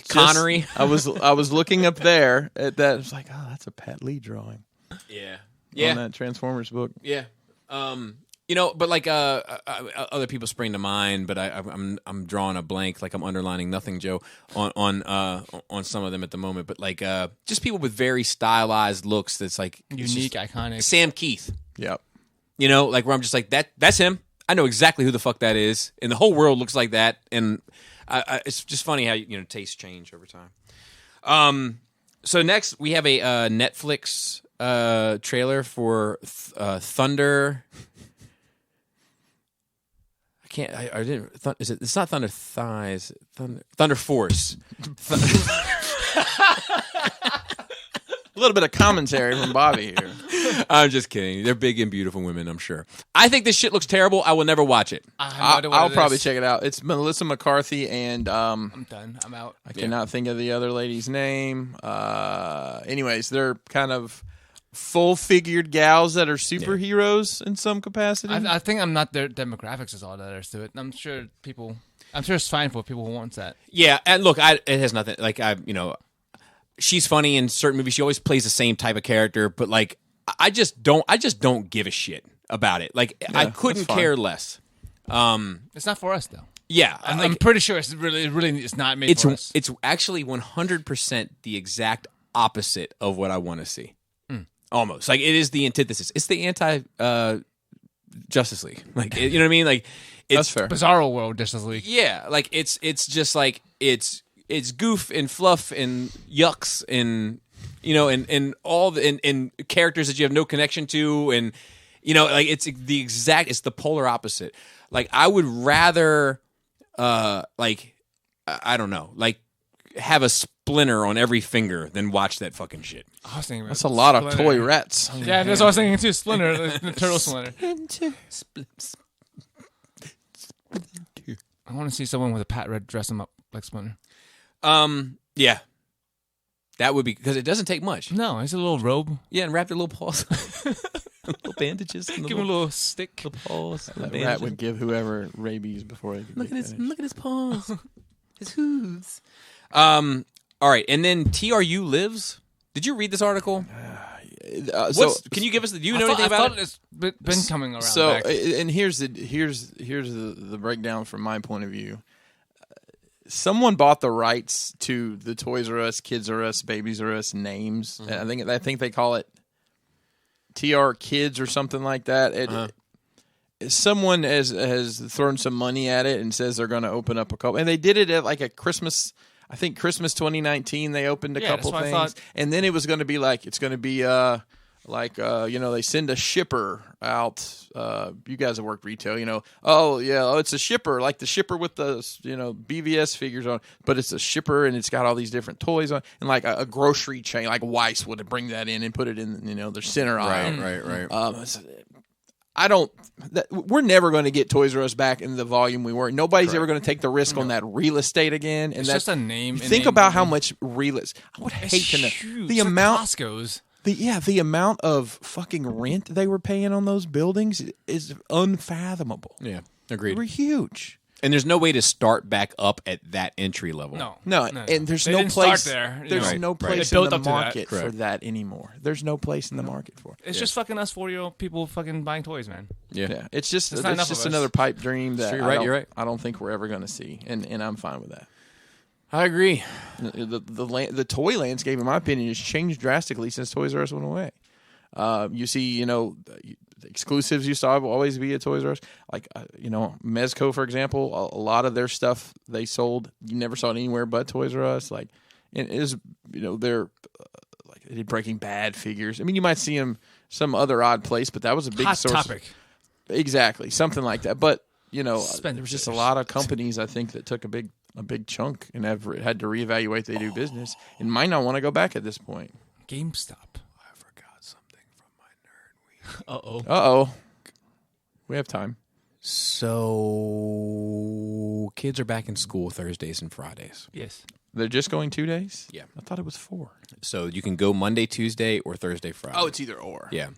Connery. I was looking up there at that. I was like, oh, that's a Pat Lee drawing. Yeah. On that Transformers book. Yeah. But like other people spring to mind, but I'm drawing a blank, like I'm underlining nothing, Joe, on some of them at the moment. But like just people with very stylized looks that's like unique, iconic. Sam Keith. Yep. Like where I'm just like that's him. I know exactly who the fuck that is, and the whole world looks like that. And it's just funny how tastes change over time. So next we have a Netflix trailer for Thunder. I didn't. It's not Thunder Thighs. Thunder Force. A little bit of commentary from Bobby here. I'm just kidding. They're big and beautiful women, I'm sure. I think this shit looks terrible. I will never watch it. I'll probably check it out. It's Melissa McCarthy and I'm done. I'm out. I cannot think of the other lady's name. Anyways, they're kind of full-figured gals that are superheroes in some capacity. I think I'm not their demographics is all that there's to it. I'm sure it's fine for people who wants that. Yeah, and look, it has nothing. Like she's funny in certain movies. She always plays the same type of character, but like I just don't give a shit about it. Like I couldn't care less. It's not for us though. Yeah, I'm pretty sure it's not made for us. It's actually 100% the exact opposite of what I want to see. Almost like it is the antithesis. It's the anti Justice League. Like you know what I mean? Like it's fair. Bizarro World Justice League. Yeah, like it's just like it's goof and fluff and yucks and and all the and characters that you have no connection to and like it's the polar opposite. Like I would rather like I don't know, like have a splinter on every finger than watch that fucking shit. I was thinking that's a lot of toy rats. Yeah, that's what I was thinking too. Splinter, the turtle Splinter. I want to see someone with a pat red dress him up like Splinter. Yeah. That would be because it doesn't take much. No, it's a little robe. Yeah, and wrap their little paws, little bandages. Give him a little stick. Little paws. That rat would give whoever rabies before they could look at his paws, his hooves. All right, and then TRU Lives. Did you read this article? Can you give us? Do you know anything about it? It's been coming around. So, back. And here's the breakdown from my point of view. Someone bought the rights to the Toys R Us, Kids R Us, Babies R Us names. Mm-hmm. I think they call it TR Kids or something like that. Someone has thrown some money at it and says they're going to open up a couple. And they did it at like a Christmas. I think Christmas 2019 they opened a couple things, and then it was going to be like it's going to be they send a shipper out. You guys have worked retail, it's a shipper like the shipper with the BVS figures on, but it's a shipper and it's got all these different toys on, and like a grocery chain like Weiss would bring that in and put it in their center aisle. Right. We're never going to get Toys R Us back in the volume we were. Nobody's ever going to take the risk on that real estate again. And it's just a name. Think about how much real estate. I would hate to know the amount. Costco's. The amount of fucking rent they were paying on those buildings is unfathomable. Yeah, agreed. They were huge. And there's no way to start back up at that entry level. No. And there's no place there. There's no place in the market for that anymore. There's no place in the market for it. It's just fucking us 40-year-old people fucking buying toys, man. Yeah. It's just another pipe dream that you're right. I don't think we're ever going to see, and I'm fine with that. I agree. The toy landscape, in my opinion, has changed drastically since Toys R Us went away. You see, exclusives used to always be at Toys R Us. Like, Mezco, for example, a lot of their stuff they sold, you never saw it anywhere but Toys R Us. Like, it is, they're like they did Breaking Bad figures. I mean, you might see them some other odd place, but that was a big Hot source. topic. Exactly, something like that. But there Suspended was just a fish. lot of companies, I think, that took a big chunk and had to reevaluate they do business and might not want to go back at this point. GameStop. I forgot something from my nerd week. Uh-oh. We have time. So kids are back in school Thursdays and Fridays. Yes. They're just going 2 days? Yeah. I thought it was 4. So you can go Monday, Tuesday, or Thursday, Friday. Oh, it's either or. Yeah.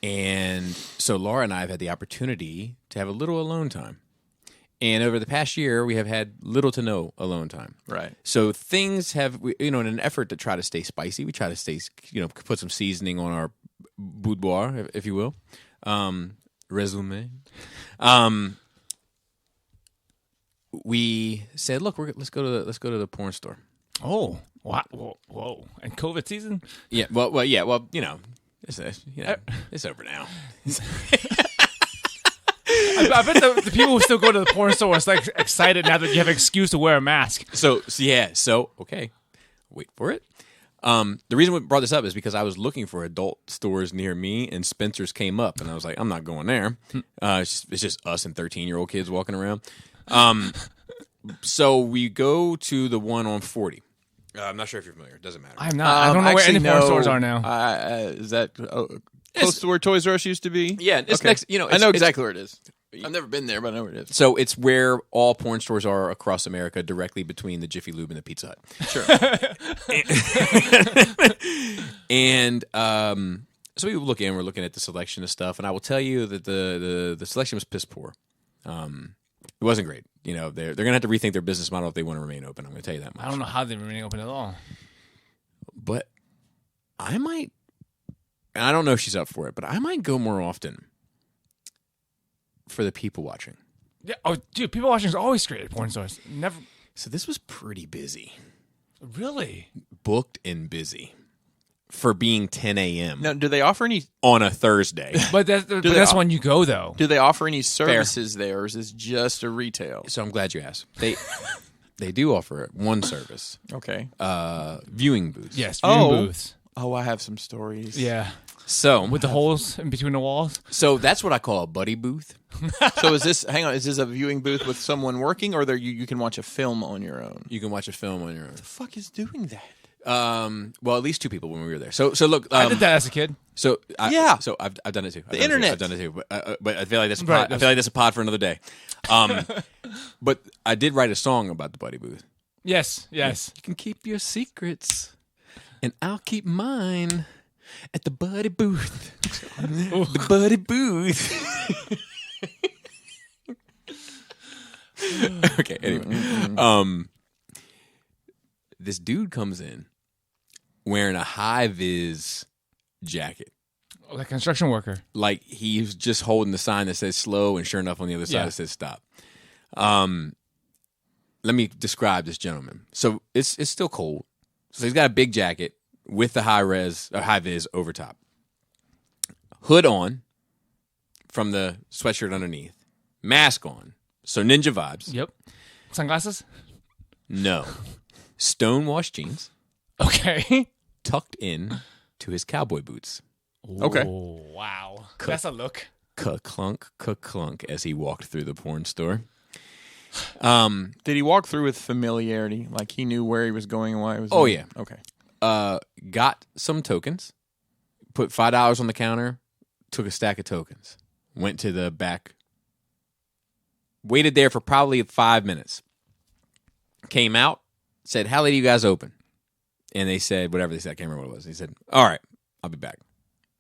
And so Laura and I have had the opportunity to have a little alone time. And over the past year, we have had little to no alone time. Right. So things have, in an effort to try to stay spicy, we try to stay, put some seasoning on our boudoir, if you will. Resume. We said, look, let's go to the porn store. Oh, wow. Whoa. And COVID season? Yeah. Well, it's over now. I bet the people who still go to the porn store are like excited now that you have an excuse to wear a mask. So okay, wait for it. The reason we brought this up is because I was looking for adult stores near me, and Spencer's came up, and I was like, I'm not going there. It's just us and 13-year-old kids walking around. So we go to the one on 40. I'm not sure if you're familiar. It doesn't matter. I'm not. I don't know where any porn stores are now. Is that close to where Toys R Us used to be? Yeah, it's okay. next. I know exactly where it is. I've never been there, but I know where it is. So it's where all porn stores are across America, directly between the Jiffy Lube and the Pizza Hut. Sure. And so we look in. We're looking at the selection of stuff, and I will tell you that the selection was piss poor. It wasn't great. They're going to have to rethink their business model if they want to remain open. I'm going to tell you that much. I don't know how they're remaining open at all. But I might, and I don't know if she's up for it, but I might go more often for the people watching. Yeah. Oh, dude, people watching is always great at porn stores. Never. So this was pretty busy. Really? Booked and busy for being 10 a.m. Now, do they offer any? On a Thursday. But that's when you go, though. Do they offer any services there, or is this just a retail? So I'm glad you asked. They do offer one service. Okay. Viewing booths. Yes, viewing booths. Oh, I have some stories. Yeah. So With the holes in between the walls? So that's what I call a buddy booth. So is this a viewing booth with someone working, or you can watch a film on your own? You can watch a film on your own. Who the fuck is doing that? Well, at least 2 people when we were there. So look, I did that as a kid. So Yeah. So I've done it too. I've done it too. But I feel like that's Right, I feel like that's a pod for another day. But I did write a song about the buddy booth. Yes. You can keep your secrets, and I'll keep mine at the buddy booth. The buddy booth. Okay. Anyway, this dude comes in wearing a high-vis jacket. Like a construction worker. Like he's just holding the sign that says slow, and sure enough, on the other side it says stop. Let me describe this gentleman. So it's still cold. So he's got a big jacket with the high vis over top. Hood on from the sweatshirt underneath. Mask on. So ninja vibes. Yep. Sunglasses? No. Stonewashed jeans. Okay. Tucked in to his cowboy boots. Okay. Oh, wow. That's a look. Clunk as he walked through the porn store. Did he walk through with familiarity? Like he knew where he was going and why he was Oh, there? yeah. Okay. Got some tokens. Put $5 on the counter. Took a stack of tokens. Went to the back. Waited there for probably 5 minutes. Came out. Said, how late are you guys open? And they said, whatever they said. I can't remember what it was. He said, all right, I'll be back.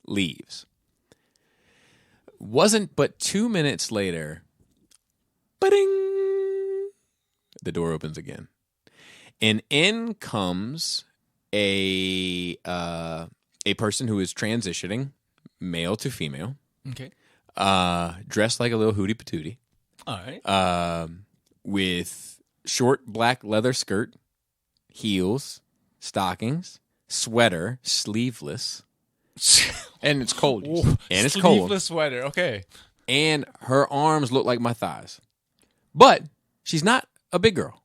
Leaves. Wasn't but 2 minutes later, ba-ding, the door opens again. And in comes a person who is transitioning, male to female, Okay. dressed like a little hootie patootie, All right. with short black leather skirt, heels, stockings, sweater, sleeveless. And it's cold. And it's cold. Sleeveless sweater. Okay. And her arms look like my thighs. But she's not a big girl.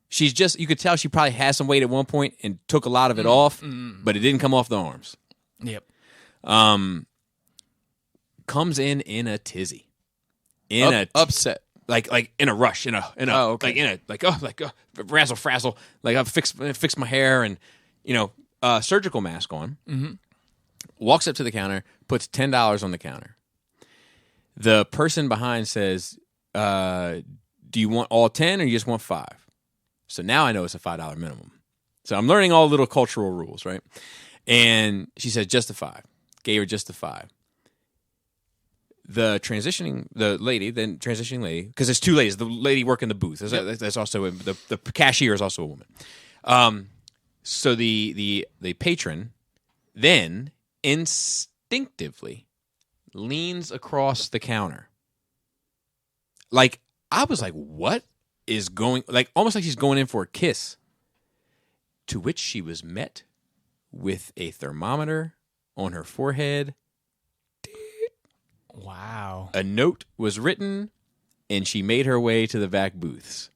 She's just, you could tell she probably had some weight at one point and took a lot of it off, but it didn't come off the arms. Yep. Comes in a tizzy, upset, like in a rush, razzle frazzle, like I've fixed my hair and surgical mask on. Mm-hmm. Walks up to the counter, puts $10 on the counter. The person behind says, "Do you want all 10 or you just want 5?" So now I know it's a $5 minimum. So I'm learning all the little cultural rules, right? And she said, "Just the 5." Gave her just the 5. The transitioning lady, because there's two ladies. The lady working the booth. That's also the cashier is also a woman. So the patron then instinctively leans across the counter. Like, I was like, what is going, like, almost like she's going in for a kiss. To which she was met with a thermometer on her forehead. Wow. A note was written, and she made her way to the back booths.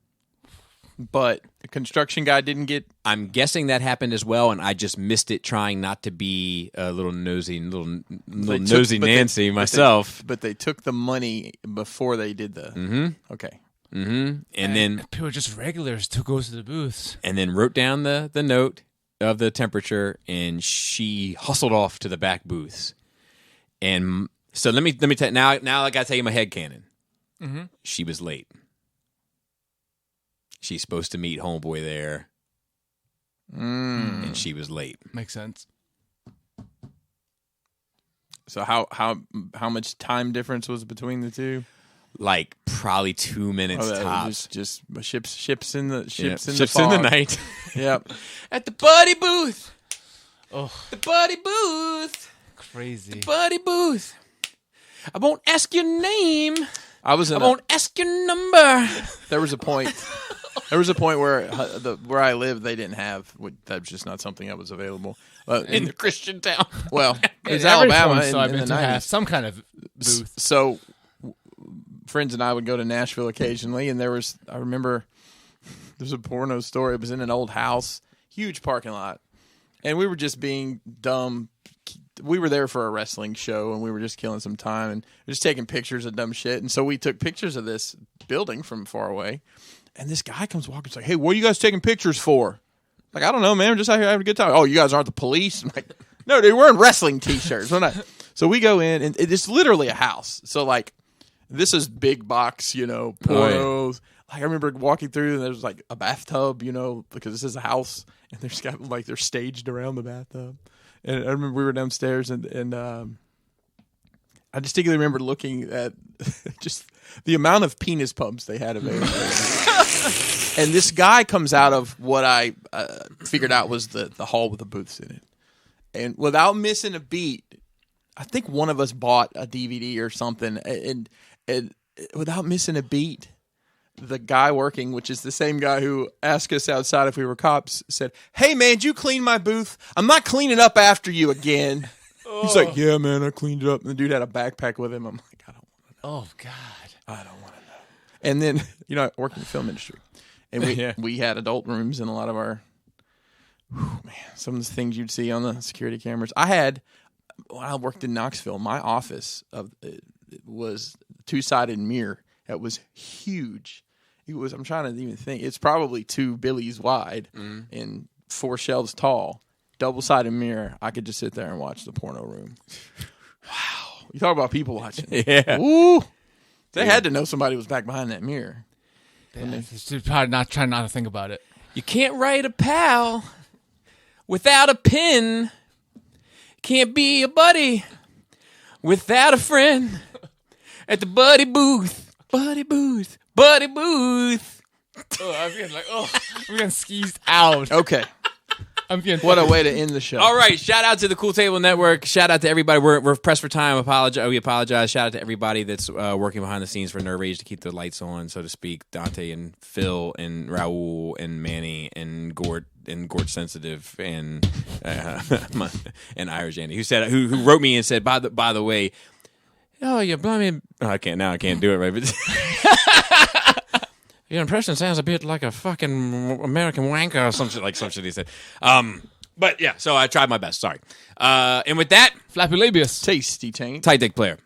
But the construction guy didn't get... I'm guessing that happened as well, and I just missed it, trying not to be a little nosy Nancy myself. But they took the money before they did the... Mm-hmm. Okay. Mm-hmm. And then... People are just regulars to go to the booths. And then wrote down the note of the temperature, and she hustled off to the back booths. And so let me tell you, now I got to tell you my headcanon. Mm-hmm. She was late. She's supposed to meet homeboy there, and she was late. Makes sense. So how much time difference was between the two? Like probably 2 minutes tops. Just ships in the night. Yep. At the buddy booth. Oh, The buddy booth. crazy. The buddy booth. I won't ask your name. I won't ask your number. There was a point. There was a point where where I lived, they didn't have. That was just not something that was available In the Christian town. Well, it was Every Alabama phone store in the I've been to has 90s. some kind of booth. So friends and I would go to Nashville occasionally, and I remember there's a porno store. It was in an old house, huge parking lot, and we were just being dumb. We were there for a wrestling show, and we were just killing some time and just taking pictures of dumb shit. And so we took pictures of this building from far away, and this guy comes walking. He's like, "Hey, what are you guys taking pictures for?" Like, I don't know, man. We're just out here having a good time. Oh, you guys aren't the police? I'm like, no, dude, we're wearing wrestling T-shirts. We're not. So we go in, and it's literally a house. So, like, this is big box, pornos. Oh, yeah. Like, I remember walking through, and there's, like, a bathtub, because this is a house, and there's got, like, they're staged around the bathtub. And I remember we were downstairs, and I distinctly remember looking at just the amount of penis pumps they had available. And this guy comes out of what I figured out was the hall with the booths in it. And without missing a beat, I think one of us bought a DVD or something. And without missing a beat, the guy working, which is the same guy who asked us outside if we were cops, said, "Hey, man, did you clean my booth? I'm not cleaning up after you again." He's like, "Yeah, man, I cleaned it up." And the dude had a backpack with him. I'm like, I don't want to know. Oh, God. I don't want to know. And then, I work in the film industry. And we had adult rooms in a lot of our, some of the things you'd see on the security cameras. When I worked in Knoxville, my office was a two-sided mirror. It was huge. I'm trying to even think. It's probably 2 billies wide and 4 shelves tall. Double-sided mirror. I could just sit there and watch the porno room. Wow. You talk about people watching. Yeah. Woo. They had to know somebody was back behind that mirror. Yeah, just probably trying not to think about it. You can't write a pal without a pen. Can't be a buddy without a friend. At the buddy booth. Buddy booth. Buddy booth. Oh, I'm getting I'm getting skeezed out. Okay. What a way to end the show. All right. Shout out to the Cool Table Network. Shout out to everybody. We're pressed for time. We apologize. Shout out to everybody that's working behind the scenes for Nerve Rage to keep the lights on, so to speak. Dante and Phil and Raul and Manny and Gort Sensitive and Irish Andy, who wrote me and said, by the way, oh, yeah, I can't do it right, but your impression sounds a bit like a fucking American wanker or some shit he said. But yeah, so I tried my best. Sorry. And with that, Flappy Labius. Tasty taint. tight dick player.